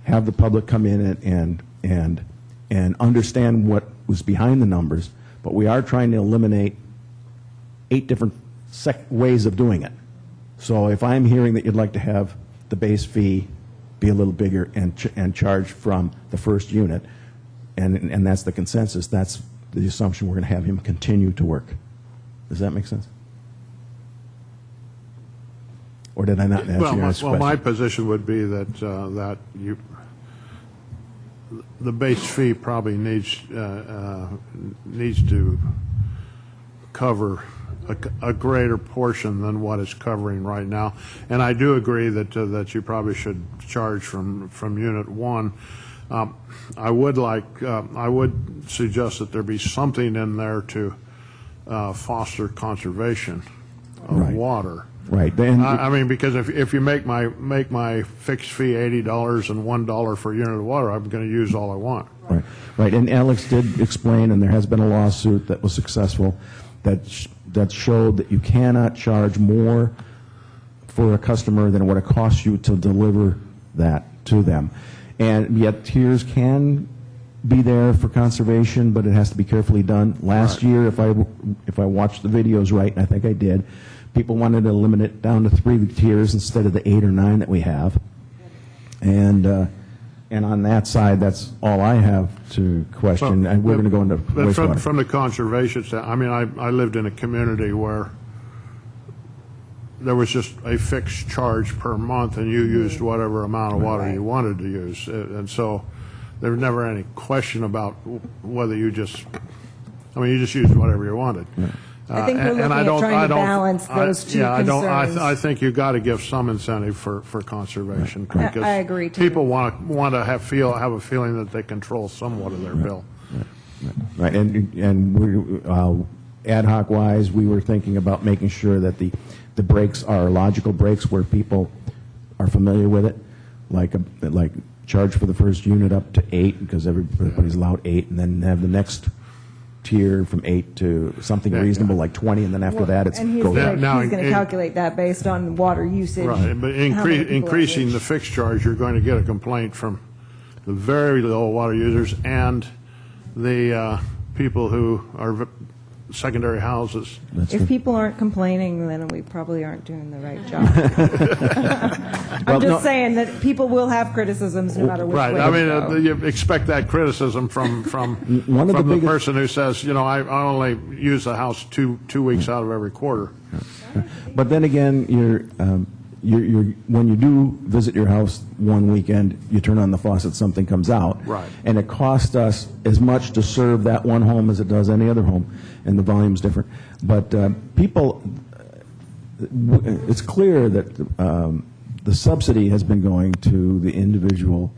have the public come in and understand what was behind the numbers, but we are trying to eliminate 8 different ways of doing it. So if I'm hearing that you'd like to have the base fee be a little bigger and charge from the first unit, and that's the consensus, that's the assumption we're going to have him continue to work. Does that make sense? Or did I not answer your question? Well, my position would be that, the base fee probably needs to cover a greater portion than what it's covering right now. And I do agree that you probably should charge from Unit 1. I would suggest that there be something in there to foster conservation of water. Right. I mean, because if you make my fixed fee $80 and $1 for a unit of water, I'm going to use all I want. Right. Right. And Alex did explain, and there has been a lawsuit that was successful that showed that you cannot charge more for a customer than what it costs you to deliver that to them. And yet tiers can be there for conservation, but it has to be carefully done. Last year, if I watched the videos right, and I think I did, people wanted to limit it down to 3 tiers instead of the 8 or 9 that we have. And on that side, that's all I have to question. And we're going to go into wastewater. From the conservation side, I mean, I lived in a community where there was just a fixed charge per month, and you used whatever amount of water you wanted to use. And so there was never any question about whether you just used whatever you wanted. I think we're looking at trying to balance those two concerns. I think you've got to give some incentive for conservation. Because I agree, too. People want to have a feeling that they control somewhat of their bill. Right. And we, ad hoc wise, we were thinking about making sure that the breaks are logical breaks where people are familiar with it, like charge for the first unit up to 8 because everybody's allowed 8, and then have the next tier from 8 to something reasonable like 20, and then after that it's and he's going to calculate that based on water usage. Right, but increasing the fixed charge, you're going to get a complaint from the very low water users and the people who are secondary houses. If people aren't complaining, then we probably aren't doing the right job. I'm just saying that people will have criticisms no matter which way I they go. mean, you expect that criticism from the person who says, I only use the house two weeks out of every quarter. But then again, when you do visit your house one weekend, you turn on the faucet, something comes out. Right. And it costs us as much to serve that one home as it does any other home, and the volume's different. But it's clear that the subsidy has been going to the individual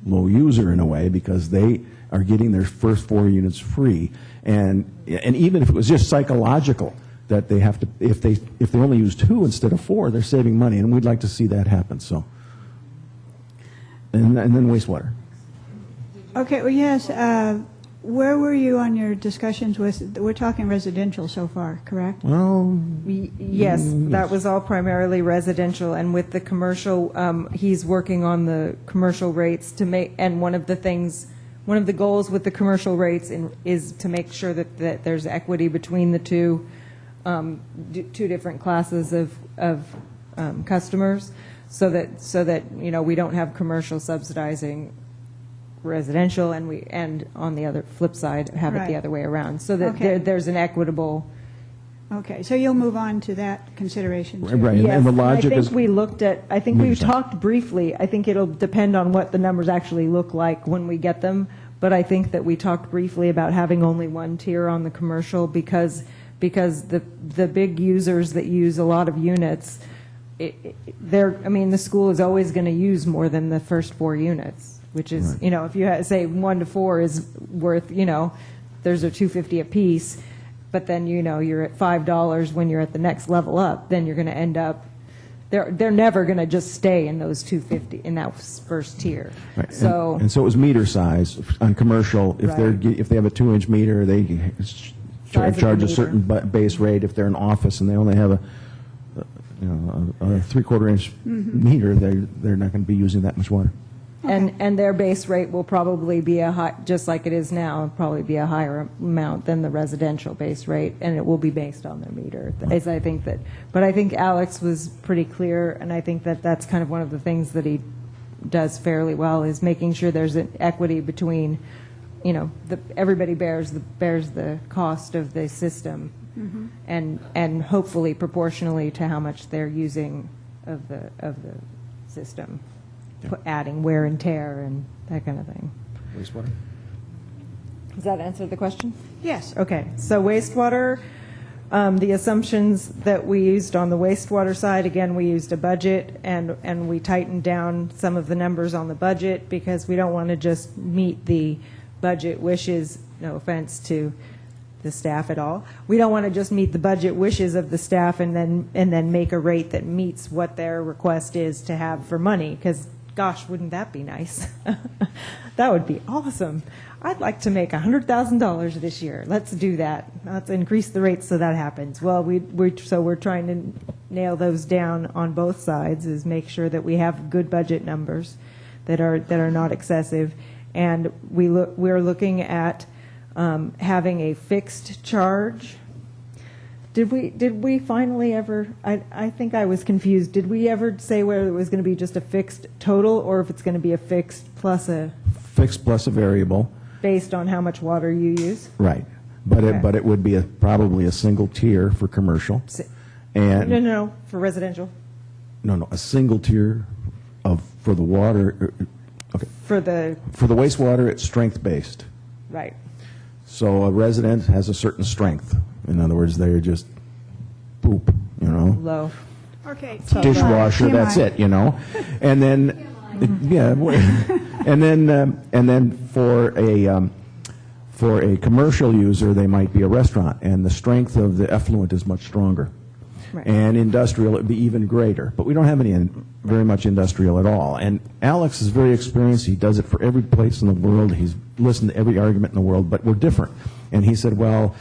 low user in a way because they are getting their first 4 units free. And even if it was just psychological, that they have to, if they only use 2 instead of 4, they're saving money, and we'd like to see that happen. So, and then wastewater. Okay, well, yes, where were you on your discussions with, we're talking residential so far, correct? Well, yes, that was all primarily residential, and with the commercial, he's working on the commercial rates to make, and one of the goals with the commercial rates is to make sure that there's equity between the two different classes of customers, so that we don't have commercial subsidizing residential, and on the other flip side have it the other way around, so that there's an equitable. Okay, so you'll move on to that consideration too. Right, yes, and the logic is. I think we've talked briefly. I think it'll depend on what the numbers actually look like when we get them. But I think that we talked briefly about having only 1 tier on the commercial because the big users that use a lot of units, the school is always going to use more than the first 4 units, which is, if you say 1 to 4 is worth, there's a $2.50 a piece, but then, you're at $5 when you're at the next level up, then you're going to end up, they're never going to just stay in those $2.50 in that first tier. Right. So and so it was meter size on commercial. If they have a 2-inch meter, they charge a certain base rate. If they're an office and they only have a 3/4 inch meter, they're not going to be using that much water. And their base rate will probably be just like it is now, probably be a higher amount than the residential base rate, and it will be based on their meter. But I think Alex was pretty clear, and I think that that's kind of one of the things that he does fairly well, is making sure there's an equity between, everybody bears the cost of the system, and hopefully proportionally to how much they're using of the system, adding wear and tear and that kind of thing. Wastewater? Does that answer the question? Yes. Okay, so wastewater, the assumptions that we used on the wastewater side, again, we used a budget and we tightened down some of the numbers on the budget because we don't want to just meet the budget wishes, no offense to the staff at all. We don't want to just meet the budget wishes of the staff and then make a rate that meets what their request is to have for money, because gosh, wouldn't that be nice? That would be awesome. I'd like to make $100,000 this year. Let's do that. Let's increase the rates so that happens. Well, we're trying to nail those down on both sides, is make sure that we have good budget numbers that are not excessive, and we're looking at having a fixed charge. Did we finally ever, I think I was confused, did we ever say whether it was going to be just a fixed total or if it's going to be a fixed plus a variable. Based on how much water you use? Right. But Okay. it would be probably a single tier for commercial. And No, for residential. No, a single tier for the water. Okay. For the wastewater, it's strength-based. Right. So a resident has a certain strength. In other words, they're just poop, Low. Okay. Dishwasher, that's it, And then, yeah, and then for a commercial user, they might be a restaurant, and the strength of the effluent is much stronger. Right. And industrial, it would be even greater. But we don't have very much industrial at all. And Alex is very experienced. He does it for every place in the world. He's listened to every argument in the world, but we're different. And he said, well,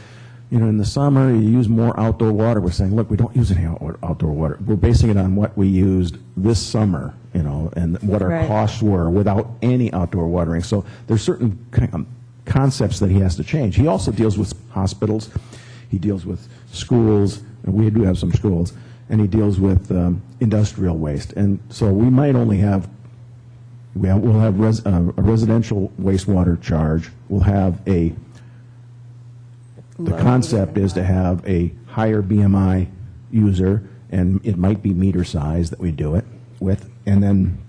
in the summer, you use more outdoor water. We're saying, look, we don't use any outdoor water. We're basing it on what we used this summer, and what our costs were without any outdoor watering. So there's certain concepts that he has to change. He also deals with hospitals. He deals with schools. And we do have some schools. And he deals with industrial waste. And so we might only have, we'll have a residential wastewater charge. We'll have the concept is to have a higher BMI user, and it might be meter size that we do it with, and then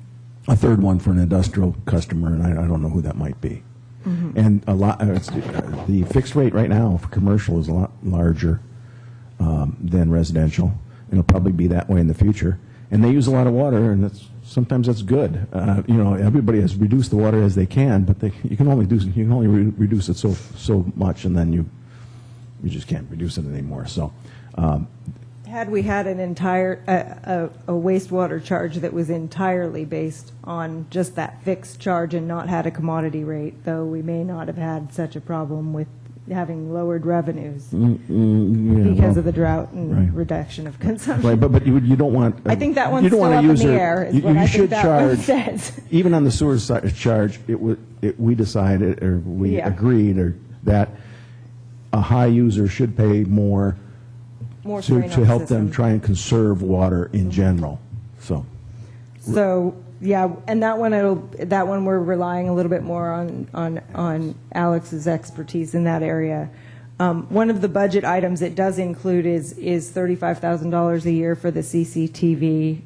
a third one for an industrial customer, and I don't know who that might be. Mm-hmm. And the fixed rate right now for commercial is a lot larger than residential, and it'll probably be that way in the future. And they use a lot of water, and sometimes that's good. Everybody has reduced the water as they can, but you can only reduce it so much, and then you just can't reduce it anymore. So, Had we had an entire a wastewater charge that was entirely based on just that fixed charge and not had a commodity rate, though, we may not have had such a problem with having lowered revenues because of the drought and reduction of consumption. Right, but you don't want. I think that one's still up in the air. Is what I think that one says. Even on the sewer charge, we decided, or we agreed, that a high user should pay more to help them try and conserve water in general. So yeah, and that one we're relying a little bit more on Alex's expertise in that area. One of the budget items it does include is $35,000 a year for the CCTV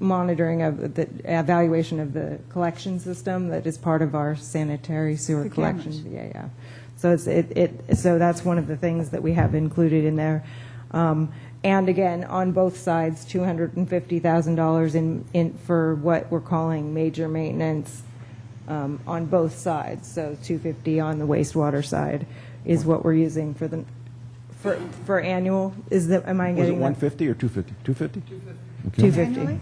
monitoring of the evaluation of the collection system that is part of our sanitary sewer collection. Yeah. So so that's one of the things that we have included in there. And again, on both sides, $250,000 in for what we're calling major maintenance on both sides. So $250 on the wastewater side is what we're using for annual. Am I getting was it 150 or 250? 250. 250. Annually?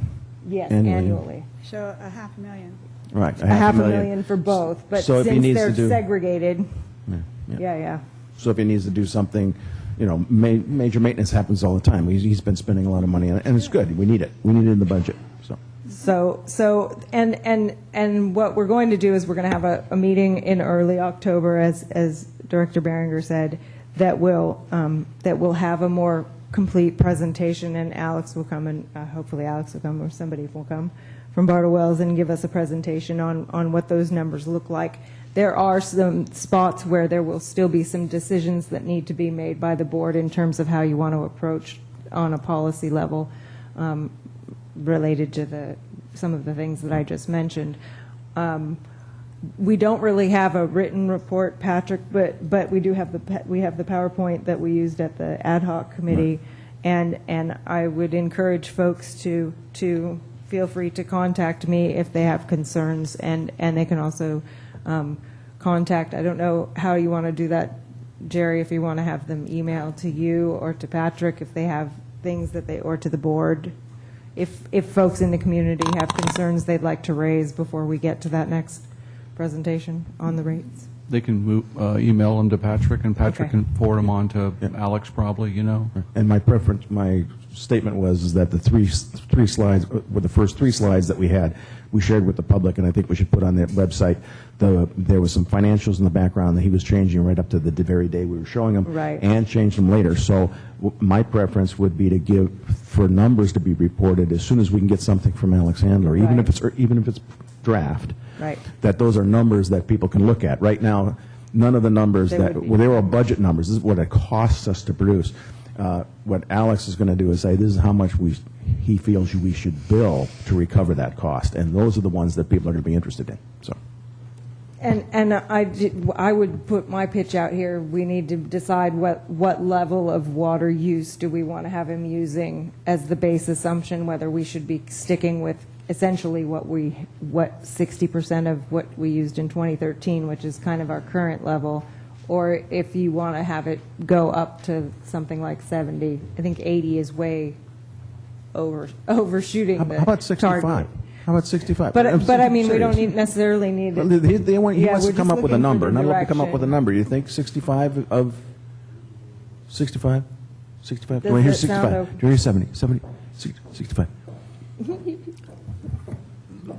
Yes, Annually. annually. So $500,000. Right, a half a million for both, but So if he since needs they're to do- segregated, Yeah. yeah. So if he needs to do something, major maintenance happens all the time. He's been spending a lot of money on it, and it's good. We need it. We need it in the budget. And what we're going to do is we're going to have a meeting in early October, as Director Behringer said, that will have a more complete presentation, and Alex will come, and hopefully Alex will come, or somebody will come from Bartle Wells and give us a presentation on what those numbers look like. There are some spots where there will still be some decisions that need to be made by the board in terms of how you want to approach on a policy level related to some of the things that I just mentioned. We don't really have a written report, Patrick, but we do have the PowerPoint that we used at the ad hoc committee, right. and I would encourage folks to feel free to contact me if they have concerns, and they can also contact. I don't know how you want to do that, Jerry. If you want to have them email to you or to Patrick, if they have things that or to the board. If folks in the community have concerns they'd like to raise before we get to that next presentation on the rates. They can email them to Patrick, and Patrick Okay. can forward them on to Alex probably, And my statement was that the three slides, with the first 3 slides that we had, we shared with the public, and I think we should put on the website. There was some financials in the background that he was changing right up to the very day we were showing them, Right. and changed them later. So my preference would be to give for numbers to be reported as soon as we can get something from Alex Handler, even Right. if it's draft. Right. That those are numbers that people can look at. Right now, none of the numbers They that, would be. well, they were all budget numbers. This is what it costs us to produce. What Alex is going to do is say, this is how much he feels we should bill to recover that cost. And those are the ones that people are going to be interested in. So. And I would put my pitch out here. We need to decide what level of water use do we want to have him using as the base assumption, whether we should be sticking with essentially what 60% of what we used in 2013, which is kind of our current level, or if you want to have it go up to something like 70. I think 80 is way overshooting the How about 65? target. How about 65? But I mean, we Serious. don't necessarily need it. He wants to come up with a number. Not Not to come up with a number. You think 65 of 65? 65? Do you want to hear Does that sound 65? okay? Do you want to hear 70? 65.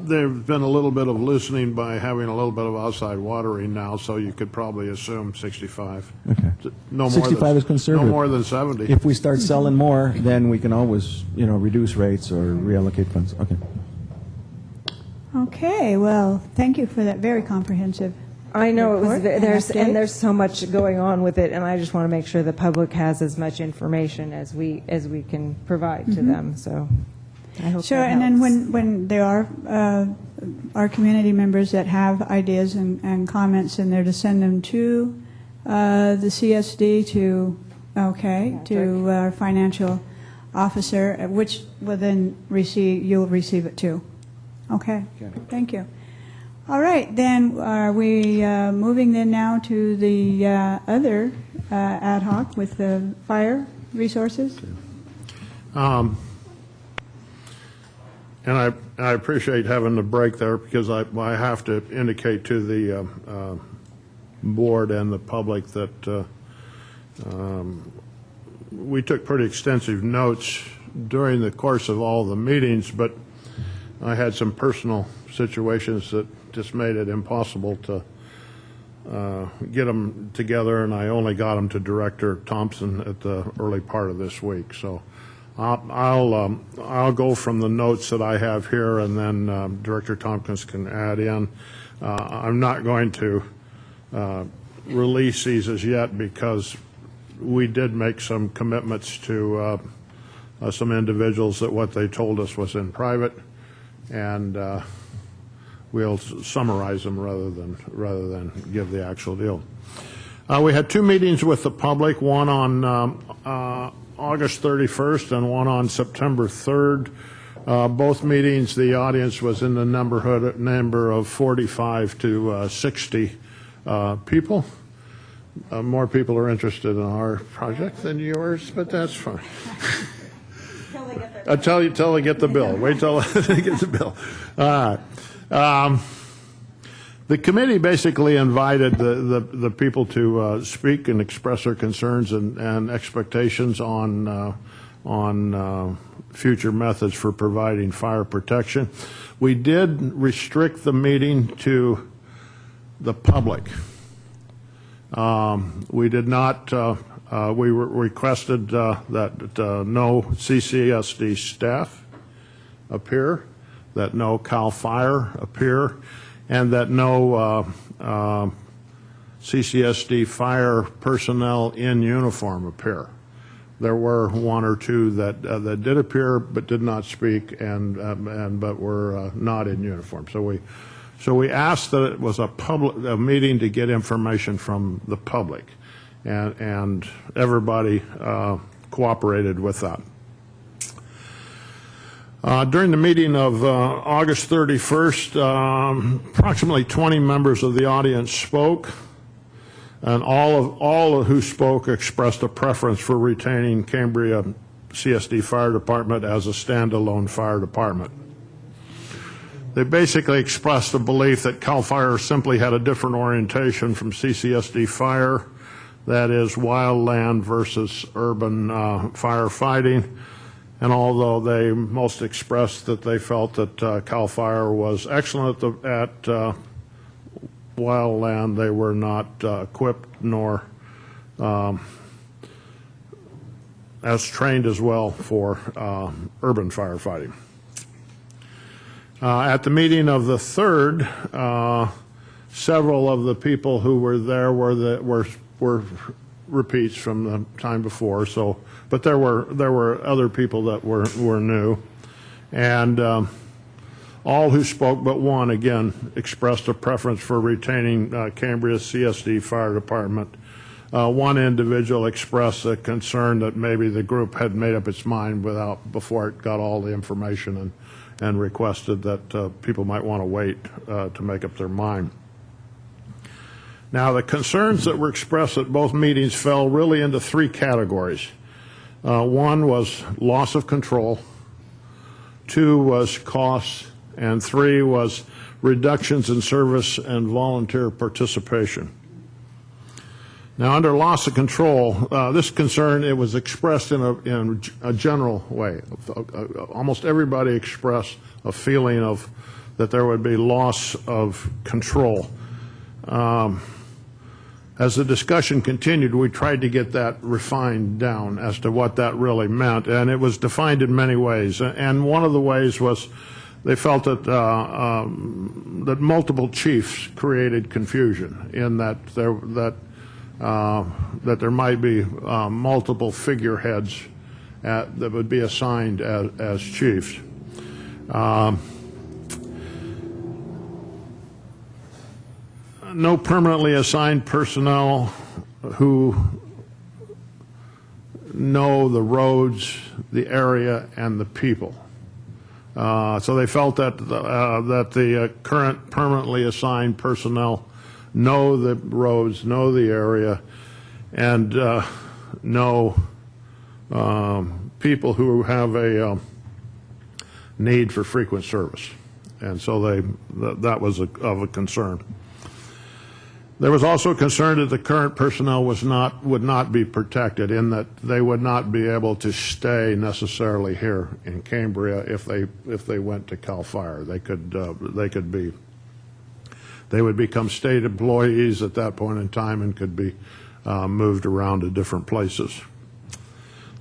There's been a little bit of loosening by having a little bit of outside watering now, so you could probably assume 65. Okay. No more 65 than, is conservative. No more than 70. If we start selling more, then we can always, reduce rates or reallocate funds. Okay. Okay, well, thank you for that very comprehensive I know it was report and update. there's so much going on with it, and I just want to make sure the public has as much information as we can provide to them. So I hope Sure, that and then helps. when there are our community members that have ideas and comments, and they're to send them to the CSD to our financial officer, which will then you'll receive it too. Okay, thank you. All right, then are we moving then now to the other ad hoc with the fire resources? And I appreciate having the break there, because I have to indicate to the board and the public that we took pretty extensive notes during the course of all the meetings, but I had some personal situations that just made it impossible to get them together, and I only got them to Director Thompson at the early part of this week. So I'll go from the notes that I have here, and then Director Tompkins can add in. I'm not going to release these as yet, because we did make some commitments to some individuals that what they told us was in private, and we'll summarize them rather than give the actual deal. We had 2 meetings with the public, one on August 31st and one on September 3rd. Both meetings, the audience was in the number of 45 to 60 people. More people are interested in our project than yours, but that's fine. Till they get the bill. Wait till they get the bill. All right. The committee basically invited the people to speak and express their concerns and expectations on future methods for providing fire protection. We did restrict the meeting to the public. We did not. We requested that no CCSD staff appear, that no CAL FIRE appear, and that no CCSD fire personnel in uniform appear. there were one or two that did appear but did not speak but were not in uniform. So we asked that it was a meeting to get information from the public, and everybody cooperated with that. During the meeting of August 31st, approximately 20 members of the audience spoke, and all who spoke expressed a preference for retaining Cambria CSD Fire Department as a standalone fire department. They basically expressed a belief that CAL FIRE simply had a different orientation from CCSD Fire, that is wildland versus urban firefighting. And although they most expressed that they felt that CAL FIRE was excellent at wildland, they were not equipped nor as trained as well for urban firefighting. At the meeting of the 3rd, several of the people who were there were repeats from the time before. But there were other people that were new, and all who spoke but one again expressed a preference for retaining Cambria's CSD Fire Department. One individual expressed a concern that maybe the group had made up its mind before it got all the information, and requested that people might want to wait to make up their mind. Now, the concerns that were expressed at both meetings fell really into 3 categories. One was loss of control, 2 was costs, and 3 was reductions in service and volunteer participation. Now, under loss of control, this concern, it was expressed in a general way. Almost everybody expressed a feeling of that there would be loss of control. As the discussion continued, we tried to get that refined down as to what that really meant, and it was defined in many ways. And one of the ways was they felt that that multiple chiefs created confusion in that there might be multiple figureheads that would be assigned as chiefs. No permanently assigned personnel who know the roads, the area, and the people. So they felt that the current permanently assigned personnel know the roads, know the area, and know people who have a need for frequent service. And so that was of a concern. There was also concern that the current personnel would not be protected, in that they would not be able to stay necessarily here in Cambria if they went to CAL FIRE. They would become state employees at that point in time and could be moved around to different places.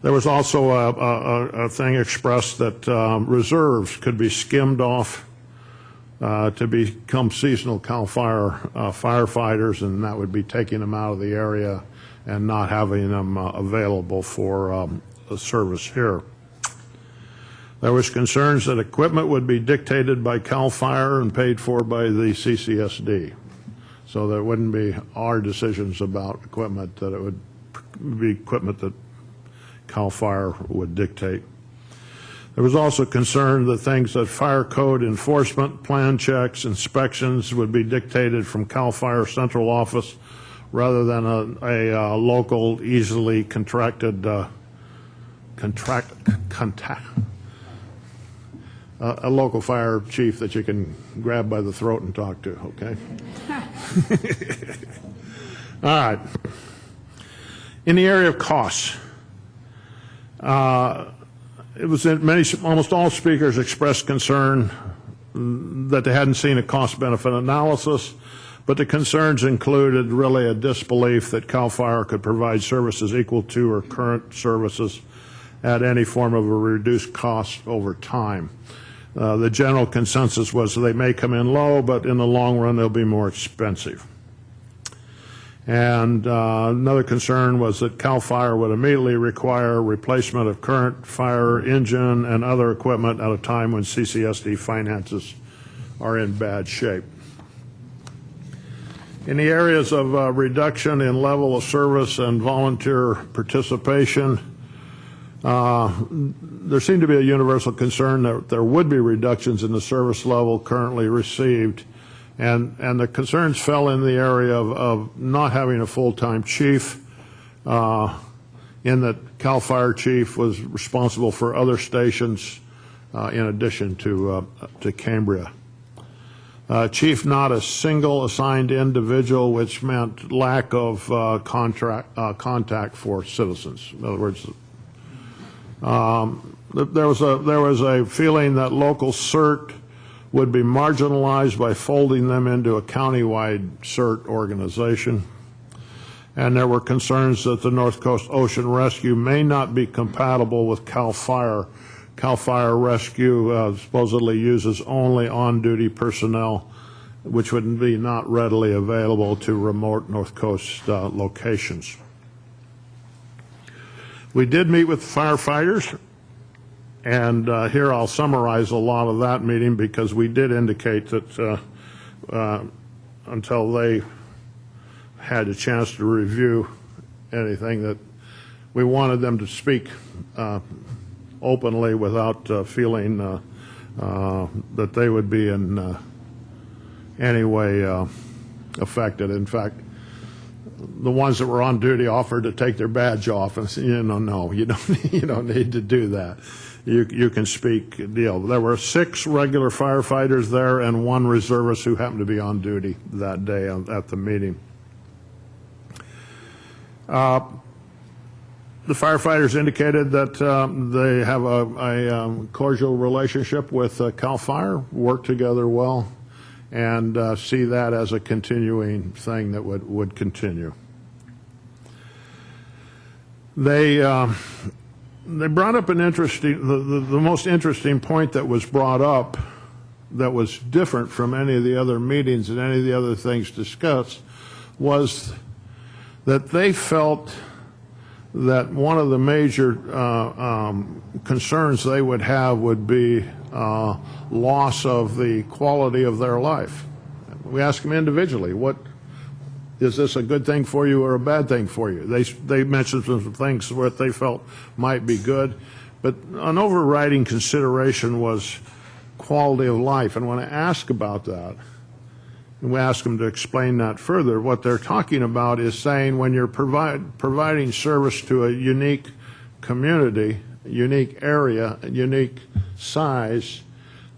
There was also a thing expressed that reserves could be skimmed off to become seasonal CAL FIRE firefighters, and that would be taking them out of the area and not having them available for service here. There was concerns that equipment would be dictated by CAL FIRE and paid for by the CCSD. So there wouldn't be our decisions about equipment, that it would be equipment that CAL FIRE would dictate. There was also concern that things that fire code enforcement, plan checks, inspections would be dictated from CAL FIRE central office rather than a local, easily contracted a local fire chief that you can grab by the throat and talk to, okay? All right. In the area of costs, it was almost all speakers expressed concern that they hadn't seen a cost-benefit analysis, but the concerns included really a disbelief that CAL FIRE could provide services equal to or current services at any form of a reduced cost over time. The general consensus was they may come in low, but in the long run they'll be more expensive. And another concern was that CAL FIRE would immediately require replacement of current fire engine and other equipment at a time when CCSD finances are in bad shape. In the areas of reduction in level of service and volunteer participation, there seemed to be a universal concern that there would be reductions in the service level currently received, and the concerns fell in the area of not having a full-time chief, in that CAL FIRE chief was responsible for other stations in addition to Cambria. Chief not a single assigned individual, which meant lack of contact for citizens. In other words, there was a feeling that local CERT would be marginalized by folding them into a countywide CERT organization. And there were concerns that the North Coast Ocean Rescue may not be compatible with CAL FIRE. CAL FIRE Rescue supposedly uses only on-duty personnel, which would be not readily available to remote North Coast locations. We did meet with firefighters, and here I'll summarize a lot of that meeting, because we did indicate that until they had a chance to review anything, that we wanted them to speak openly without feeling that they would be in any way affected. In fact, the ones that were on duty offered to take their badge off and said, no, you don't need to do that. You can speak deal. There were 6 regular firefighters there and 1 reservist who happened to be on duty that day at the meeting. The firefighters indicated that they have a cordial relationship with CAL FIRE, work together well, and see that as a continuing thing that would continue. They brought up an interesting, the most interesting point that was brought up that was different from any of the other meetings and any of the other things discussed, was that they felt that one of the major concerns they would have would be loss of the quality of their life. We asked them individually, is this a good thing for you or a bad thing for you? They mentioned some things what they felt might be good, but an overriding consideration was quality of life. And when I asked about that, and we ask them to explain that further, what they're talking about is saying when you're providing service to a unique community, unique area, unique size,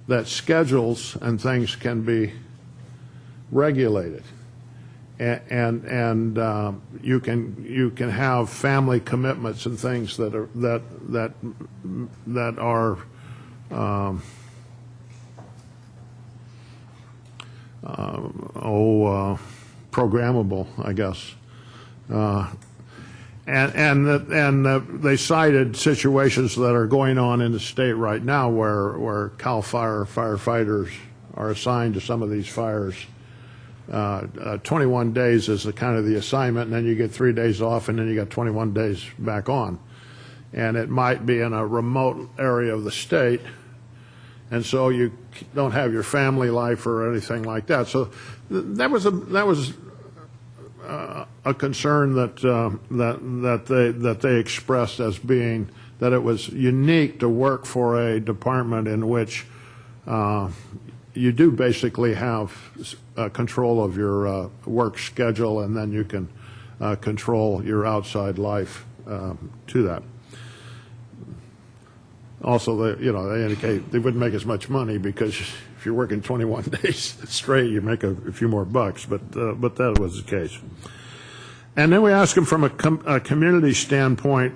that schedules and things can be regulated. And you can have family commitments and things that are programmable, I guess. And they cited situations that are going on in the state right now where CAL FIRE firefighters are assigned to some of these fires. 21 days is the kind of the assignment, and then you get 3 days off, and then you got 21 days back on. And it might be in a remote area of the state, and so you don't have your family life or anything like that. So that was a concern that they expressed as being that it was unique to work for a department in which you do basically have control of your work schedule, and then you can control your outside life to that. Also, they indicate they wouldn't make as much money because if you're working 21 days straight, you make a few more bucks, but that was the case. And then we asked them from a community standpoint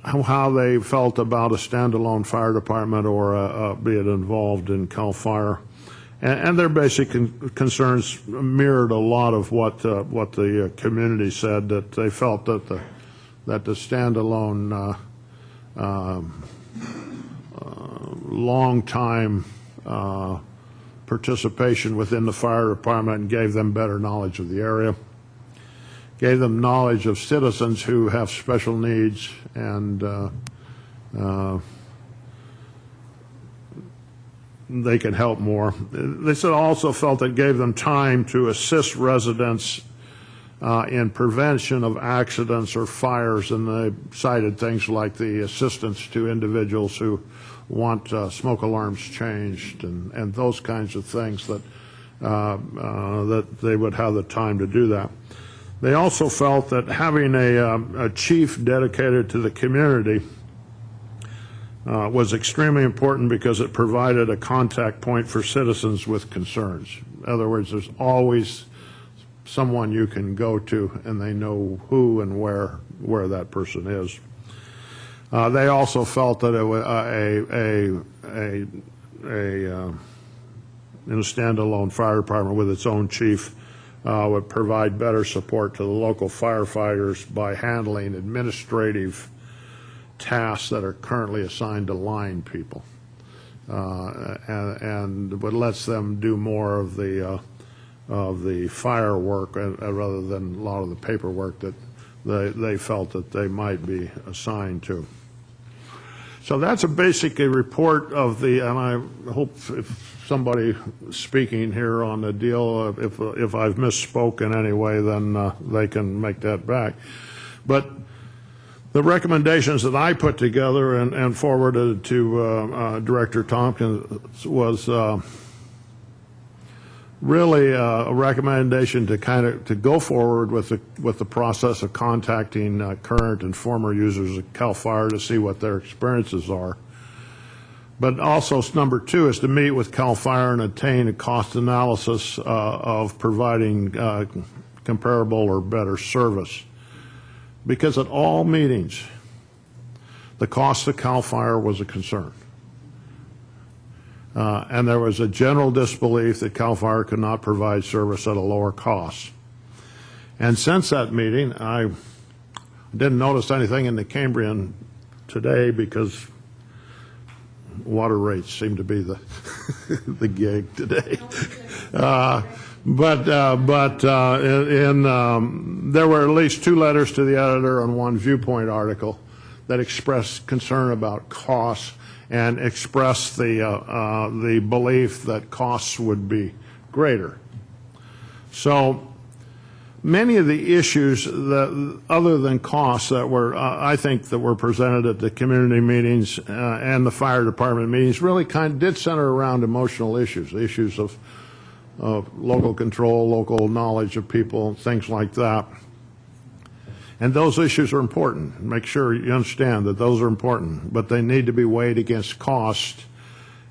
how they felt about a standalone fire department or be it involved in CAL FIRE. And their basic concerns mirrored a lot of what the community said, that they felt that the standalone long-time participation within the fire department and gave them better knowledge of the area, gave them knowledge of citizens who have special needs, and they can help more. They also felt it gave them time to assist residents in prevention of accidents or fires, and they cited things like the assistance to individuals who want smoke alarms changed and those kinds of things, that that they would have the time to do that. They also felt that having a chief dedicated to the community was extremely important because it provided a contact point for citizens with concerns. In other words, there's always someone you can go to, and they know who and where that person is. They also felt that it was in a standalone fire department with its own chief would provide better support to the local firefighters by handling administrative tasks that are currently assigned to line people, and what lets them do more of the fire work rather than a lot of the paperwork that they felt that they might be assigned to. So that's basically a report of the, and I hope if somebody speaking here on the deal, if I've misspoke in any way, then they can make that back. But the recommendations that I put together and forwarded to Director Tompkins was really a recommendation to to go forward with the process of contacting current and former users of CAL FIRE to see what their experiences are. But also, number two is to meet with CAL FIRE and obtain a cost analysis of providing comparable or better service. Because at all meetings, the cost of CAL FIRE was a concern. And there was a general disbelief that CAL FIRE could not provide service at a lower cost. And since that meeting, I didn't notice anything in the Cambrian today because water rates seem to be the the gig today. There were at least 2 letters to the editor and 1 Viewpoint article that expressed concern about costs and expressed the belief that costs would be greater. So many of the issues that, other than costs, that were I think that were presented at the community meetings and the fire department meetings really did center around emotional issues of local control, local knowledge of people, things like that. And those issues are important. Make sure you understand that those are important, but they need to be weighed against cost.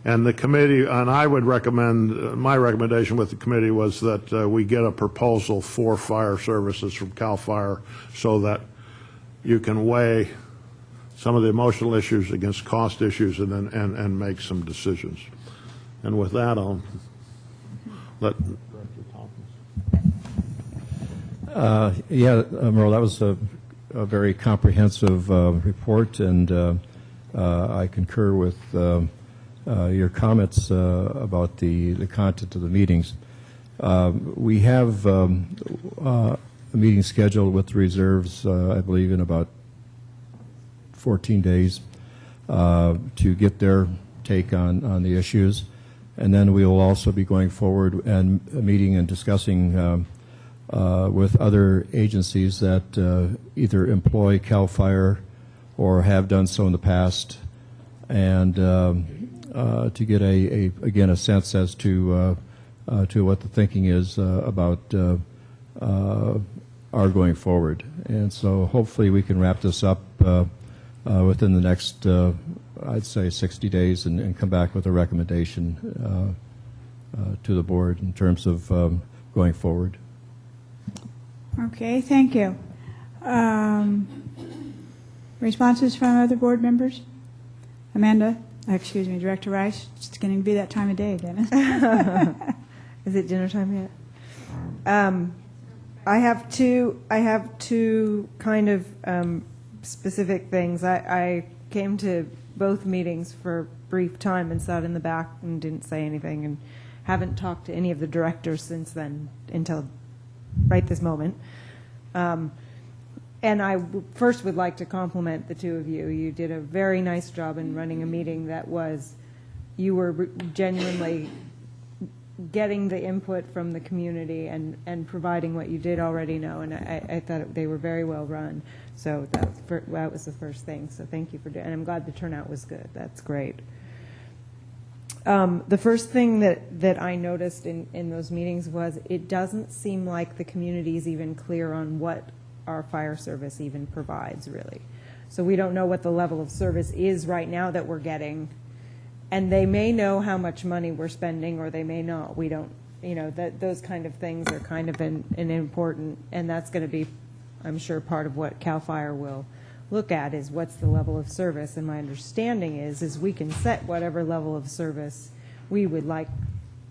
And the committee, and I would recommend, my recommendation with the committee was that we get a proposal for fire services from CAL FIRE so that you can weigh some of the emotional issues against cost issues and make some decisions. And with that, I'll let Director Tompkins. Merle, that was a very comprehensive report, and I concur with your comments about the content of the meetings. We have a meeting scheduled with the reserves, I believe, in about 14 days to get their take on the issues. And then we will also be going forward and meeting and discussing with other agencies that either employ CAL FIRE or have done so in the past, and to get again a sense as to what the thinking is about our going forward. And so hopefully we can wrap this up within the next I'd say 60 days and come back with a recommendation to the board in terms of going forward. Okay, thank you. Responses from other board members? Amanda? Excuse me, Director Rice. It's getting to be that time of day, Dennis. Is it dinner time yet? I have two kind of specific things. I came to both meetings for a brief time and sat in the back and didn't say anything, and Haven't talked to any of the directors since then until right this moment. And I first would like to compliment the two of you. You did a very nice job in running a meeting that was, you were genuinely getting the input from the community and providing what you did already know. And I thought they were very well run. So that was the first thing. So thank you for doing it. And I'm glad the turnout was good. That's great. The first thing that I noticed in those meetings was it doesn't seem like the community is even clear on what our fire service even provides, really. So we don't know what the level of service is right now that we're getting, and they may know how much money we're spending, or they may not. We don't, that those kind of things are kind of an important, and that's going to be, I'm sure, part of what CAL FIRE will look at is what's the level of service. And my understanding is we can set whatever level of service we would like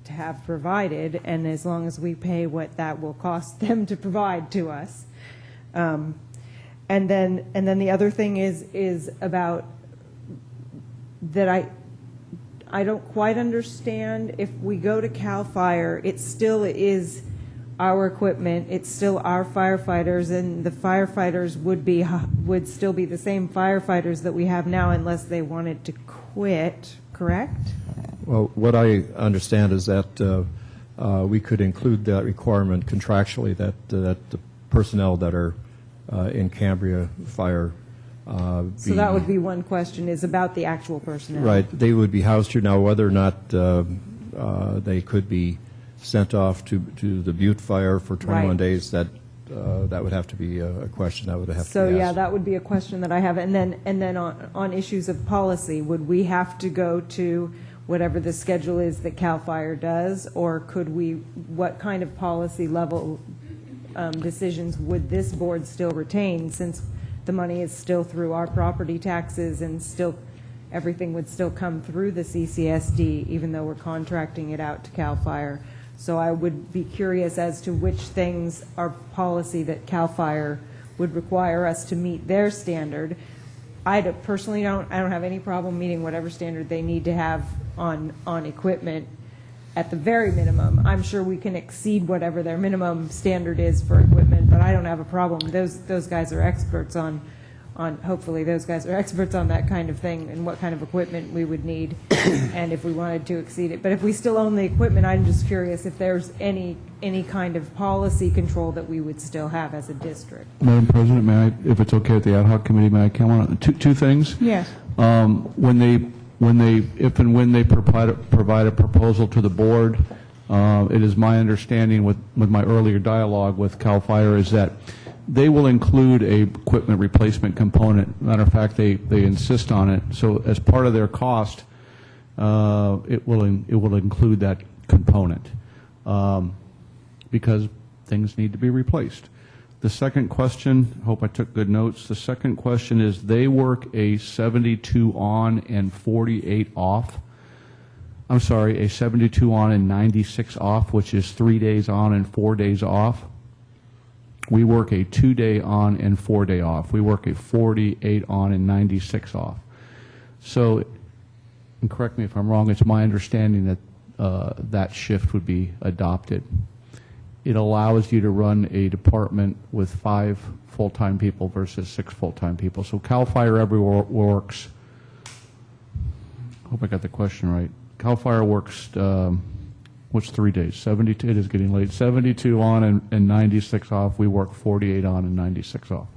to have provided, and as long as we pay what that will cost them to provide to us. And then the other thing is about that I don't quite understand. If we go to CAL FIRE, it still is our equipment, it's still our firefighters, and the firefighters would still be the same firefighters that we have now unless they wanted to quit, correct? Well, what I understand is that we could include that requirement contractually that the personnel that are in Cambria Fire. So that would be one question, is about the actual personnel. Right. They would be housed here now. Whether or not they could be sent off to the Butte Fire for 21 Right. days, that would have to be a question that would have to So be yeah, asked. that would be a question that I have. And then on issues of policy, would we have to go to whatever the schedule is that CAL FIRE does, or could we, what kind of policy level decisions would this board still retain, since the money is still through our property taxes and still everything would still come through the CCSD, even though we're contracting it out to CAL FIRE? So I would be curious as to which things are policy that CAL FIRE would require us to meet their standard. I personally don't have any problem meeting whatever standard they need to have on equipment at the very minimum. I'm sure we can exceed whatever their minimum standard is for equipment, but I don't have a problem. Those guys are experts on hopefully those guys are experts on that kind of thing and what kind of equipment we would need and if we wanted to exceed it. But if we still own the equipment, I'm just curious if there's any kind of policy control that we would still have as a district. Madam President, may I, if it's okay with the ad hoc committee, may I comment on two things? Yes. If and when they provide a proposal to the board, it is my understanding with my earlier dialogue with CAL FIRE is that they will include a equipment replacement component. Matter of fact, they insist on it. So as part of their cost, it will include that component because things need to be replaced. The second question, hope I took good notes. The second question is they work a 72 on and 48 off. I'm sorry, a 72 on and 96 off, which is 3 days on and 4 days off. We work a 2-day on and 4-day off. We work a 48 on and 96 off. So, and correct me if I'm wrong, it's my understanding that that shift would be adopted. It allows you to run a department with 5 full-time people versus 6 full-time people. So CAL FIRE everywhere works, hope I got the question right. CAL FIRE works, what's 3 days? 72, it is getting late. 72 on and 96 off. We work 48 on and 96 off.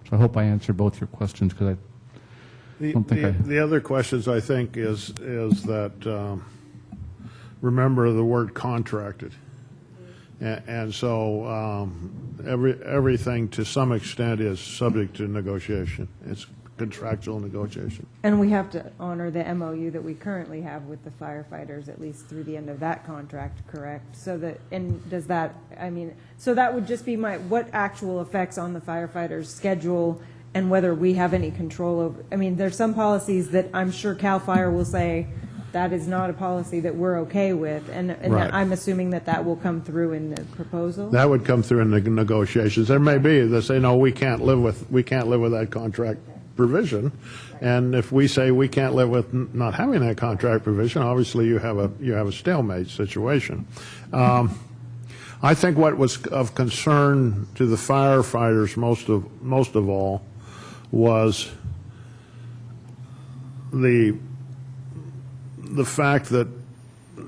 So I hope I answered both your questions because I don't think The other questions, I think, is that, remember the word contracted. And so everything to some extent is subject to negotiation. It's contractual negotiation. And we have to honor the MOU that we currently have with the firefighters, at least through the end of that contract, correct? So that, and does that, I mean, so that would just be what actual effects on the firefighters' schedule and whether we have any control over. I mean, there's some policies that I'm sure CAL FIRE will say, that is not a policy that we're okay with, and Right. I'm assuming that will come through in the proposal. That would come through in the negotiations. There may be that say, no, we can't live with that contract. provision, and if we say we can't live with not having that contract provision, obviously you have a stalemate situation. I think what was of concern to the firefighters most of all was the fact that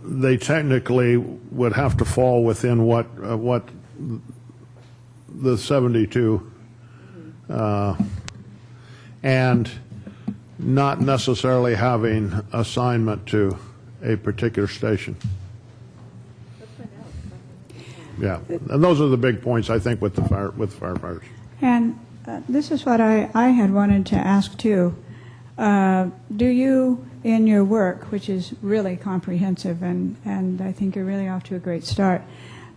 they technically would have to fall within what the 72 and not necessarily having assignment to a particular station. Yeah, and those are the big points, I think, with the firefighters. And this is what I had wanted to ask too. Do you, in your work, which is really comprehensive, and I think you're really off to a great start,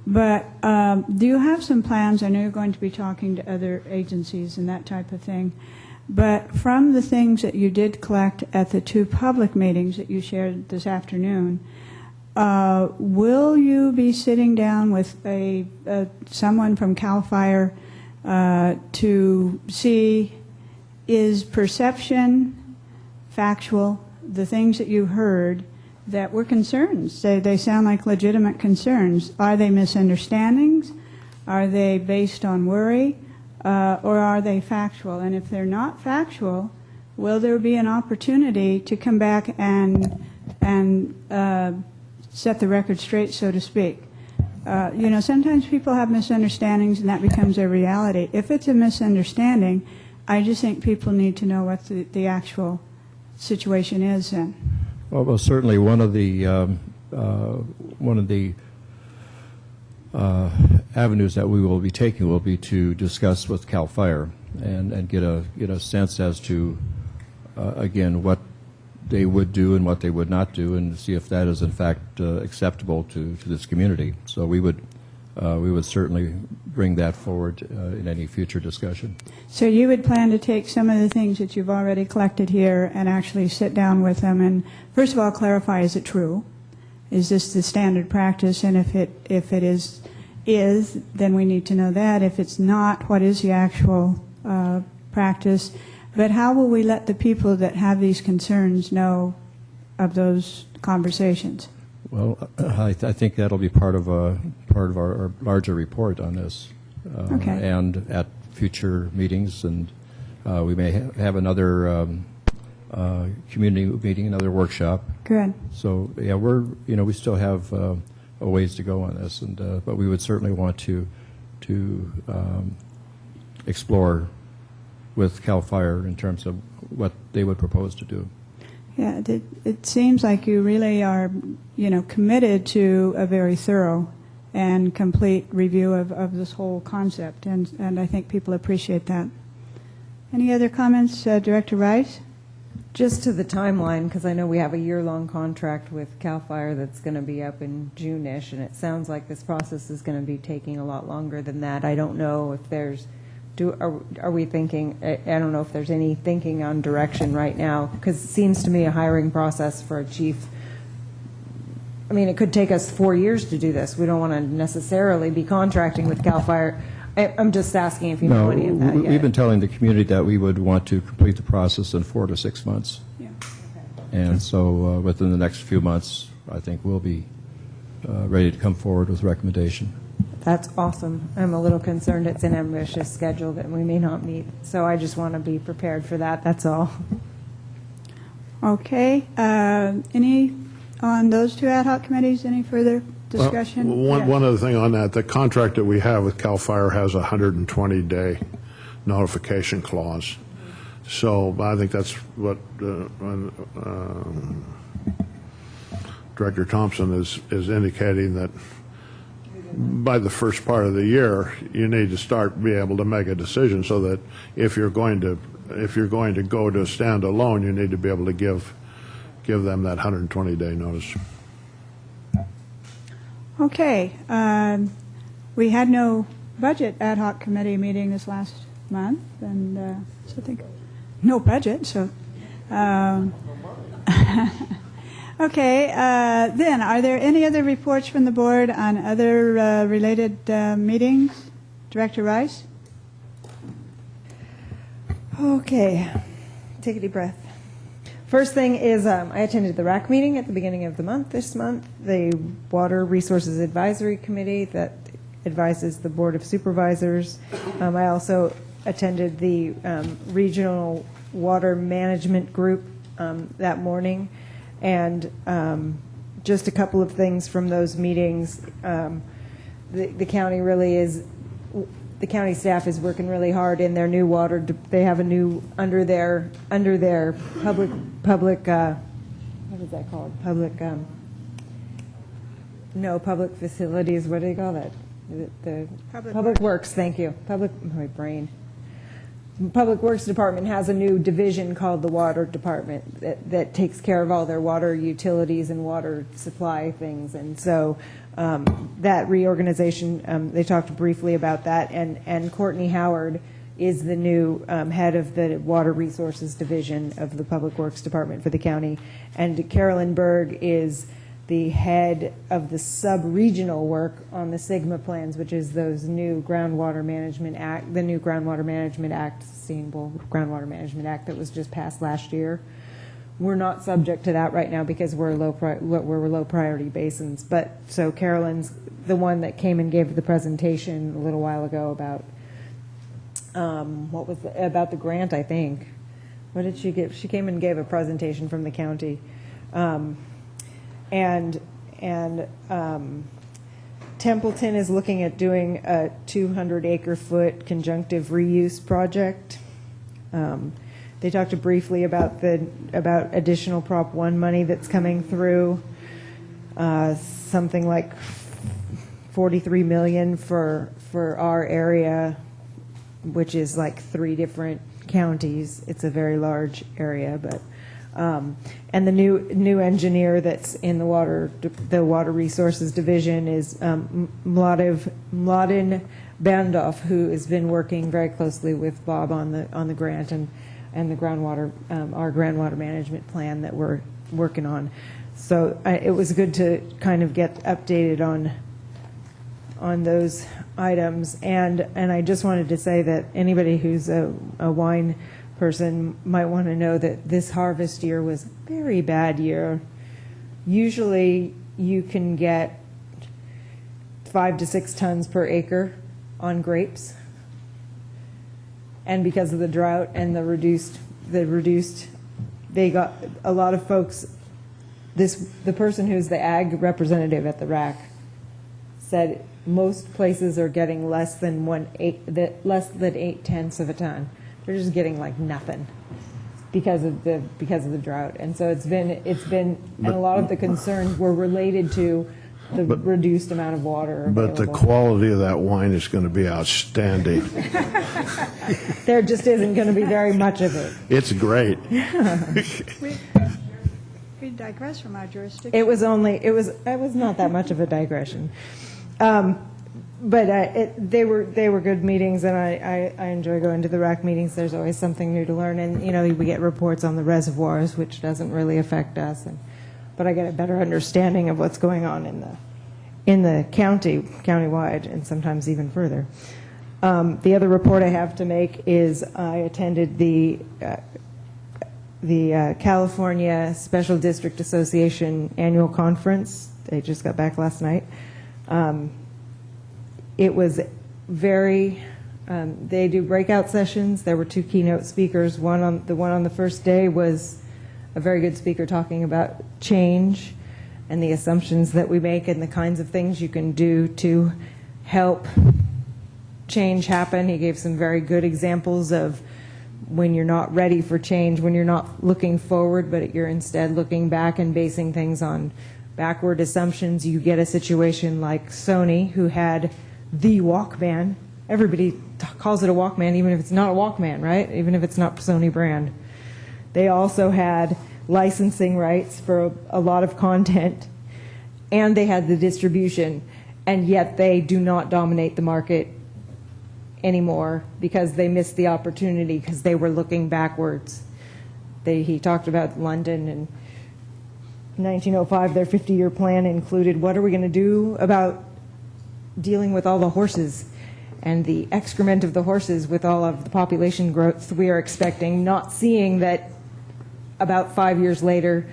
but do you have some plans? I know you're going to be talking to other agencies and that type of thing, but from the things that you did collect at the 2 public meetings that you shared this afternoon, will you be sitting down with someone from CAL FIRE to see, is perception factual, the things that you heard that were concerns? They sound like legitimate concerns. Are they misunderstandings? Are they based on worry? Or are they factual? And if they're not factual, will there be an opportunity to come back and set the record straight, so to speak? Sometimes people have misunderstandings and that becomes a reality. If it's a misunderstanding, I just think people need to know what the actual situation is then. Well, certainly one of the avenues that we will be taking will be to discuss with CAL FIRE and get a sense as to again what they would do and what they would not do, and see if that is in fact acceptable to this community. So we would certainly bring that forward in any future discussion. So you would plan to take some of the things that you've already collected here and actually sit down with them and first of all clarify, is it true? Is this the standard practice? And if it is, then we need to know that. If it's not, what is the actual practice? But how will we let the people that have these concerns know of those conversations? Well, I think that'll be part of our larger report on this, Okay. and at future meetings, and we may have another community meeting, another workshop. Good. So yeah, we still have a ways to go on this, and but we would certainly want to explore with CAL FIRE in terms of what they would propose to do. Yeah, it seems like you really are, committed to a very thorough and complete review of this whole concept, and I think people appreciate that. Any other comments, Director Rice? Just to the timeline, because I know we have a year-long contract with CAL FIRE that's going to be up in June-ish, and it sounds like this process is going to be taking a lot longer than that. I don't know if there's are we thinking, I don't know if there's any thinking on direction right now, because it seems to me a hiring process for a chief, I mean, it could take us 4 years to do this. We don't want to necessarily be contracting with CAL FIRE. I'm just asking if you know any of that yet. We've been telling the community that we would want to complete the process in 4 to 6 months. Yeah. And so within the next few months, I think we'll be ready to come forward with recommendation. That's awesome. I'm a little concerned it's an ambitious schedule that we may not meet. So I just want to be prepared for that. That's all. Okay. Any on those 2 ad hoc committees, any further discussion? Well, one other thing on that, the contract that we have with CAL FIRE has a 120-day notification clause. So I think that's what Director Thompson is indicating, that by the first part of the year, you need to start be able to make a decision, so that if you're going to go to stand alone, you need to be able to give them that 120-day notice. Okay. We had no budget ad hoc committee meeting this last month, and so I think no budget. So, okay. Then, are there any other reports from the board on other related meetings? Director Rice? Okay. take a deep breath. First thing is I attended the RAC meeting at the beginning of the month this month, the Water Resources Advisory Committee that advises the Board of Supervisors. I also attended the Regional Water Management Group that morning, and just a couple of things from those meetings. The county really is, the county staff is working really hard in their new water. They have a new under their public what is that called? Public facilities. What do they call that? The Public Works. Thank you. My brain. Public Works Department has a new division called the Water Department that takes care of all their water utilities and water supply things, and so that reorganization, they talked briefly about that, and Courtney Howard is the new head of the Water Resources Division of the Public Works Department for the county, and Carolyn Berg is the head of the sub-regional work on the SIGMA plans, which is those new Groundwater Management Act, the new Groundwater Management Act, Sustainable Groundwater Management Act that was just passed last year. We're not subject to that right now because we're low priority basins. But so Carolyn's the one that came and gave the presentation a little while ago about about the grant, I think. What did she give? She came and gave a presentation from the county. Templeton is looking at doing a 200-acre-foot conjunctive reuse project. They talked briefly about additional Prop 1 money that's coming through, something like $43 million for our area, which is like 3 different counties. It's a very large area, but and the new engineer that's in the water resources division is Mladen Bandoff, who has been working very closely with Bob on the grant and the groundwater our groundwater management plan that we're working on. So it was good to kind of get updated on those items, and I just wanted to say that anybody who's a wine person might want to know that this harvest year was a very bad year. Usually you can get 5 to 6 tons per acre on grapes, and because of the drought and the reduced, they got a lot of folks. The person who's the ag representative at the RAC said most places are getting less than 8/10 of a ton. They're just getting like nothing because of the drought, and so it's been and a lot of the concerns were related to the reduced amount of water available. But the quality of that wine is going to be outstanding. There just isn't going to be very much of it. It's great. We digress from our jurisdiction. It was not that much of a digression. But they were good meetings, and I enjoy going to the RAC meetings. There's always something new to learn, and we get reports on the reservoirs, which doesn't really affect us, but I get a better understanding of what's going on in the countywide, and sometimes even further. The other report I have to make is I attended the California Special District Association annual conference. They just got back last night. It was very, they do breakout sessions. There were 2 keynote speakers. The one on the first day was a very good speaker talking about change and the assumptions that we make and the kinds of things you can do to help change happen. He gave some very good examples of when you're not ready for change, when you're not looking forward, but you're instead looking back and basing things on backward assumptions. You get a situation like Sony, who had the Walkman. Everybody calls it a Walkman, even if it's not a Walkman, right? Even if it's not Sony brand. They also had licensing rights for a lot of content, and they had the distribution, and yet they do not dominate the market anymore because they missed the opportunity because they were looking backwards. He talked about London and 1905, their 50-year plan included what are we going to do about dealing with all the horses and the excrement of the horses with all of the population growth we are expecting, not seeing that about 5 years later,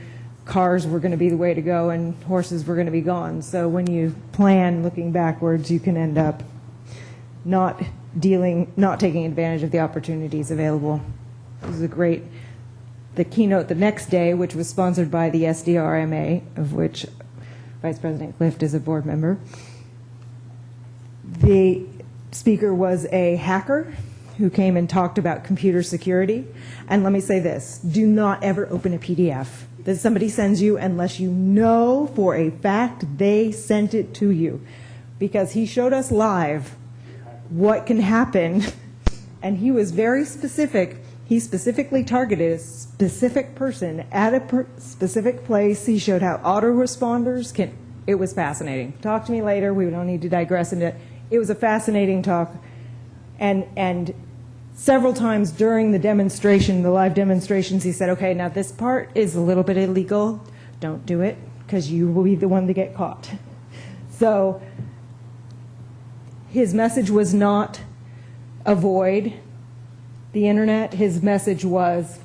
cars were going to be the way to go and horses were going to be gone. So when you plan looking backwards, you can end up not taking advantage of the opportunities available. This is the keynote the next day, which was sponsored by the SDRMA, of which Vice President Clift is a board member. The speaker was a hacker who came and talked about computer security. And let me say this, do not ever open a PDF that somebody sends you unless you know for a fact they sent it to you. Because he showed us live what can happen, and he was very specific. He specifically targeted a specific person at a specific place. He showed how autoresponders can, it was fascinating. Talk to me later, we don't need to digress into it. It was a fascinating talk, and several times during the demonstration, the live demonstrations, he said, okay, now this part is a little bit illegal. Don't do it, because you will be the one to get caught. So his message was not avoid the internet. His message was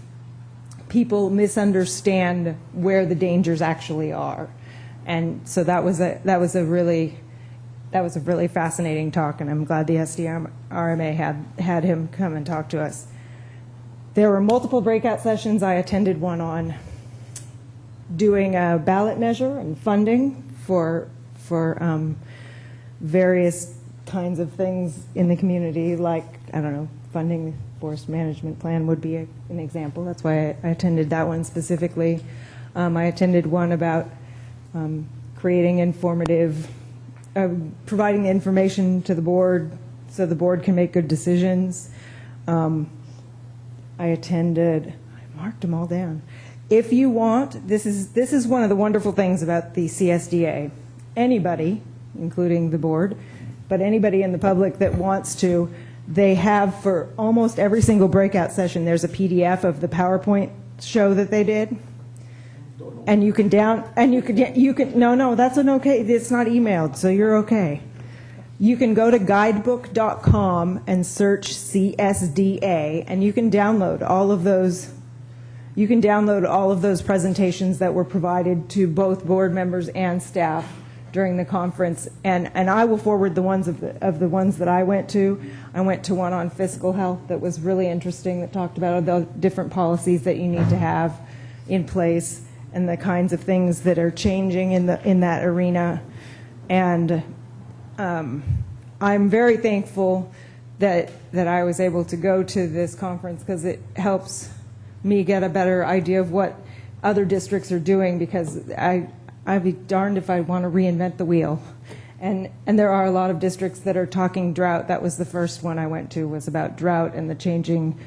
people misunderstand where the dangers actually are. And so that was a really fascinating talk, and I'm glad the SDRMA had him come and talk to us. There were multiple breakout sessions. I attended one on doing a ballot measure and funding for various kinds of things in the community, like, I don't know, funding the forest management plan would be an example. That's why I attended that one specifically. I attended one about creating informative, providing the information to the board so the board can make good decisions. I marked them all down. If you want, this is one of the wonderful things about the CSDA. Anybody, including the board, but anybody in the public that wants to, they have for almost every single breakout session, there's a PDF of the PowerPoint show that they did. And you can no, that's an okay, it's not emailed, so you're okay. You can go to guidebook.com and search CSDA, and you can download all of those. You can download all of those presentations that were provided to both board members and staff during the conference, and I will forward the ones of the ones that I went to. I went to one on fiscal health that was really interesting, that talked about the different policies that you need to have in place and the kinds of things that are changing in that arena. And I'm very thankful that I was able to go to this conference, because it helps me get a better idea of what other districts are doing, because I'd be darned if I want to reinvent the wheel. And there are a lot of districts that are talking drought. That was the first one I went to, was about drought and the changing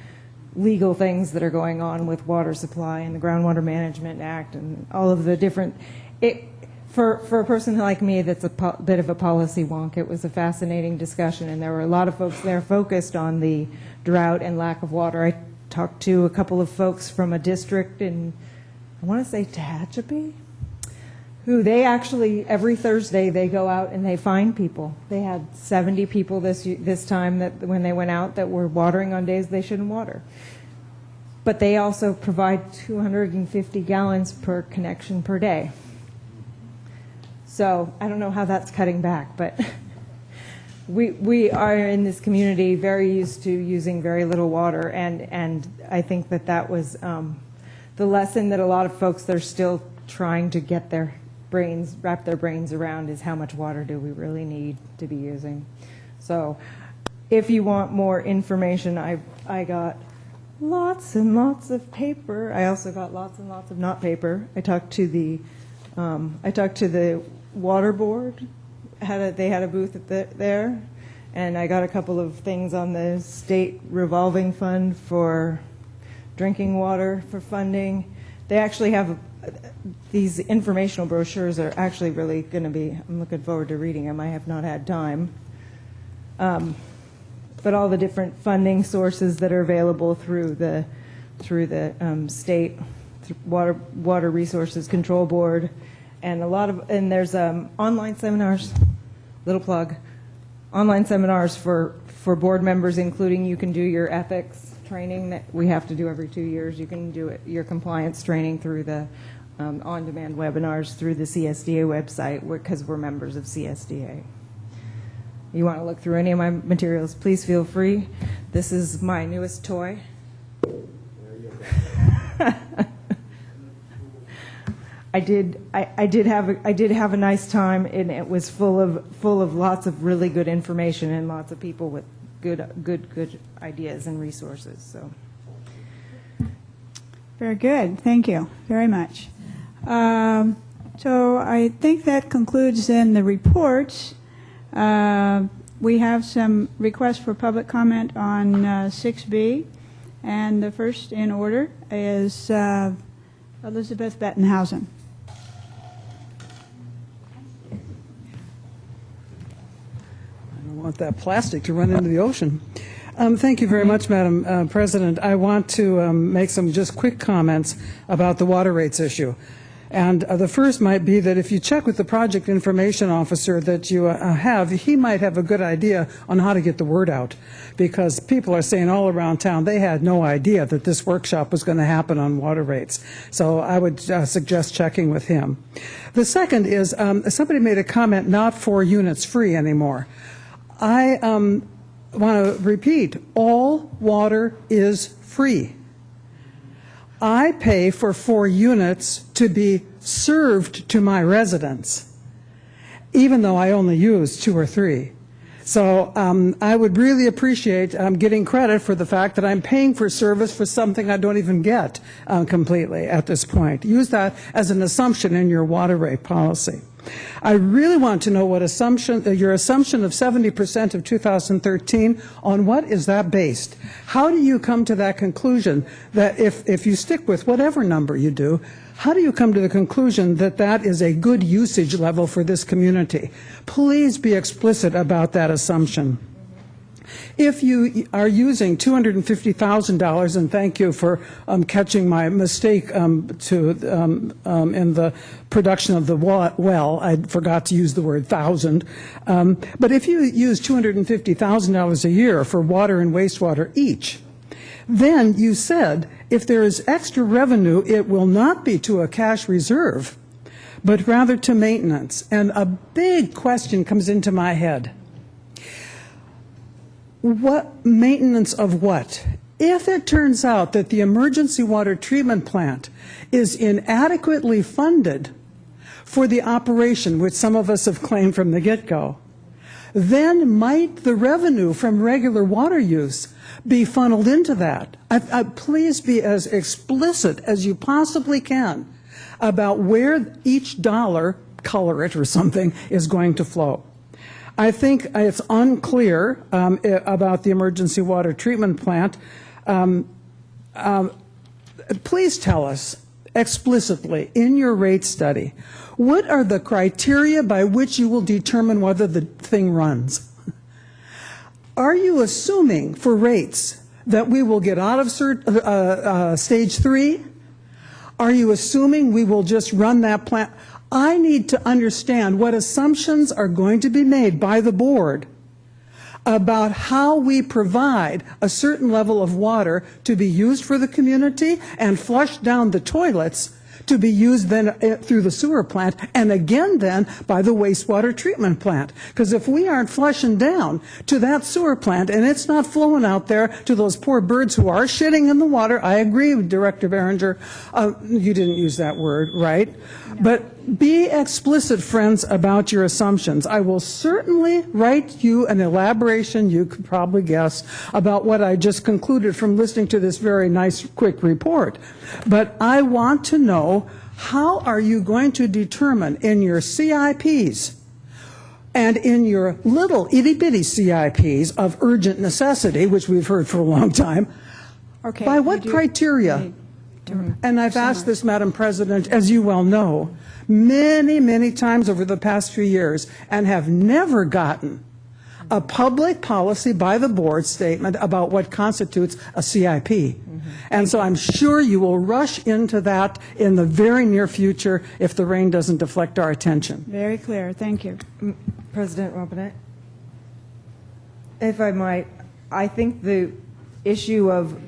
legal things that are going on with water supply and the Groundwater Management Act and all of the different... For a person like me that's a bit of a policy wonk, it was a fascinating discussion, and there were a lot of folks there focused on the drought and lack of water. I talked to a couple of folks from a district in, I want to say Tehachapi, who they actually, every Thursday, they go out and they find people. They had 70 people this time that when they went out that were watering on days they shouldn't water. But they also provide 250 gallons per connection per day. So I don't know how that's cutting back, but we are in this community very used to using very little water, and I think that was the lesson that a lot of folks that are still trying to get wrap their brains around, is how much water do we really need to be using. So if you want more information, I got lots and lots of paper. I also got lots and lots of not paper. I talked to the water board. They had a booth there, and I got a couple of things on the state revolving fund for drinking water for funding. They actually have these informational brochures are actually really going to be, I'm looking forward to reading them. I have not had time. But all the different funding sources that are available through the state Water Resources Control Board, and there's online seminars, little plug, online seminars for for board members, including you can do your ethics training that we have to do every 2 years. You can do your compliance training through the on-demand webinars through the CSDA website because we're members of CSDA. You want to look through any of my materials, please feel free. This is my newest toy. I did have a nice time, and it was full of lots of really good information and lots of people with good ideas and resources. So, Very good. Thank you very much. So I think that concludes then the reports. We have some requests for public comment on 6B, and the first in order is Elizabeth Bettenhausen. I don't want that plastic to run into the ocean. Thank you very much, Madam President. I want to make some just quick comments about the water rates issue. And the first might be that if you check with the project information officer that you have, he might have a good idea on how to get the word out, because people are saying all around town they had no idea that this workshop was going to happen on water rates. So I would suggest checking with him. The second is somebody made a comment, not 4 units free anymore. I want to repeat, all water is free. I pay for 4 units to be served to my residents, even though I only use 2 or 3. So I would really appreciate getting credit for the fact that I'm paying for service for something I don't even get completely at this point. Use that as an assumption in your water rate policy. I really want to know what your assumption of 70% of 2013, on what is that based? How do you come to that conclusion that if you stick with whatever number you do, how do you come to the conclusion that that is a good usage level for this community? Please be explicit about that assumption. If you are using $250,000, and thank you for catching my mistake in the production of the well, I forgot to use the word thousand. But if you use $250,000 a year for water and wastewater each, then you said if there is extra revenue, it will not be to a cash reserve, but rather to maintenance. And a big question comes into my head. What maintenance of what? If it turns out that the emergency water treatment plant is inadequately funded for the operation, which some of us have claimed from the get-go, then might the revenue from regular water use be funneled into that? Please be as explicit as you possibly can about where each dollar, color it or something, is going to flow. I think it's unclear about the emergency water treatment plant. Please tell us explicitly in your rate study, what are the criteria by which you will determine whether the thing runs? Are you assuming for rates that we will get out of stage 3? Are you assuming we will just run that plant? I need to understand what assumptions are going to be made by the board about how we provide a certain level of water to be used for the community and flushed down the toilets to be used then through the sewer plant, and again then by the wastewater treatment plant. Because if we aren't flushing down to that sewer plant and it's not flowing out there to those poor birds who are shitting in the water, I agree with Director Behringer, you didn't use that word, right? But be explicit, friends, about your assumptions. I will certainly write you an elaboration, you could probably guess, about what I just concluded from listening to this very nice, quick report. But I want to know, how are you going to determine in your CIPs and in your little itty-bitty CIPs of urgent necessity, which we've heard for a long time, by what criteria? And I've asked this, Madam President, as you well know, many, many times over the past few years, and have never gotten a public policy by the board statement about what constitutes a CIP. And so I'm sure you will rush into that in the very near future if the rain doesn't deflect our attention. Very clear. Thank you. President Robinette, if I might, I think the issue of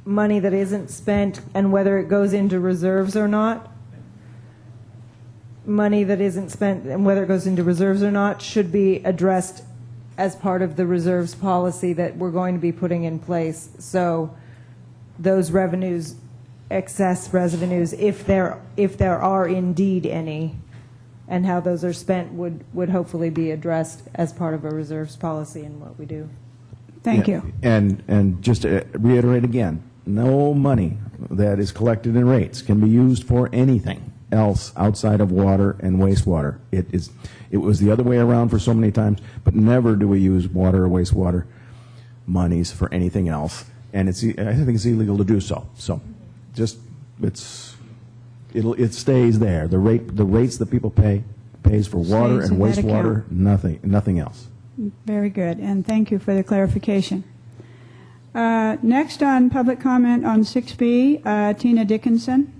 money that isn't spent and whether it goes into reserves or not, money that isn't spent and whether it goes into reserves or not should be addressed as part of the reserves policy that we're going to be putting in place. So those revenues, excess revenues, if there are indeed any, and how those are spent would hopefully be addressed as part of a reserves policy in what we do. Thank you. And just to reiterate again, no money that is collected in rates can be used for anything else outside of water and wastewater. It was the other way around for so many times, but never do we use water or wastewater monies for anything else. And I think it's illegal to do so. So just it stays there. The rates that people pays for water Stays and in that wastewater, nothing else. Very good, and thank you for the clarification. Next on public comment on 6B, Tina Dickinson.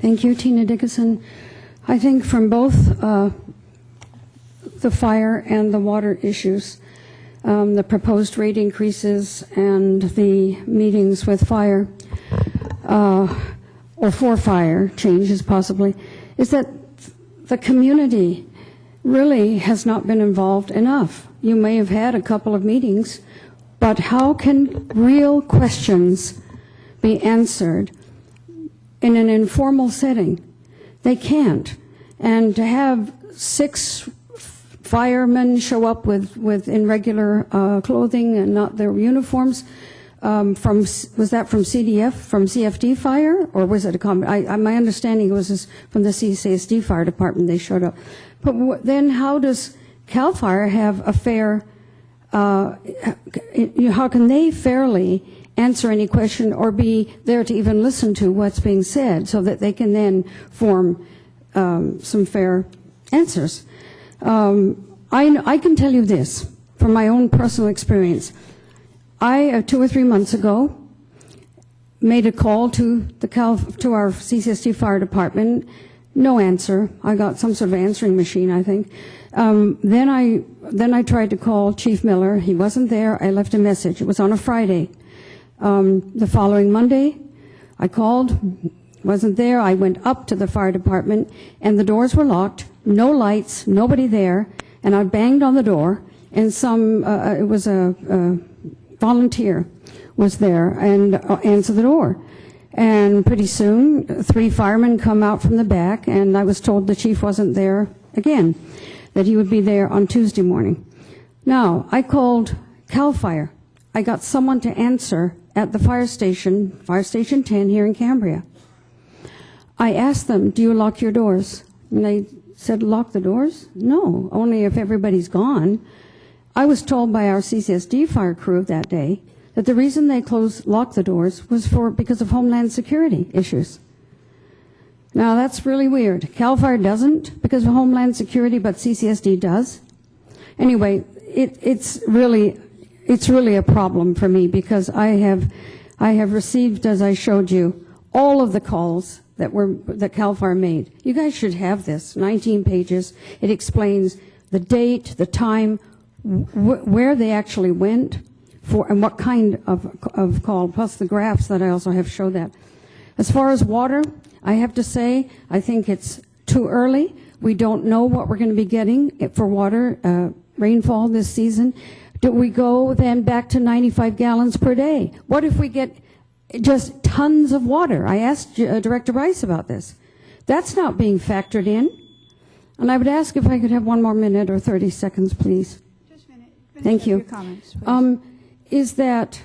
Thank you, Tina Dickinson. I think from both the fire and the water issues, the proposed rate increases and the meetings with fire, or for fire changes possibly, is that the community really has not been involved enough. You may have had a couple of meetings, but how can real questions be answered in an informal setting? They can't. And to have 6 firemen show up with in regular clothing and not their uniforms, was that from CDF, from CFD fire, or was it my understanding was from the CSD fire department they showed up. But then how does CAL FIRE have a fair, how can they fairly answer any question or be there to even listen to what's being said so that they can then form some fair answers? I can tell you this from my own personal experience. I 2 or 3 months ago made a call to our CSD fire department. No answer. I got some sort of answering machine, I think. Then I tried to call Chief Miller. He wasn't there. I left a message. It was on a Friday. The following Monday, I called. Wasn't there. I went up to the fire department, and the doors were locked. No lights. Nobody there. And I banged on the door, and it was a volunteer was there and answered the door. And pretty soon, 3 firemen come out from the back, and I was told the chief wasn't there again, that he would be there on Tuesday morning. Now, I called CAL FIRE. I got someone to answer at the Fire Station 10 here in Cambria. I asked them, do you lock your doors? And they said, lock the doors? No, only if everybody's gone. I was told by our CSD fire crew that day that the reason they locked the doors was because of Homeland Security issues. Now, that's really weird. CAL FIRE doesn't because of Homeland Security, but CSD does. Anyway, it's really a problem for me because I have received, as I showed you, all of the calls that CAL FIRE made. You guys should have this, 19 pages. It explains the date, the time, where they actually went for, and what kind of call, plus the graphs that I also have show that. As far as water, I have to say, I think it's too early. We don't know what we're going to be getting for water, rainfall this season. Do we go then back to 95 gallons per day? What if we get just tons of water? I asked Director Rice about this. That's not being factored in. And I would ask if I could have 1 more minute or 30 seconds, please. Just finish Thank you. your comments, please. Is that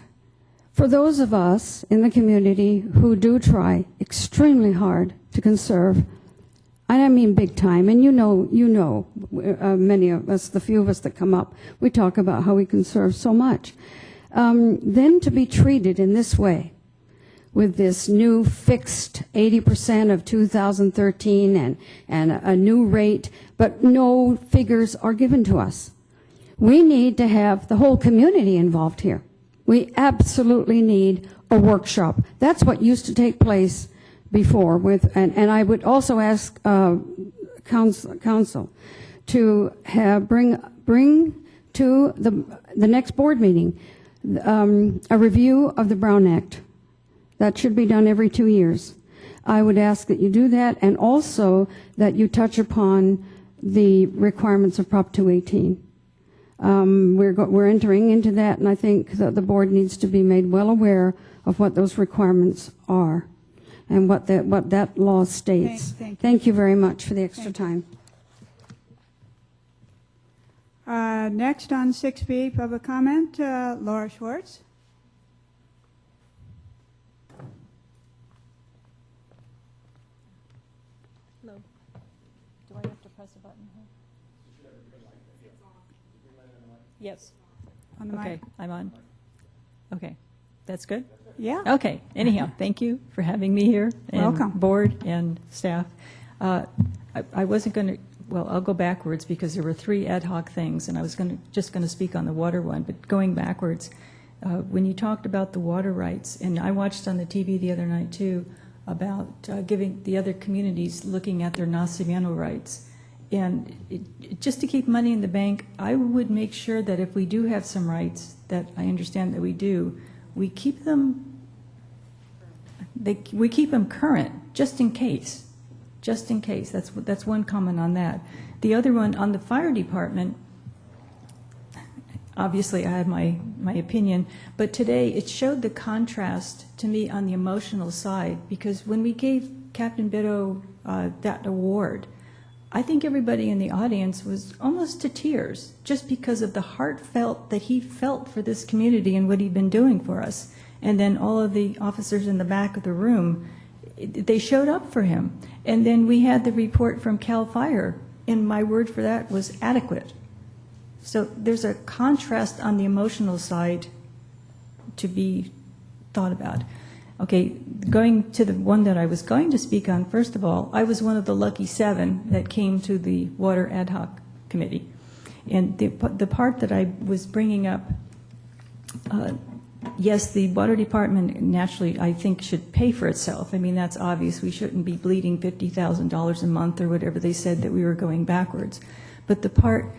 for those of us in the community who do try extremely hard to conserve, and I mean big time, and you know, many of us, the few of us that come up, we talk about how we conserve so much. Then to be treated in this way, with this new fixed 80% of 2013 and a new rate, but no figures are given to us. We need to have the whole community involved here. We absolutely need a workshop. That's what used to take place before and I would also ask council to bring to the next board meeting a review of the Brown Act. That should be done every 2 years. I would ask that you do that, and also that you touch upon the requirements of Prop 218. We're entering into that, and I think that the board needs to be made well aware of what those requirements are and what that law states. Thank you very much for the extra time. Next on 6B, public comment, Laura Schwartz. Hello. Do I have to press a button here? Yes. On the okay, mic. I'm on. Okay, that's good? Yeah. Okay, anyhow, thank you for having me here. And Welcome. Board and staff. I wasn't going to, well, I'll go backwards because there were 3 ad hoc things, and I was just going to speak on the water one, but going backwards, when you talked about the water rights, and I watched on the TV the other night too, about giving the other communities looking at their nacimiento rights. And just to keep money in the bank, I would make sure that if we do have some rights, that I understand that we do, we keep them, we keep them current, just in case. Just in case. That's one comment on that. The other one, on the fire department, obviously I have my opinion, but today it showed the contrast to me on the emotional side, because when we gave Captain Bitto that award, I think everybody in the audience was almost to tears just because of the heartfelt that he felt for this community and what he'd been doing for us. And then all of the officers in the back of the room, they showed up for him. And then we had the report from CAL FIRE, and my word for that was adequate. So there's a contrast on the emotional side to be thought about. Okay, going to the one that I was going to speak on, first of all, I was one of the lucky 7 that came to the Water Ad Hoc Committee. And the part that I was bringing up, yes, the water department naturally, I think, should pay for itself. I mean, that's obvious. We shouldn't be bleeding $50,000 a month or whatever they said that we were going backwards. But the part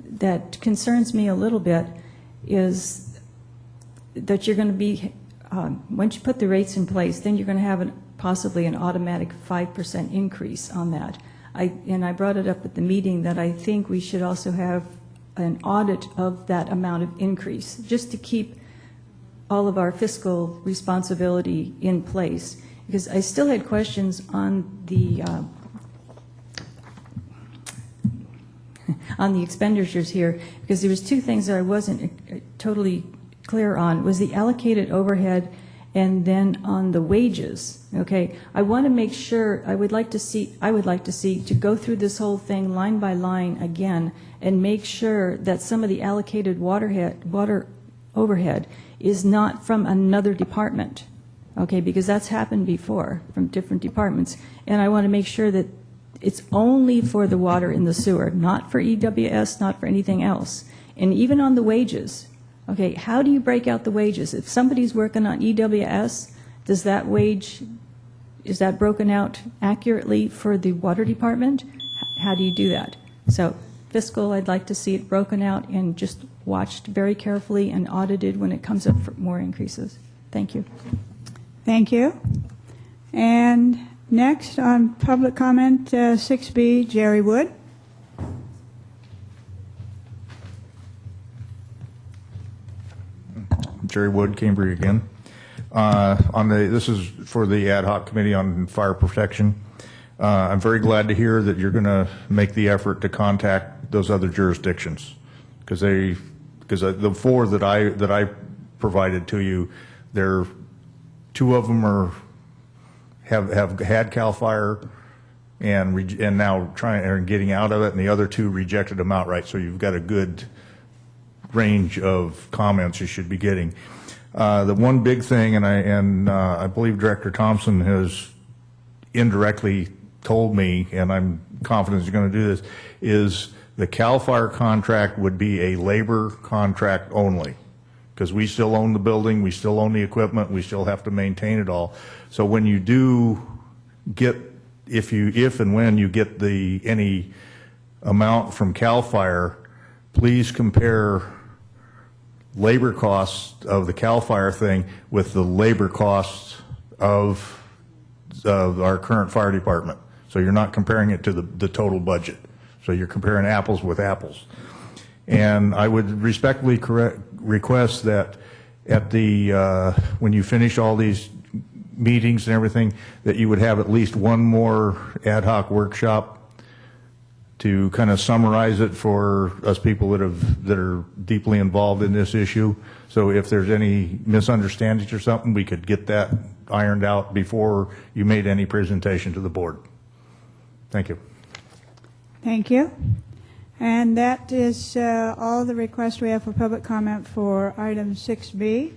that concerns me a little bit is that you're going to be, once you put the rates in place, then you're going to have possibly an automatic 5% increase on that. And I brought it up at the meeting that I think we should also have an audit of that amount of increase, just to keep all of our fiscal responsibility in place. Because I still had questions on the expenditures here, because there was 2 things that I wasn't totally clear on, was the allocated overhead and then on the wages. Okay, I want to make sure, I would like to see to go through this whole thing line by line again and make sure that some of the allocated water overhead is not from another department. Okay, because that's happened before from different departments. And I want to make sure that it's only for the water in the sewer, not for EWS, not for anything else. And even on the wages, okay, how do you break out the wages? If somebody's working on EWS, does that wage, is that broken out accurately for the water department? How do you do that? So fiscal, I'd like to see it broken out and just watched very carefully and audited when it comes up for more increases. Thank you. Thank you. And next on public comment, 6B, Jerry Wood. Jerry Wood, Cambria again. This is for the ad hoc committee on fire protection. I'm very glad to hear that you're going to make the effort to contact those other jurisdictions, because the 4 that I provided to you, 2 of them have had CAL FIRE and now getting out of it, and the other 2 rejected them outright. So you've got a good range of comments you should be getting. The one big thing, and I believe Director Thompson has indirectly told me, and I'm confident he's going to do this, is the CAL FIRE contract would be a labor contract only, because we still own the building, we still own the equipment, we still have to maintain it all. So when you do get, if and when you get any amount from CAL FIRE, please compare labor costs of the CAL FIRE thing with the labor costs of our current fire department. So you're not comparing it to the total budget. So you're comparing apples with apples. And I would respectfully request that at the, when you finish all these meetings and everything, that you would have at least one more ad hoc workshop to kind of summarize it for us people that are deeply involved in this issue. So if there's any misunderstandings or something, we could get that ironed out before you made any presentation to the board. Thank you. Thank you. And that is all the requests we have for public comment for item 6B.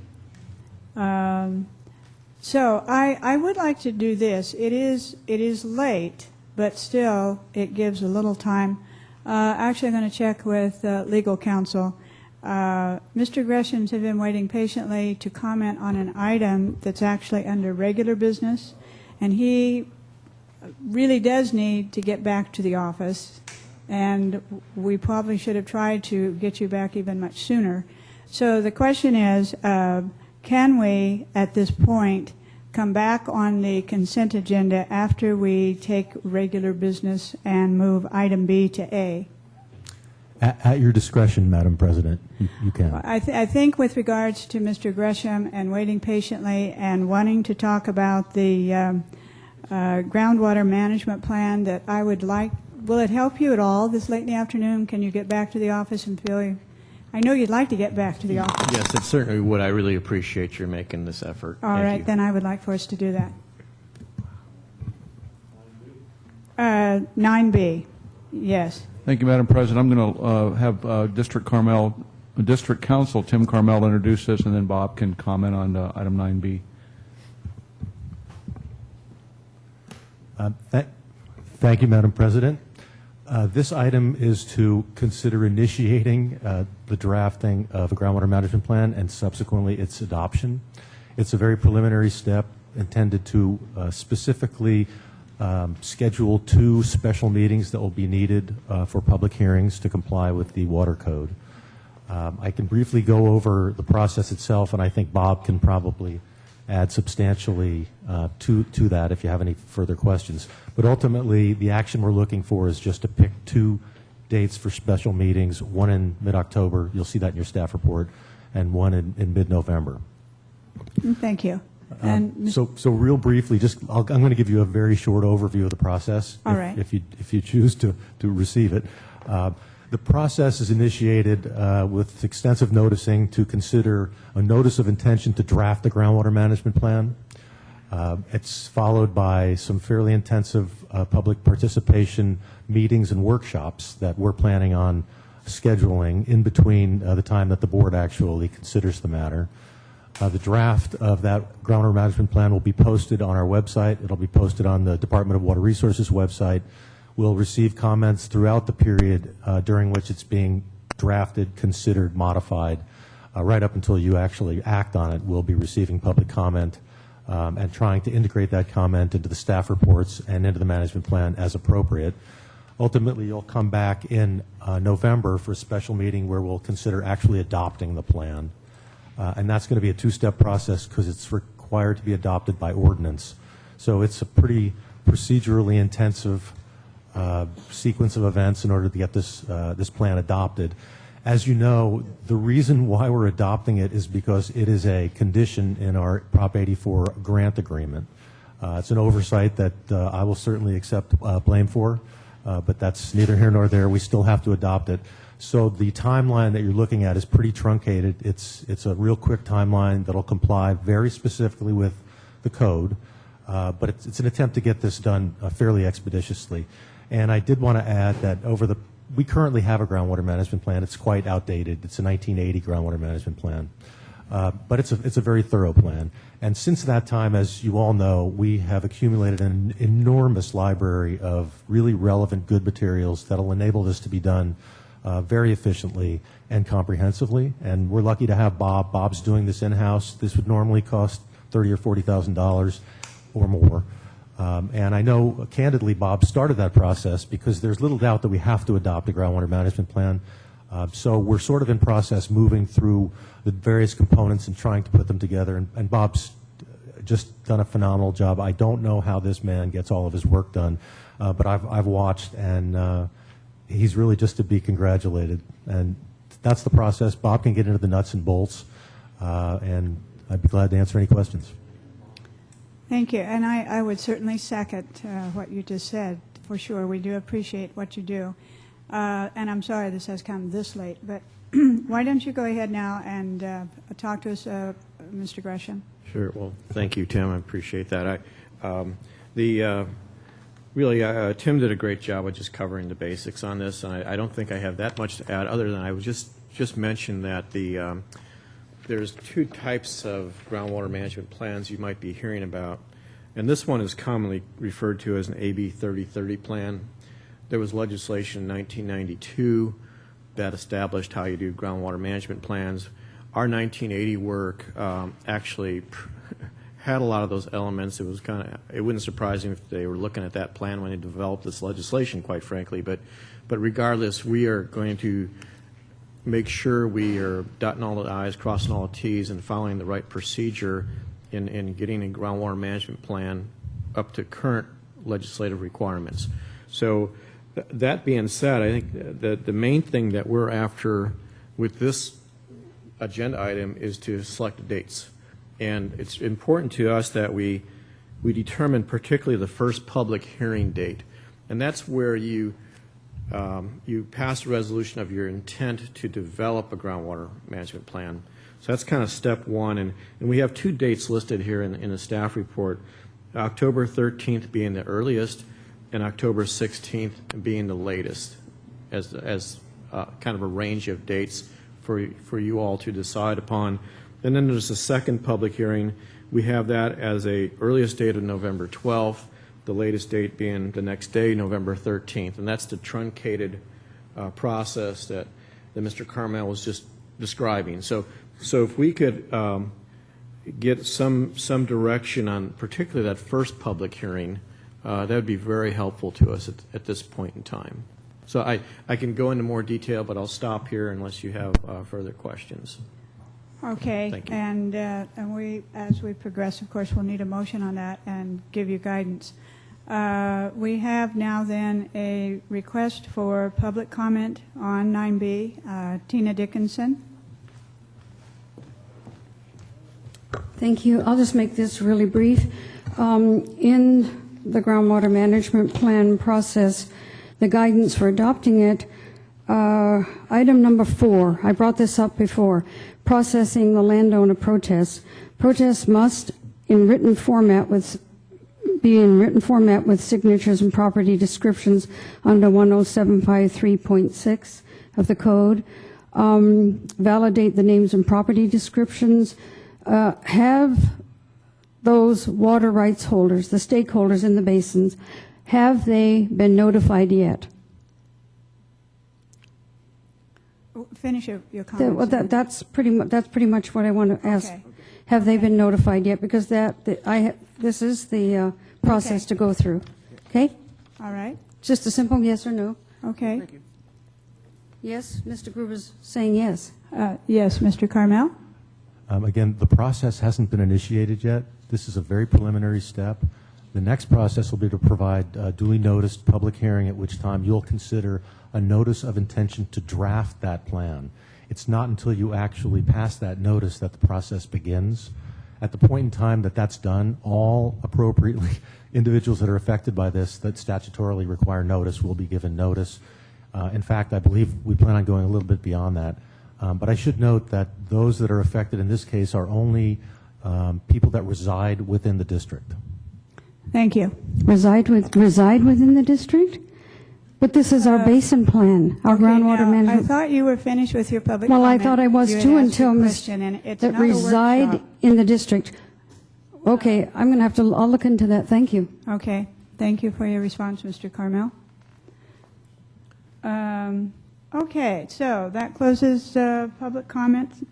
So I would like to do this. It is late, but still it gives a little time. Actually, I'm going to check with legal counsel. Mr. Gresham's have been waiting patiently to comment on an item that's actually under regular business, and he really does need to get back to the office, and we probably should have tried to get you back even much sooner. So the question is, can we, at this point, come back on the consent agenda after we take regular business and move item B to A? At your discretion, Madam President, you can. I think with regards to Mr. Gresham and waiting patiently and wanting to talk about the groundwater management plan, that I would like, will it help you at all this late in the afternoon? Can you get back to the office and feel, I know you'd like to get back to the office. Yes, it certainly would. I really appreciate your making this effort. All Thank right, you. then I would like for us to do that. 9B, yes. Thank you, Madam President. I'm going to have District Counsel Tim Carmel introduce this, and then Bob can comment on item 9B. Thank you, Madam President. This item is to consider initiating the drafting of a groundwater management plan and subsequently its adoption. It's a very preliminary step intended to specifically schedule 2 special meetings that will be needed for public hearings to comply with the water code. I can briefly go over the process itself, and I think Bob can probably add substantially to that if you have any further questions. But ultimately, the action we're looking for is just to pick 2 dates for special meetings, one in mid-October, you'll see that in your staff report, and one in mid-November. Thank you. And So real briefly, I'm going to give you a very short overview of the process. All right. If you choose to receive it. The process is initiated with extensive noticing to consider a notice of intention to draft the groundwater management plan. It's followed by some fairly intensive public participation meetings and workshops that we're planning on scheduling in between the time that the board actually considers the matter. The draft of that groundwater management plan will be posted on our website. It'll be posted on the Department of Water Resources website. We'll receive comments throughout the period during which it's being drafted, considered, modified, right up until you actually act on it. We'll be receiving public comment and trying to integrate that comment into the staff reports and into the management plan as appropriate. Ultimately, you'll come back in November for a special meeting where we'll consider actually adopting the plan. And that's going to be a 2-step process because it's required to be adopted by ordinance. So it's a pretty procedurally intensive sequence of events in order to get this plan adopted. As you know, the reason why we're adopting it is because it is a condition in our Prop 84 grant agreement. It's an oversight that I will certainly accept blame for, but that's neither here nor there. We still have to adopt it. So the timeline that you're looking at is pretty truncated. It's a real quick timeline that'll comply very specifically with the code, but it's an attempt to get this done fairly expeditiously. And I did want to add that we currently have a groundwater management plan. It's quite outdated. It's a 1980 groundwater management plan, but it's a very thorough plan. And since that time, as you all know, we have accumulated an enormous library of really relevant good materials that'll enable this to be done very efficiently and comprehensively. And we're lucky to have Bob. Bob's doing this in-house. This would normally cost $30,000 or $40,000 or more. And I know, candidly, Bob started that process because there's little doubt that we have to adopt a groundwater management plan. So we're sort of in process moving through the various components and trying to put them together. And Bob's just done a phenomenal job. I don't know how this man gets all of his work done, but I've watched, and he's really just to be congratulated. And that's the process. Bob can get into the nuts and bolts, and I'd be glad to answer any questions. Thank you. And I would certainly second what you just said. For sure, we do appreciate what you do. And I'm sorry this has come this late, but why don't you go ahead now and talk to us, Mr. Gresham? Sure. Well, thank you, Tim. I appreciate that. Really, Tim did a great job of just covering the basics on this, and I don't think I have that much to add other than I would just mention that there's two types of groundwater management plans you might be hearing about, and this one is commonly referred to as an AB 3030 plan. There was legislation in 1992 that established how you do groundwater management plans. Our 1980 work actually had a lot of those elements. It wouldn't surprise me if they were looking at that plan when they developed this legislation, quite frankly. But regardless, we are going to make sure we are dotting all the I's, crossing all the T's, and following the right procedure in getting a groundwater management plan up to current legislative requirements. So that being said, I think that the main thing that we're after with this agenda item is to select dates. And it's important to us that we determine particularly the first public hearing date. And that's where you pass a resolution of your intent to develop a groundwater management plan. So that's kind of step one. And we have two dates listed here in the staff report, October 13th being the earliest and October 16th being the latest as kind of a range of dates for you all to decide upon. And then there's a second public hearing. We have that as a earliest date of November 12th, the latest date being the next day, November 13th. And that's the truncated process that Mr. Carmel was just describing. So if we could get some direction on particularly that first public hearing, that would be very helpful to us at this point in time. So I can go into more detail, but I'll stop here unless you have further questions. Okay. Thank you. And we, as we progress, of course, we'll need a motion on that and give you guidance. We have now then a request for public comment on 9B. Tina Dickinson. Thank you. I'll just make this really brief. In the groundwater management plan process, the guidance for adopting it, item number 4, I brought this up before, processing the landowner protests. Protests must be in written format with signatures and property descriptions under 10753.6 of the code. Validate the names and property descriptions. Have those water rights holders, the stakeholders in the basins, have they been notified yet? Finish your comments. That's pretty much what I want to ask. Okay. Have they been notified yet? Because this is the process to go through. Okay? All right. Just a simple yes or no. Okay. Thank you. Yes, Mr. Gruber's saying yes. Yes, Mr. Carmel? Again, the process hasn't been initiated yet. This is a very preliminary step. The next process will be to provide a duly noticed public hearing, at which time you'll consider a notice of intention to draft that plan. It's not until you actually pass that notice that the process begins. At the point in time that that's done, all appropriately individuals that are affected by this that statutorily require notice will be given notice. In fact, I believe we plan on going a little bit beyond that. But I should note that those that are affected in this case are only people that reside within the district. Thank you. Reside within the district? But this is our basin plan, our groundwater management. I thought you were finished with your public comment. Well, I thought I was too until that reside in the district. Okay, I'm going to I'll look into that. Thank you. Okay. Thank you for your response, Mr. Carmel. Okay, so that closes public comment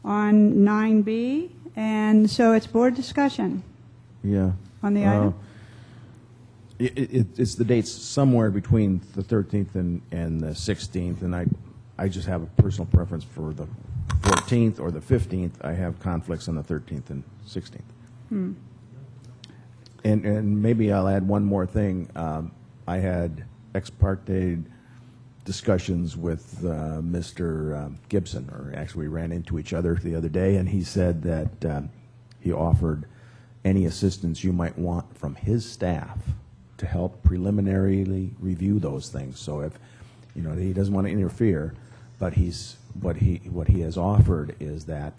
on 9B, and so it's board discussion. Yeah. On the item? It's the dates somewhere between the 13th and the 16th, and I just have a personal preference for the 14th or the 15th. I have conflicts on the 13th and 16th. Hmm. And maybe I'll add one more thing. I had ex parte discussions with Mr. Gibson, or actually we ran into each other the other day, and he said that he offered any assistance you might want from his staff to help preliminarily review those things. So if, you know, he doesn't want to interfere, but what he has offered is that,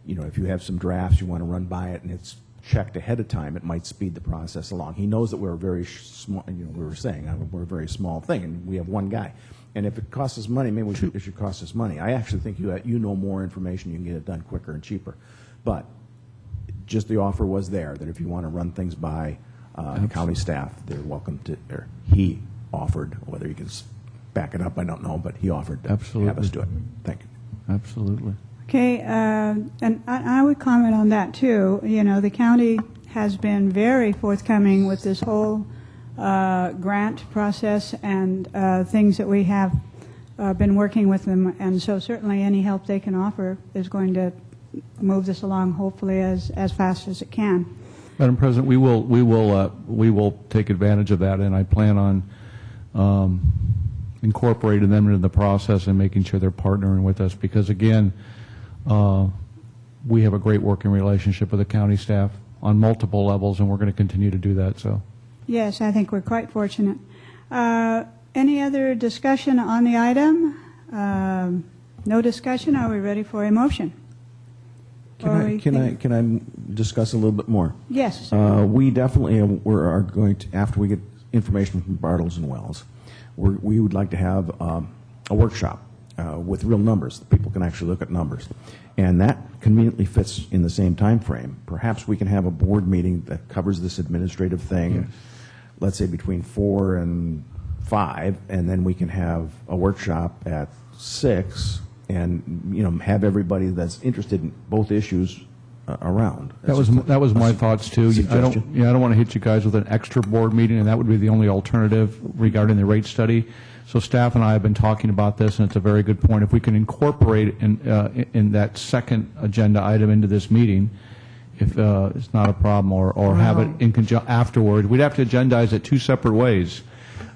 you know, if you have some drafts you want to run by it and it's checked ahead of time, it might speed the process along. He knows that we're a very small, you know, we were saying we're a very small thing, and we have one guy. And if it costs us money, maybe it should cost us money. I actually think you know more information, you can get it done quicker and cheaper. But just the offer was there that if you want to run things by the county staff, they're welcome to. Or he offered, whether you can back it up, I don't know, but he offered to have us do it. Thank you. Absolutely. Okay, and I would comment on that too. You know, the county has been very forthcoming with this whole grant process and things that we have been working with them, and so certainly any help they can offer is going to move this along, hopefully as fast as it can. Madam President, we will take advantage of that, and I plan on incorporating them into the process and making sure they're partnering with us, because again, we have a great working relationship with the county staff on multiple levels, and we're going to continue to do that. So, yes, I think we're quite fortunate. Any other discussion on the item? No discussion. Are we ready for a motion? Can I discuss a little bit more? Yes. We definitely are going to, after we get information from Bartles and Wells, we would like to have a workshop with real numbers. People can actually look at numbers, and that conveniently fits in the same time frame. Perhaps we can have a board meeting that covers this administrative thing, yes, let's say between 4 and 5, and then we can have a workshop at 6, and you know, have everybody that's interested in both issues around. That was my thoughts too. I don't want to hit you guys with an extra board meeting, and that would be the only alternative regarding the rate study. So staff and I have been talking about this, and it's a very good point. If we can incorporate in that second agenda item into this meeting, if it's not a problem, or have it in conjunction afterward, we'd have to agendize it 2 separate ways.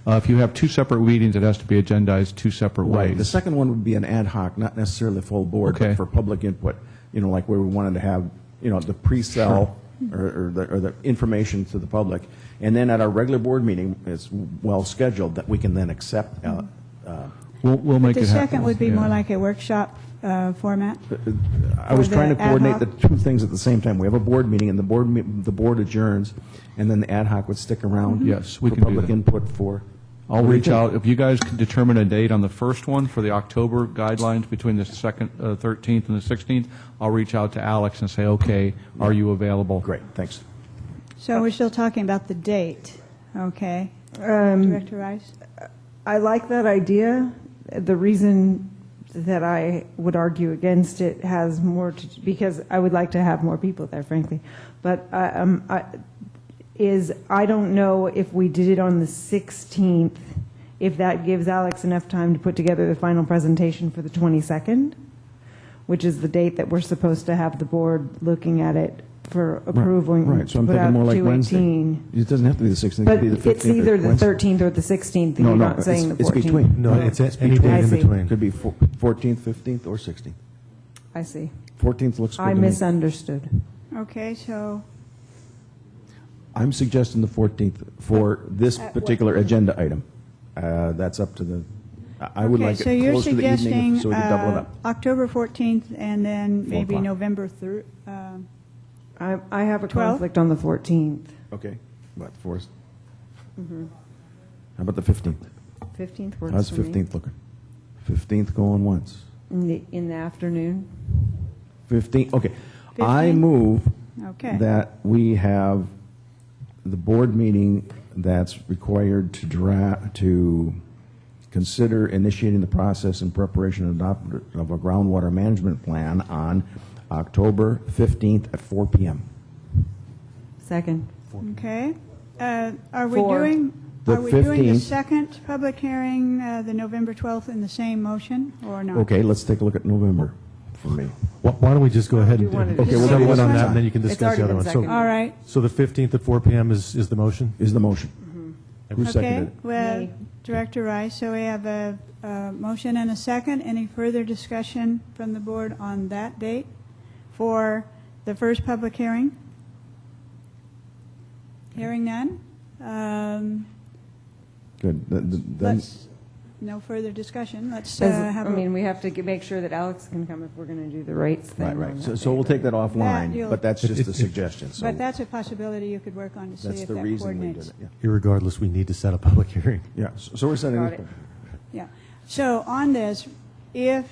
If you have 2 separate meetings, it has to be agendized 2 separate ways. The second one would be an ad hoc, not necessarily a full board, but for public input. You know, like where we wanted to have, you know, the pre-sell or the information to the public, and then at our regular board meeting, it's well scheduled that we can then accept. We'll make it happen. The second would be more like a workshop format. I was trying to coordinate the 2 things at the same time. We have a board meeting, and the board adjourns, and then the ad hoc would stick around. Yes, we for can public do that. Input for. I'll reach out. If you guys can determine a date on the first one for the October guidelines between the 13th and the 16th, I'll reach out to Alex and say, okay, are you available? Great, thanks. So we're still talking about the date, okay? Director Rice? I like that idea. The reason that I would argue against it has more to, because I would like to have more people there, frankly. But I don't know if we did it on the 16th, if that gives Alex enough time to put together the final presentation for the 22nd, which is the date that we're supposed to have the board looking at it for approval. Right, so I'm thinking more like Wednesday. It doesn't have to be the 16th. But it could be the 15th it's either the Wednesday. 13th or the 16th. No, You're no, not saying the 14th. it's between. No, it's any day in between. Could be 14th, 15th, or 16th. I see. 14th looks good I to me. misunderstood. Okay, so I'm suggesting the 14th for this particular agenda item. That's up to the. I would like it so you're close to the evening suggesting so we can double it up. October 14th and then maybe 4 o'clock. November 3rd. I have a 12th? conflict on the 14th. Okay. What, 4th? Mm-hmm. How about the 15th? 15th works How's for me. 15th looking? 15th going once. In the afternoon. 15th, okay. I move Okay. that we have the board meeting that's required to consider initiating the process in preparation of a groundwater management plan on October 15th at 4 p.m. Second. Okay. Are we For doing, the are we doing the 15th. second public hearing, the November 12th, in the same motion, or not? Okay, let's take a look at November for me. Why don't we just go ahead and Do you want to Okay, we'll settle do in this on one. that, and then you can It's discuss the already other been one. seconded. All right. So the 15th at 4 p.m. is the motion? Is the motion. Who Okay, seconded it? well, Me. Director Rice, so we have a motion and a second. Any further discussion from the board on that date for the first public hearing? Hearing none? Good. Then, Let's, no further discussion. Let's I have a... mean, we have to make sure that Alex can come if we're going to do the rates thing. right, right. on So, that so we'll day. take that offline, you'll- but that's just a suggestion. So But that's a possibility you could work on to see that's if the that reason we coordinates. did it. Yeah. Irregardless, we need to set a public hearing. Yeah. So we're setting Got it. it. Yeah. So on this, if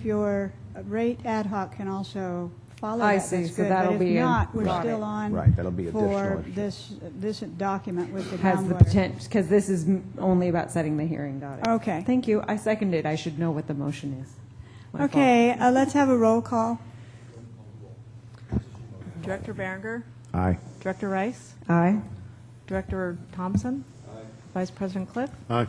your rate ad hoc can also follow I that, see. that's So good. that'll But be if in- not, we're Got still it. on Right, that'll be additional for extra. this document with the Has the groundwater. potential, because this is only about setting the hearing. Got it. Okay. Thank you. I seconded. I should know what the motion is. My fault. Okay, let's have a roll call. Director Berenger, Aye. Director Rice, Aye. Director Thompson, Vice President Cliff, Aye.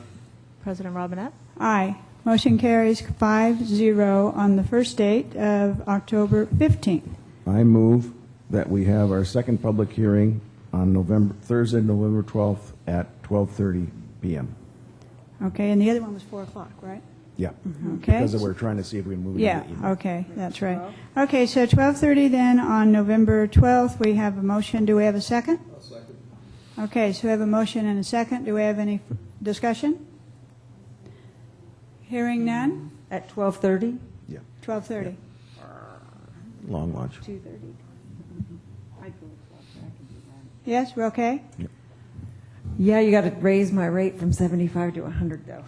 President Robinette. Aye. Motion carries 5-0 on the first date of October 15th. I move that we have our second public hearing on Thursday, November 12th at 12:30 p.m. Okay, and the other one was 4 o'clock, right? Yeah. Okay. Because we're trying to see if we can move it Yeah, into the evening. okay, that's right. Okay, so 12:30 then on November 12th, we have a motion. Do we have a second? A second. Okay, so we have a motion and a second. Do we have any discussion? Hearing none? At 12:30? Yeah. 12:30. Long lunch. 2:30. Yes, we're okay? Yeah, you got to raise my rate from 75 to 100, though.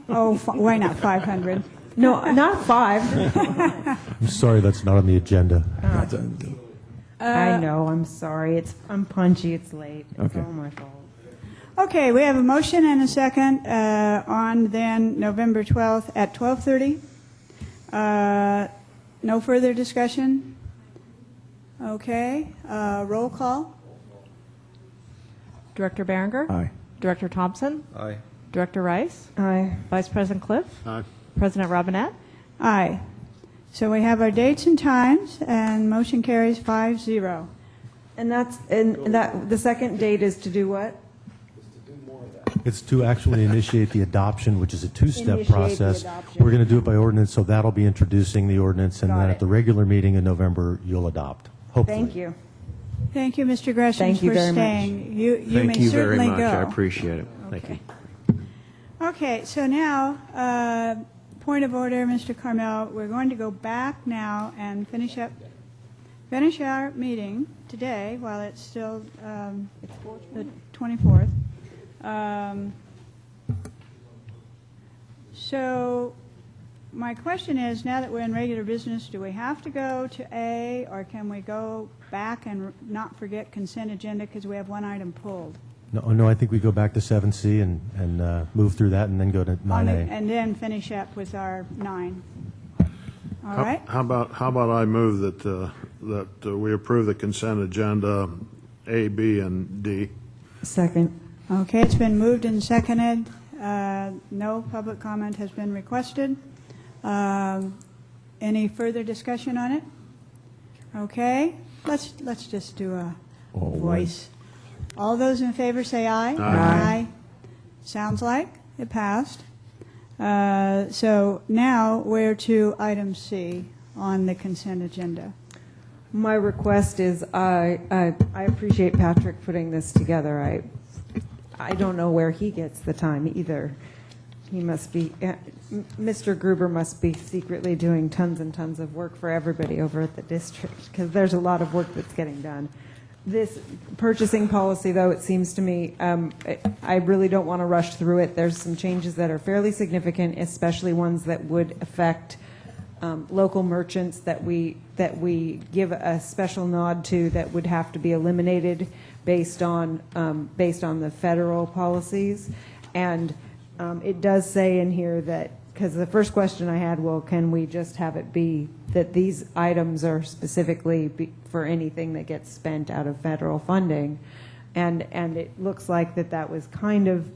Oh, why not 500? No, not 5. I'm sorry that's not on the agenda. I know. I'm sorry. I'm punchy. It's late. It's Okay. all my fault. Okay, we have a motion and a second on then November 12th at 12:30. No further discussion? Okay, roll call? Director Berenger, Aye. Director Thompson, Aye. Director Rice, Aye. Vice President Cliff, Aye. President Robinette. Aye. So we have our dates and times, and motion carries 5-0. And that the second date is to do what? It's to actually initiate the adoption, which is a two-step Initiate the process. adoption. We're going to do it by ordinance, so that'll be introducing the ordinance, and Got then it. at the regular meeting in November, you'll adopt, hopefully. Thank you. Thank you, Mr. Gresham, Thank you for very much. staying. You may Thank you very certainly much. go. I appreciate it. Thank you. Okay, so now, point of order, Mr. Carmel, we're going to go back now and finish our meeting today while it's still the 24th. So my question is, now that we're in regular business, do we have to go to A, or can we go back and not forget consent agenda because we have one item pulled? No, I think we go back to 7C and move through that and then go to 9A. And then finish up with our 9. All right? How about I move that we approve the consent agenda A, B, and D? Second. Okay, it's been moved and seconded. No public comment has been requested. Any further discussion on it? Okay, let's just do a voice. All those in favor say aye. Aye. Sounds like it passed. So now we're to item C on the consent agenda. My request is, I appreciate Patrick putting this together. I don't know where he gets the time either. He must be, Mr. Gruber must be secretly doing tons and tons of work for everybody over at the district, because there's a lot of work that's getting done. This purchasing policy, though, it seems to me, I really don't want to rush through it. There's some changes that are fairly significant, especially ones that would affect local merchants that we give a special nod to, that would have to be eliminated based on the federal policies. And it does say in here that, because the first question I had, well, can we just have it be that these items are specifically for anything that gets spent out of federal funding? And it looks like that was kind of,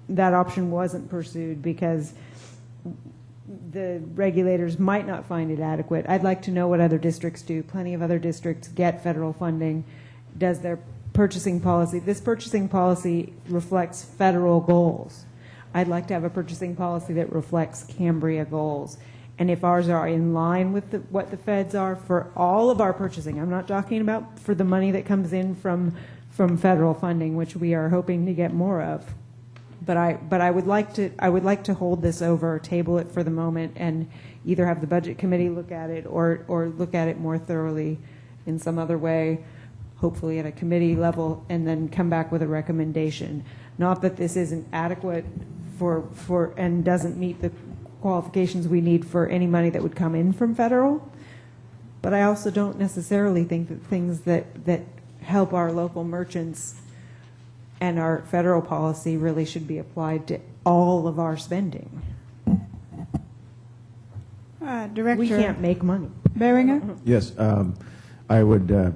that option wasn't pursued because the regulators might not find it adequate. I'd like to know what other districts do. Plenty of other districts get federal funding. Does their purchasing policy, this purchasing policy reflects federal goals. I'd like to have a purchasing policy that reflects Cambria goals. And if ours are in line with what the feds are for all of our purchasing, I'm not talking about for the money that comes in from federal funding, which we are hoping to get more of. But I would like to hold this over, table it for the moment, and either have the budget committee look at it or look at it more thoroughly in some other way, hopefully at a committee level, and then come back with a recommendation. Not that this isn't adequate for and doesn't meet the qualifications we need for any money that would come in from federal, but I also don't necessarily think that things that help our local merchants and our federal policy really should be applied to all of our spending. Director. We can't make money. Beringer? Yes, I would,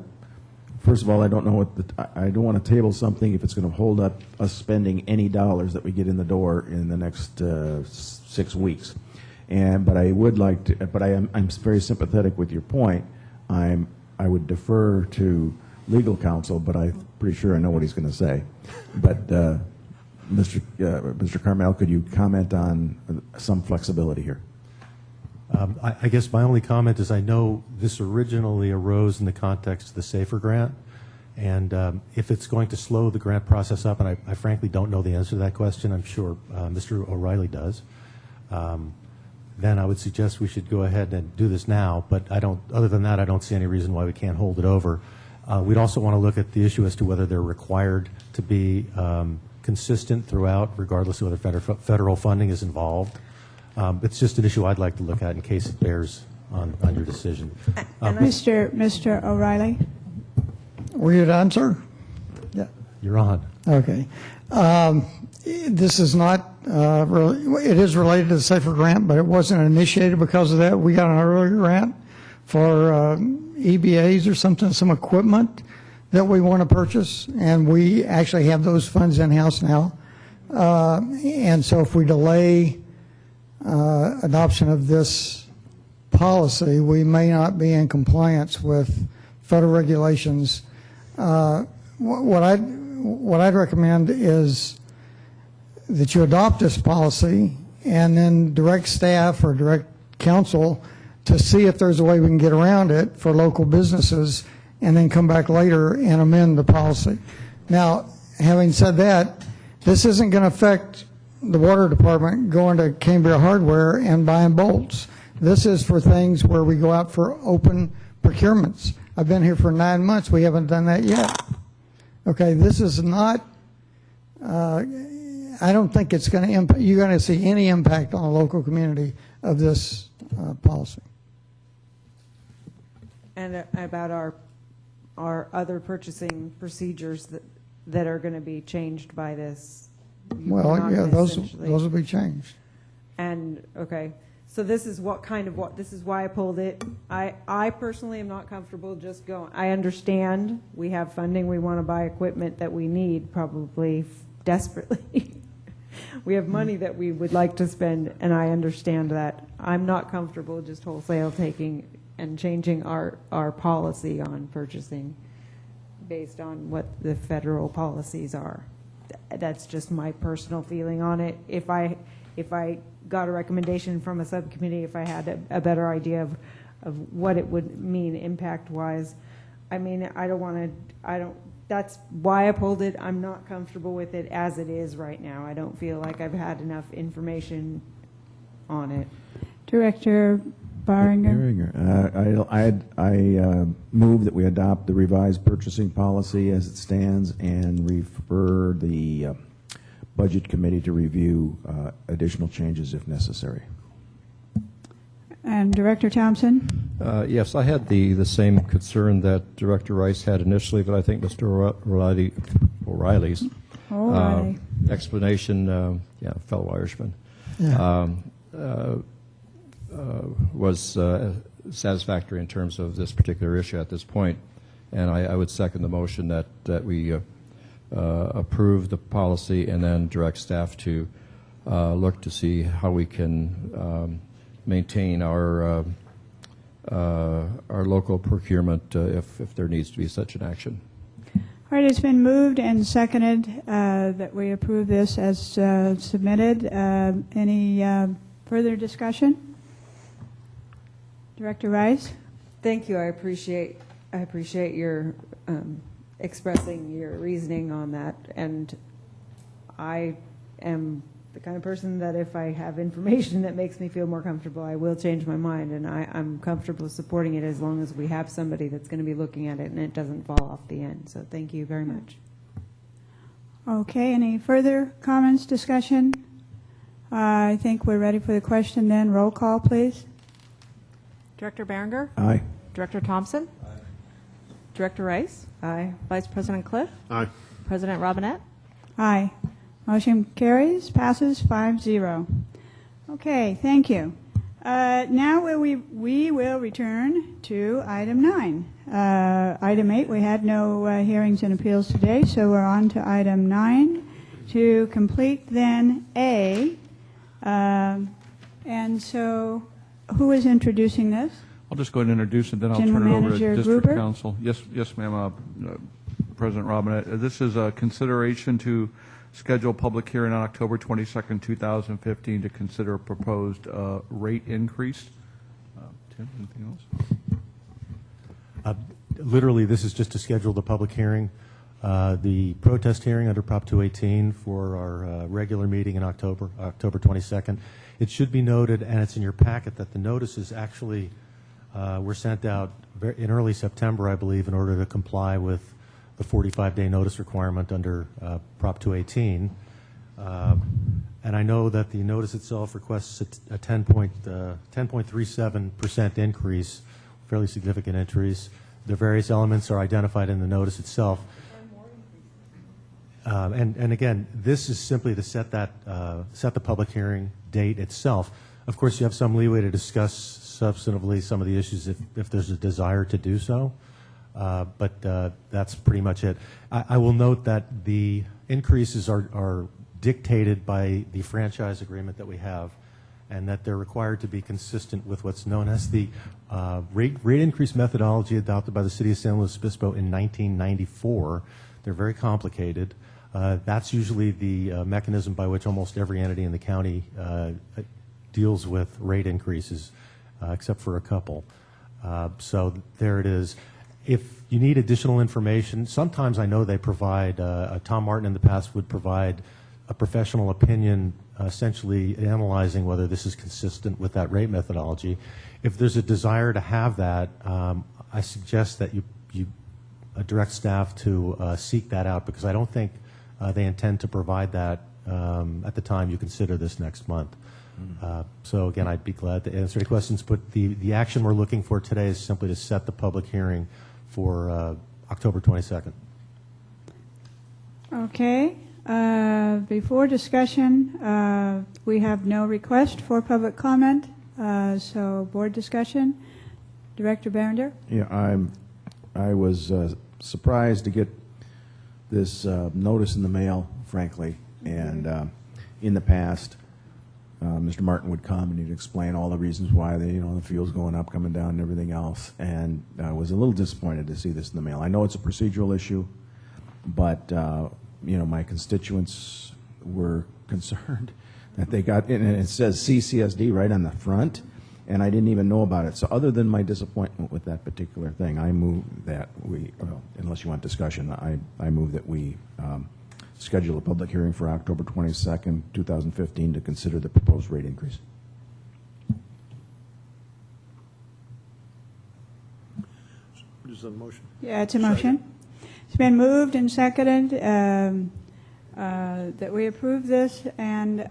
first of all, I don't know I don't want to table something if it's going to hold up us spending any dollars that we get in the door in the next 6 weeks. But I would like to, but I'm very sympathetic with your point. I would defer to legal counsel, but I'm pretty sure I know what he's going to say. But Mr. Carmel, could you comment on some flexibility here? I guess my only comment is I know this originally arose in the context of the SAFER grant, and if it's going to slow the grant process up, and I frankly don't know the answer to that question, I'm sure Mr. O'Reilly does, then I would suggest we should go ahead and do this now, but other than that, I don't see any reason why we can't hold it over. We'd also want to look at the issue as to whether they're required to be consistent throughout, regardless of whether federal funding is involved. It's just an issue I'd like to look at in case it bears on your decision. Mr. O'Reilly? Were you done, sir? Yeah. You're on. Okay. This is not it is related to the SAFER grant, but it wasn't initiated because of that. We got an earlier grant for EBAs or something, some equipment that we want to purchase, and we actually have those funds in-house now. And so if we delay adoption of this policy, we may not be in compliance with federal regulations. What I'd recommend is that you adopt this policy and then direct staff or direct council to see if there's a way we can get around it for local businesses, and then come back later and amend the policy. Now, having said that, this isn't going to affect the water department going to Cambria Hardware and buying bolts. This is for things where we go out for open procurements. I've been here for 9 months. We haven't done that yet. Okay, this is not, I don't think it's going to impact, you're going to see any impact on the local community of this policy. And about our other purchasing procedures that are going to be changed by this. Well, yeah, those will be changed. And okay, so this is this is why I pulled it. I personally am not comfortable just going. I understand we have funding. We want to buy equipment that we need probably desperately. We have money that we would like to spend, and I understand that. I'm not comfortable just wholesale taking and changing our policy on purchasing based on what the federal policies are. That's just my personal feeling on it. If I got a recommendation from a subcommittee, if I had a better idea of what it would mean impact-wise, I mean, that's why I pulled it. I'm not comfortable with it as it is right now. I don't feel like I've had enough information on it. Director Baringer. I move that we adopt the revised purchasing policy as it stands and refer the Budget Committee to review additional changes if necessary. And Director Thompson? Yes, I had the same concern that Director Rice had initially, but I think Mr. O'Reilly's explanation, fellow Irishman, was satisfactory in terms of this particular issue at this point. And I would second the motion that we approve the policy and then direct staff to look to see how we can maintain our local procurement if there needs to be such an action. All right, it's been moved and seconded that we approve this as submitted. Any further discussion? Director Rice? Thank you. I appreciate your expressing your reasoning on that. And I am the kind of person that if I have information that makes me feel more comfortable, I will change my mind. And I'm comfortable supporting it as long as we have somebody that's going to be looking at it and it doesn't fall off the end. So thank you very much. Okay, any further comments, discussion? I think we're ready for the question then. Roll call, please. Director Berenger? Aye. Director Thompson? Aye. Director Rice? Aye. Vice President Cliff? Aye. President Robinette? Aye. Motion carries, passes 5-0. Okay, thank you. Now we will return to item 9. Item 8, we had no hearings and appeals today, so we're on to item 9 to complete then A. And so who is introducing this? I'll just go ahead and introduce it, then I'll General turn it over to Manager District Gruber? Council. Yes, ma'am, President Robinette. This is a consideration to schedule a public hearing on October 22nd, 2015 to consider a proposed rate increase. Tim, anything else? Literally, this is just to schedule the public hearing. The protest hearing under Prop 218 for our regular meeting in October 22nd. It should be noted, and it's in your packet, that the notices actually were sent out in early September, I believe, in order to comply with the 45-day notice requirement under Prop 218. And I know that the notice itself requests a 10.37% increase, fairly significant increase. The various elements are identified in the notice itself. And again, this is simply to set that set the public hearing date itself. Of course, you have some leeway to discuss substantively some of the issues if there's a desire to do so. But that's pretty much it. I will note that the increases are dictated by the franchise agreement that we have, and that they're required to be consistent with what's known as the rate increase methodology adopted by the City of San Luis Obispo in 1994. They're very complicated. That's usually the mechanism by which almost every entity in the county deals with rate increases, except for a couple. So there it is. If you need additional information, sometimes I know they provide, Tom Martin in the past would provide a professional opinion essentially analyzing whether this is consistent with that rate methodology. If there's a desire to have that, I suggest that you direct staff to seek that out, because I don't think they intend to provide that at the time you consider this next month. So again, I'd be glad to answer any questions, but the action we're looking for today is simply to set the public hearing for October 22nd. Okay. Before discussion, we have no request for public comment, so board discussion. Director Berenger? Yeah, I was surprised to get this notice in the mail, frankly, and in the past, Mr. Martin would come and he'd explain all the reasons why the fuel's going up, coming down, and everything else. And I was a little disappointed to see this in the mail. I know it's a procedural issue, but my constituents were concerned that they got in, and it says CSD right on the front, and I didn't even know about it. So other than my disappointment with that particular thing, I move that we, unless you want discussion, I move that we schedule a public hearing for October 22nd, 2015 to consider the proposed rate increase. Is that a motion? Yeah, it's a motion. It's been moved and seconded that we approve this. And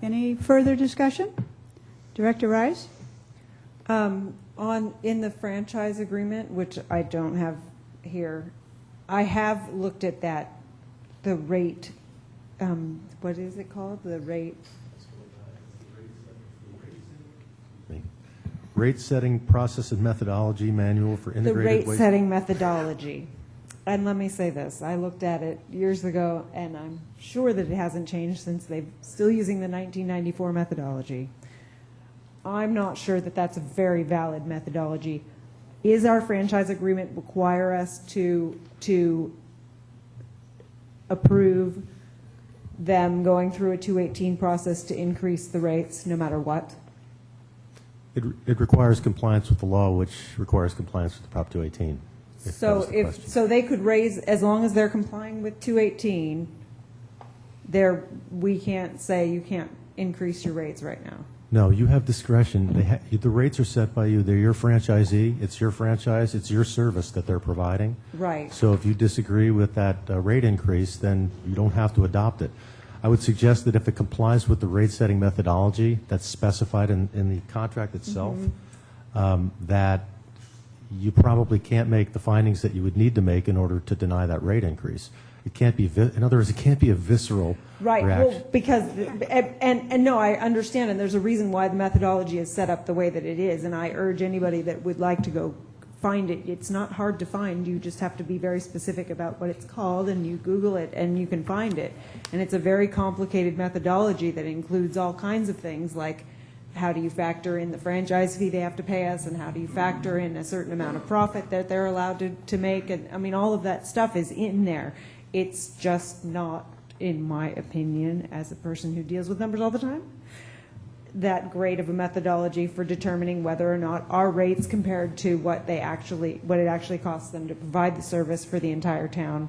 any further discussion? Director Rice? In the franchise agreement, which I don't have here, I have looked at that, the rate, what is it called? The rate? Rate setting process and methodology manual for integrated The rate setting methodology. and let me say this, I looked at it years ago, and I'm sure that it hasn't changed since they're still using the 1994 methodology. I'm not sure that that's a very valid methodology. Is our franchise agreement require us to approve them going through a 218 process to increase the rates no matter what? It requires compliance with the law, which requires compliance with the Prop 218. So they could raise, as long as they're complying with 218, we can't say you can't increase your rates right now. No, you have discretion. The rates are set by you. They're your franchisee. It's your franchise. It's your service that they're providing. Right. So if you disagree with that rate increase, then you don't have to adopt it. I would suggest that if it complies with the rate-setting methodology that's specified in the contract itself, that you probably can't make the findings that you would need to make in order to deny that rate increase. It can't be, in other words, it can't be a visceral right. reaction. Well, because, and no, I understand, and there's a reason why the methodology is set up the way that it is, and I urge anybody that would like to go find it. It's not hard to find. You just have to be very specific about what it's called, and you Google it, and you can find it. And it's a very complicated methodology that includes all kinds of things, like how do you factor in the franchise fee they have to pay us, and how do you factor in a certain amount of profit that they're allowed to make, and I mean, all of that stuff is in there. It's just not, in my opinion, as a person who deals with numbers all the time, that great of a methodology for determining whether or not our rates compared to what it actually costs them to provide the service for the entire town.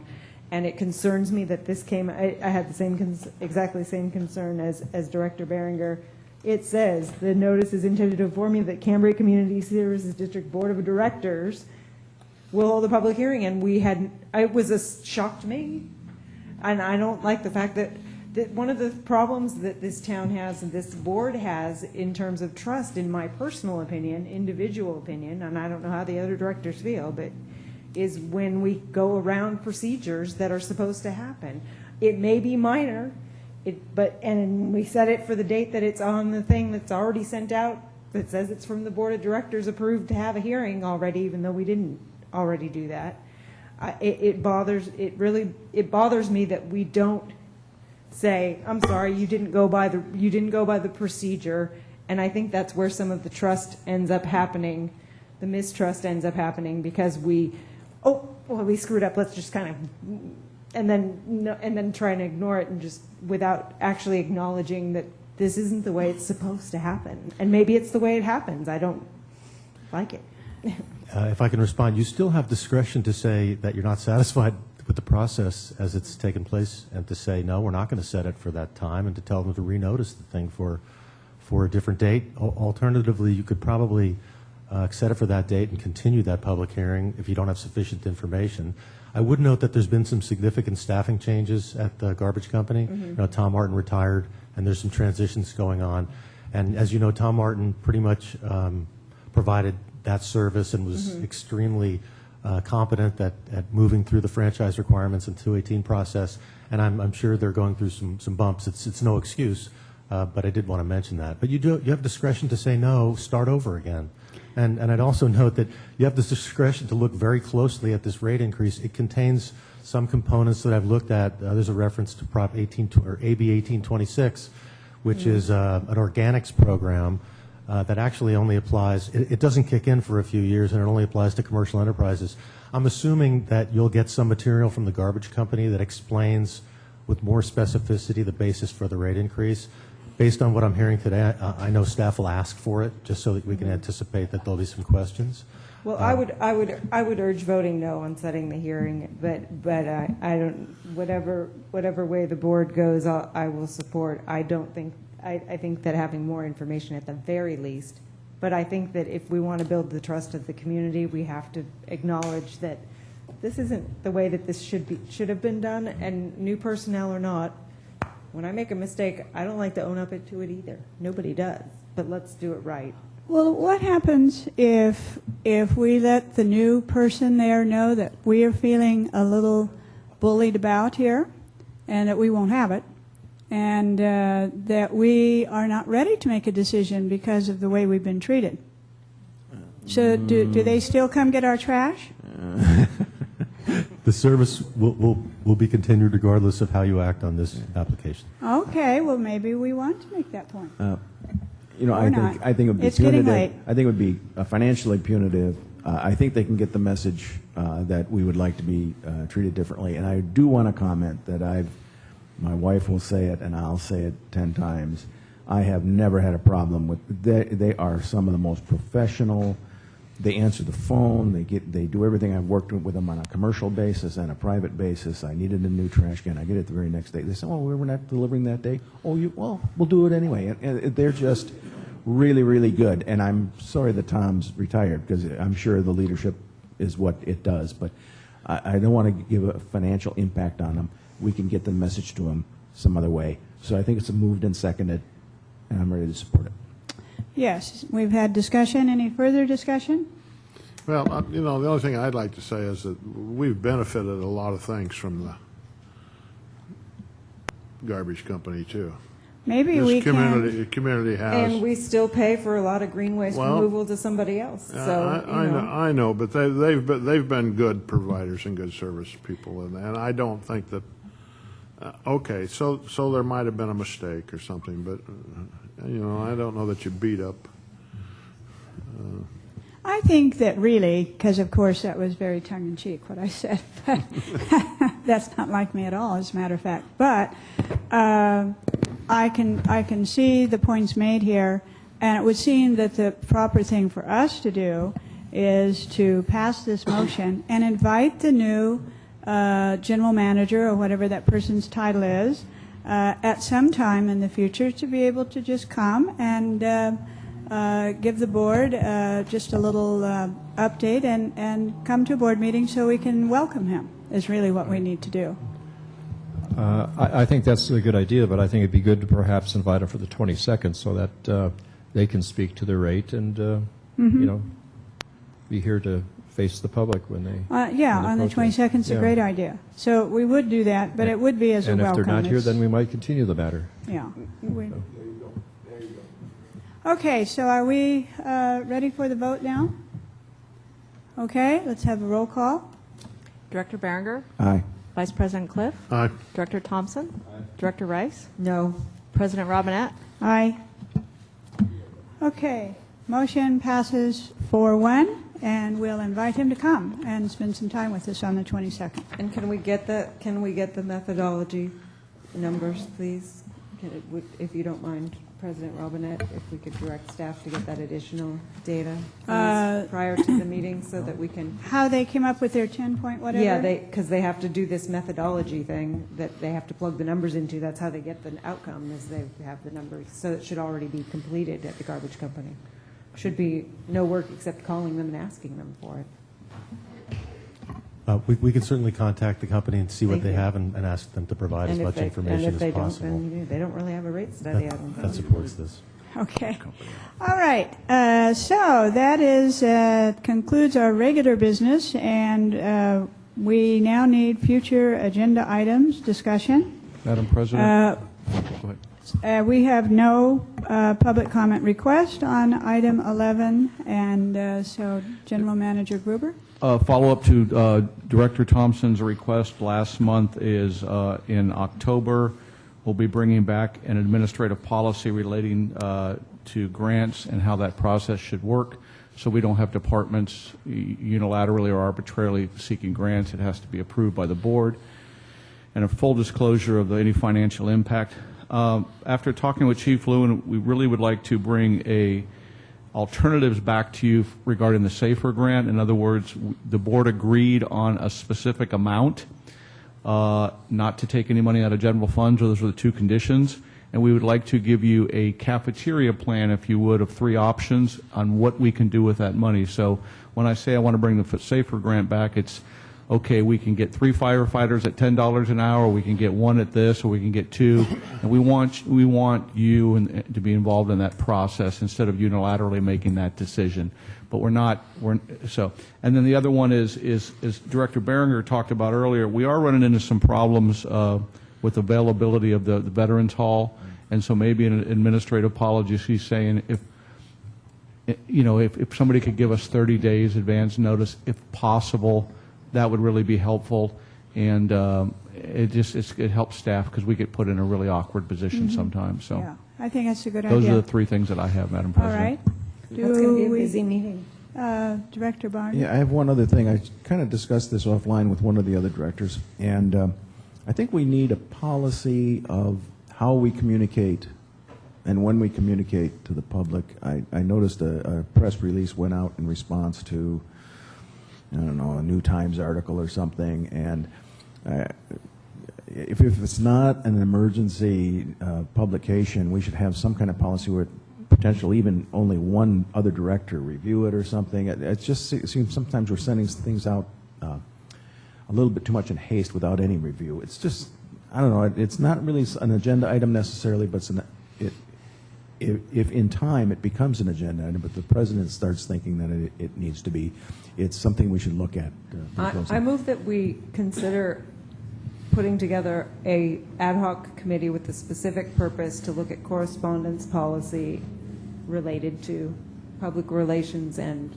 And it concerns me that this came, I had the same, exactly same concern as Director Behringer. It says, the notice is intended to inform you that Cambria Community Services District Board of Directors will hold a public hearing, and it was a shock to me. And I don't like the fact that one of the problems that this town has and this board has in terms of trust, in my personal opinion, individual opinion, and I don't know how the other directors feel, but is when we go around procedures that are supposed to happen. It may be minor, and we set it for the date that it's on the thing that's already sent out that says it's from the board of directors approved to have a hearing already, even though we didn't already do that. It bothers me that we don't say, I'm sorry, you didn't go by the procedure, and I think that's where some of the trust ends up happening, the mistrust ends up happening, because we screwed up, let's just kind of, and then try and ignore it, and just without actually acknowledging that this isn't the way it's supposed to happen, and maybe it's the way it happens. I don't like it. If I can respond, you still have discretion to say that you're not satisfied with the process as it's taken place, and to say, no, we're not going to set it for that time, and to tell them to renotice the thing for a different date. Alternatively, you could probably set it for that date and continue that public hearing if you don't have sufficient information. I would note that there's been some significant staffing changes at the garbage company. You know, Tom Martin retired, and there's some transitions going on. And as you know, Tom Martin pretty much provided that service and was extremely competent at moving through the franchise requirements and 218 process. And I'm sure they're going through some bumps. It's no excuse, but I did want to mention that. But you have discretion to say no, start over again. And I'd also note that you have this discretion to look very closely at this rate increase. It contains some components that I've looked at. There's a reference to Prop 18 or AB 1826, which is an organics program that actually only applies. It doesn't kick in for a few years, and it only applies to commercial enterprises. I'm assuming that you'll get some material from the garbage company that explains with more specificity the basis for the rate increase. Based on what I'm hearing today, I know staff will ask for it, just so that we can anticipate that there'll be some questions. Well, I would urge voting no on setting the hearing, but I don't, whatever way the board goes, I will support. I think that having more information at the very least, but I think that if we want to build the trust of the community, we have to acknowledge that this isn't the way that this should have been done, and new personnel or not, when I make a mistake, I don't like to own up to it either. Nobody does, but let's do it right. Well, what happens if we let the new person there know that we are feeling a little bullied about here, and that we won't have it, and that we are not ready to make a decision because of the way we've been treated? So do they still come get our trash? The service will be continued regardless of how you act on this application. Okay, well, maybe we want to make that point. You know, Or I not. think it would be It's getting punitive. late. I think it would be financially punitive. I think they can get the message that we would like to be treated differently. And I do want to comment that my wife will say it, and I'll say it 10 times. I have never had a problem with. They are some of the most professional. They answer the phone. They do everything. I've worked with them on a commercial basis and a private basis. I needed a new trash can. I get it the very next day. They say, "Oh, we were not delivering that day." "Oh, well, we'll do it anyway." And they're just really, really good. And I'm sorry that Tom's retired because I'm sure the leadership is what it does. But I don't want to give a financial impact on them. We can get the message to them some other way. So I think it's moved and seconded, and I'm ready to support it. Yes, we've had discussion. Any further discussion? Well, you know, the only thing I'd like to say is that we've benefited a lot of things from the garbage company, too. Maybe This we can. community has. And we still pay for a lot of green waste Well, removal to somebody else. So, I know, but they've been good providers and good service people, and I don't think that. Okay, so there might have been a mistake or something, but you know, I don't know that you beat up. I think that really, because of course that was very tongue-in-cheek what I said, but that's not like me at all, as a matter of fact. But I can see the points made here, and it would seem that the proper thing for us to do is to pass this motion and invite the new general manager or whatever that person's title is at some time in the future to be able to just come and give the board just a little update and come to a board meeting so we can welcome him is really what we need to do. I think that's a good idea, but I think it'd be good to perhaps invite him for the 22nd so that they can speak to their rate and, you know, be here to face the public when they. Yeah, when on the protest. 22nd is a Yeah. great idea. So we would do that, but it would be as a And welcome. if they're not here, It's- then we might continue the matter. Yeah. Okay, so are we ready for the vote now? Okay, let's have a roll call. Director Berenger? Aye. Vice President Cliff? Aye. Director Thompson? Director Rice? No. President Robinette? Aye. Okay, motion passes 4-1, and we'll invite him to come and spend some time with us on the 22nd. And can we get the methodology numbers, please? If you don't mind, President Robinette, if we could direct staff to get that additional data please, prior to the meeting so that we can. How they came up with their 10-point whatever? Yeah, because they have to do this methodology thing that they have to plug the numbers into. That's how they get the outcome, is they have the numbers. So it should already be completed at the garbage company. Should be no work except calling them and asking them for it. We can certainly contact the company and see what Thank they you. have and ask them to provide as much information as possible. And if they don't, then they don't really have a rate study. I don't That think. supports this. Okay. All right. So that concludes our regular business, and we now need future agenda items discussion. Madam President? Go ahead. We have no public comment request on item 11, and so General Manager Gruber. Follow-up to Director Thompson's request last month is in October, we'll be bringing back an administrative policy relating to grants and how that process should work, so we don't have departments unilaterally or arbitrarily seeking grants. It has to be approved by the board, and a full disclosure of any financial impact. After talking with Chief Lewin, we really would like to bring alternatives back to you regarding the SAFER grant. In other words, the board agreed on a specific amount, not to take any money out of general funds. Those were the two conditions. And we would like to give you a cafeteria plan, if you would, of 3 options on what we can do with that money. So when I say I want to bring the SAFER grant back, it's, okay, we can get 3 firefighters at $10 an hour, we can get 1 at this, or we can get 2. And we want you to be involved in that process instead of unilaterally making that decision. But and then the other one is Director Berenger talked about earlier, we are running into some problems with availability of the Veterans Hall, and so maybe an administrative policy, she's saying if somebody could give us 30 days advance notice, if possible, that would really be helpful, and it helps staff because we get put in a really awkward position sometimes. So Yeah, I think that's a good those idea. are the three things that I have, Madam All President. right. That's going to be a busy meeting. Director Barney? Yeah, I have one other thing. I kind of discussed this offline with one of the other directors, and I think we need a policy of how we communicate and when we communicate to the public. I noticed a press release went out in response to, I don't know, a New Times article or something, and if it's not an emergency publication, we should have some kind of policy where potentially even only one other director review it or something. It seems sometimes we're sending things out a little bit too much in haste without any review. It's just, I don't know, it's not really an agenda item necessarily, but if in time it becomes an agenda item, but the president starts thinking that it needs to be, it's something we should look at. I move that we consider putting together a ad hoc committee with the specific purpose to look at correspondence policy related to public relations and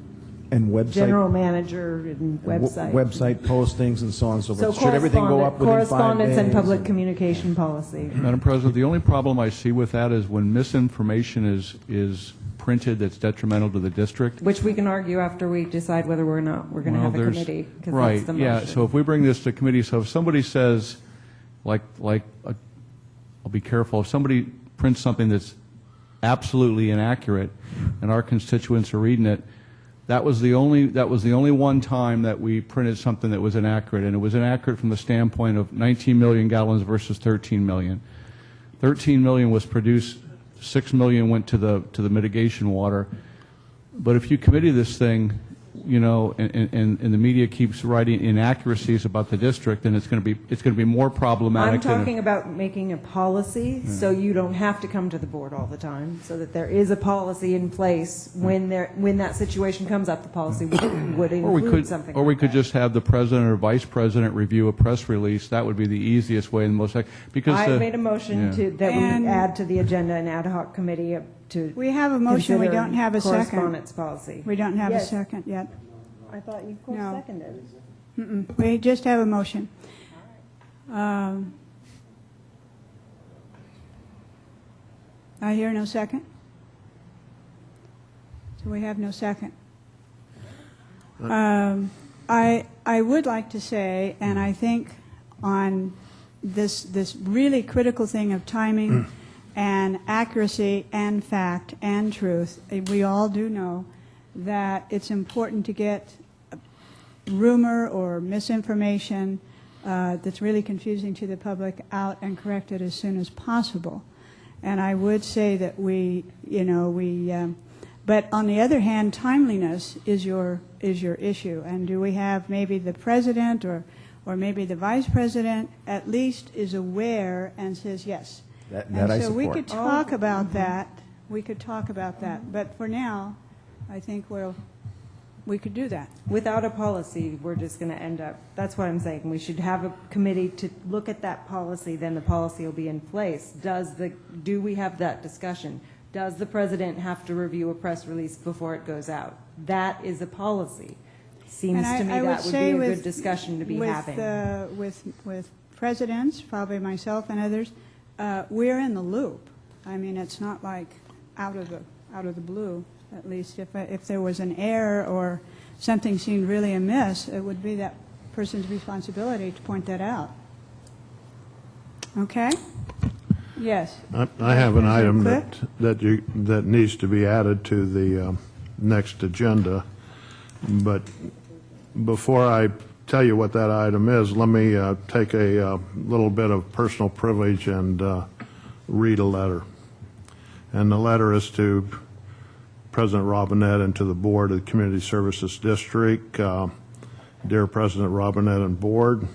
website, general manager and website. Website postings and so on and so So forth. Should everything go up within 5 days? correspondence and public communication policy. Madam President, the only problem I see with that is when misinformation is printed that's detrimental to the district. Which we can argue after we decide whether we're going to have a committee. 'Cause Right, that's the yeah, motion. so if we bring this to committee, so if somebody says, I'll be careful, if somebody prints something that's absolutely inaccurate and our constituents are reading it, that was the only one time that we printed something that was inaccurate, and it was inaccurate from the standpoint of 19 million gallons versus 13 million. 13 million was produced, 6 million went to the mitigation water. But if you committee this thing, you know, and the media keeps writing inaccuracies about the district, then it's going to be more problematic. I'm talking about making a policy so you don't have to come to the board all the time, so that there is a policy in place when that situation comes up. The policy would include something. Or we could just have the president or vice president review a press release. That would be the easiest way and most because I made a motion that we add to the agenda an ad hoc committee to. We have a motion, we don't have a second. Correspondence policy. We don't have a second yet. I thought you No. seconded. We just have a motion. I hear no second. So we have no second. I would like to say, and I think on this really critical thing of timing and accuracy and fact and truth, we all do know that it's important to get rumor or misinformation that's really confusing to the public out and corrected as soon as possible. And I would say that but on the other hand, timeliness is your issue. And do we have maybe the president or maybe the vice president at least is aware and says yes. That and I so we support. could talk about that. We could talk about that. But for now, I think we could do that. Without a policy, we're just going to end up, that's what I'm saying. We should have a committee to look at that policy, then the policy will be in place. Do we have that discussion? Does the president have to review a press release before it goes out? That is a policy. Seems to me that would be a good discussion to be having. With presidents, probably myself and others, we're in the loop. I mean, it's not like out of the blue. At least if there was an error or something seemed really amiss, it would be that person's responsibility to point that out. Okay? Yes. I have an item that needs to be added to the next agenda, but before I tell you what that item is, let me take a little bit of personal privilege and read a letter. And the letter is to President Robinette and to the board of the Community Services District. Dear President Robinette and board,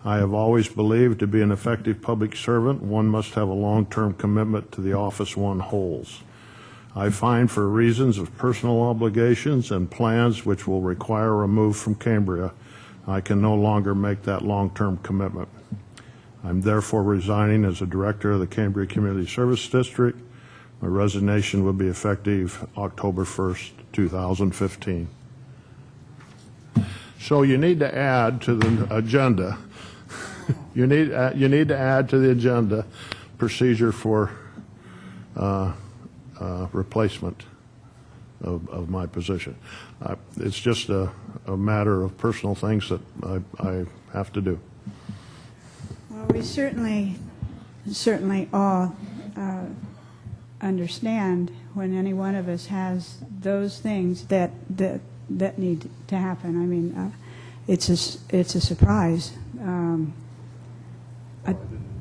I have always believed to be an effective public servant, one must have a long-term commitment to the office one holds. I find for reasons of personal obligations and plans which will require a move from Cambria, I can no longer make that long-term commitment. I'm therefore resigning as a director of the Cambria Community Service District. My resignation will be effective October 1st, 2015. So you need to add to the agenda, you need to add to the agenda procedure for replacement of my position. It's just a matter of personal things that I have to do. Well, we certainly all understand when any one of us has those things that need to happen. I mean, it's a surprise, and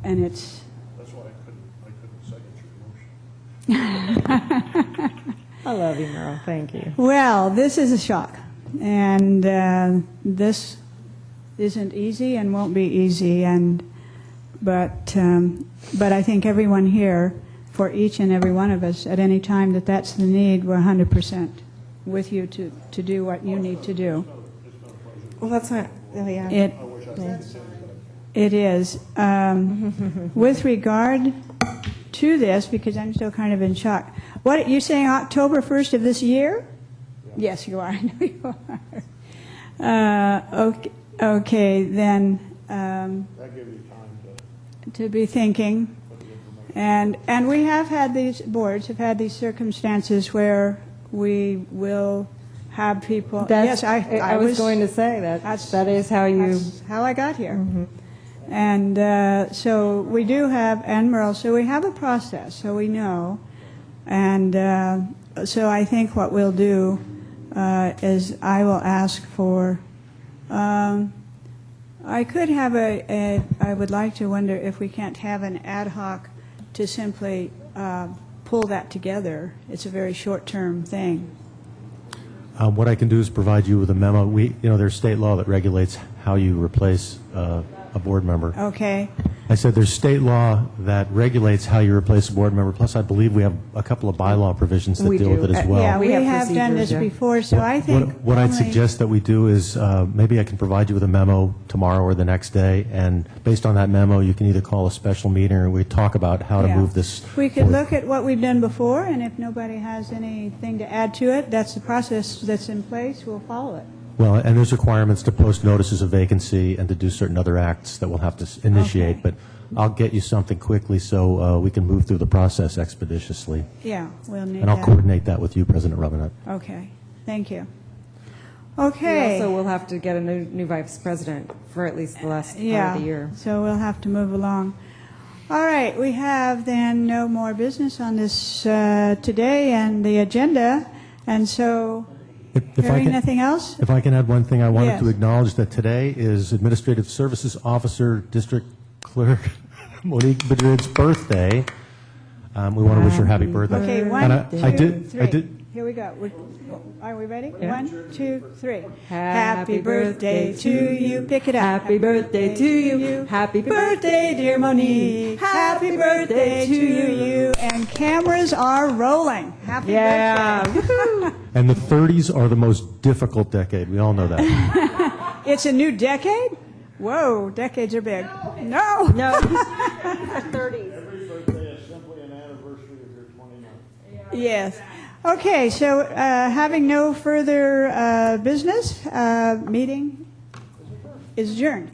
it's. That's why I couldn't second your motion. I love you, Merle. Thank you. Well, this is a shock, and this isn't easy and won't be easy. But I think everyone here, for each and every one of us, at any time that's the need, we're 100% with you to do what you need to do. Well, that's not. Oh, yeah. It is. With regard to this, because I'm still kind of in shock. What you're saying, October 1st of this year? Yes, you are. I know you are. Okay, then. That gives you time to be thinking, and we have had these boards have had these circumstances where we will have people. That's, yes, I was going to say that is how you. That's how I got here. And so we do have, and Merle, so we have a process, so we know. And so I think what we'll do is I will ask for, I could have I would like to wonder if we can't have an ad hoc to simply pull that together. It's a very short-term thing. What I can do is provide you with a memo. There's state law that regulates how you replace a board member. Okay. I said there's state law that regulates how you replace a board member. Plus, I believe we have a couple of bylaw provisions that deal with it as well. Yeah, we have done this before, so I think what I'd suggest that we do is maybe I can provide you with a memo tomorrow or the next day, and based on that memo, you can either call a special meeting or we talk about how to move this. We could look at what we've done before, and if nobody has anything to add to it, that's the process that's in place. We'll follow it. Well, and there's requirements to post notices of vacancy and to do certain other acts that we'll have to initiate. Okay. But I'll get you something quickly so we can move through the process expeditiously. Yeah, we'll need And I'll that. coordinate that with you, President Robinette. Okay, thank you. We Okay. also will have to get a new vice president for at least the last part Yeah, of the year. so we'll have to move along. All right, we have then no more business on this today and the agenda, and so hearing nothing else? If I can add one thing, I wanted Yes. to acknowledge that today is Administrative Services Officer District Clerk Monique Madrid's birthday. We want to wish her happy birthday. Okay, And one, I did. three. Here we go. Are we ready? Yeah. 1, 2, 3. Happy birthday to you. Pick it up. Happy birthday to you. Happy birthday, dear Monique. Happy birthday to you. And cameras are rolling. Happy birthday. And the 30s are the most difficult decade. We all know that. It's a new decade? Whoa, decades are big. No. No. 30. Every birthday is simply an anniversary of your 29th. Yes. Okay, so having no further business, meeting is adjourned.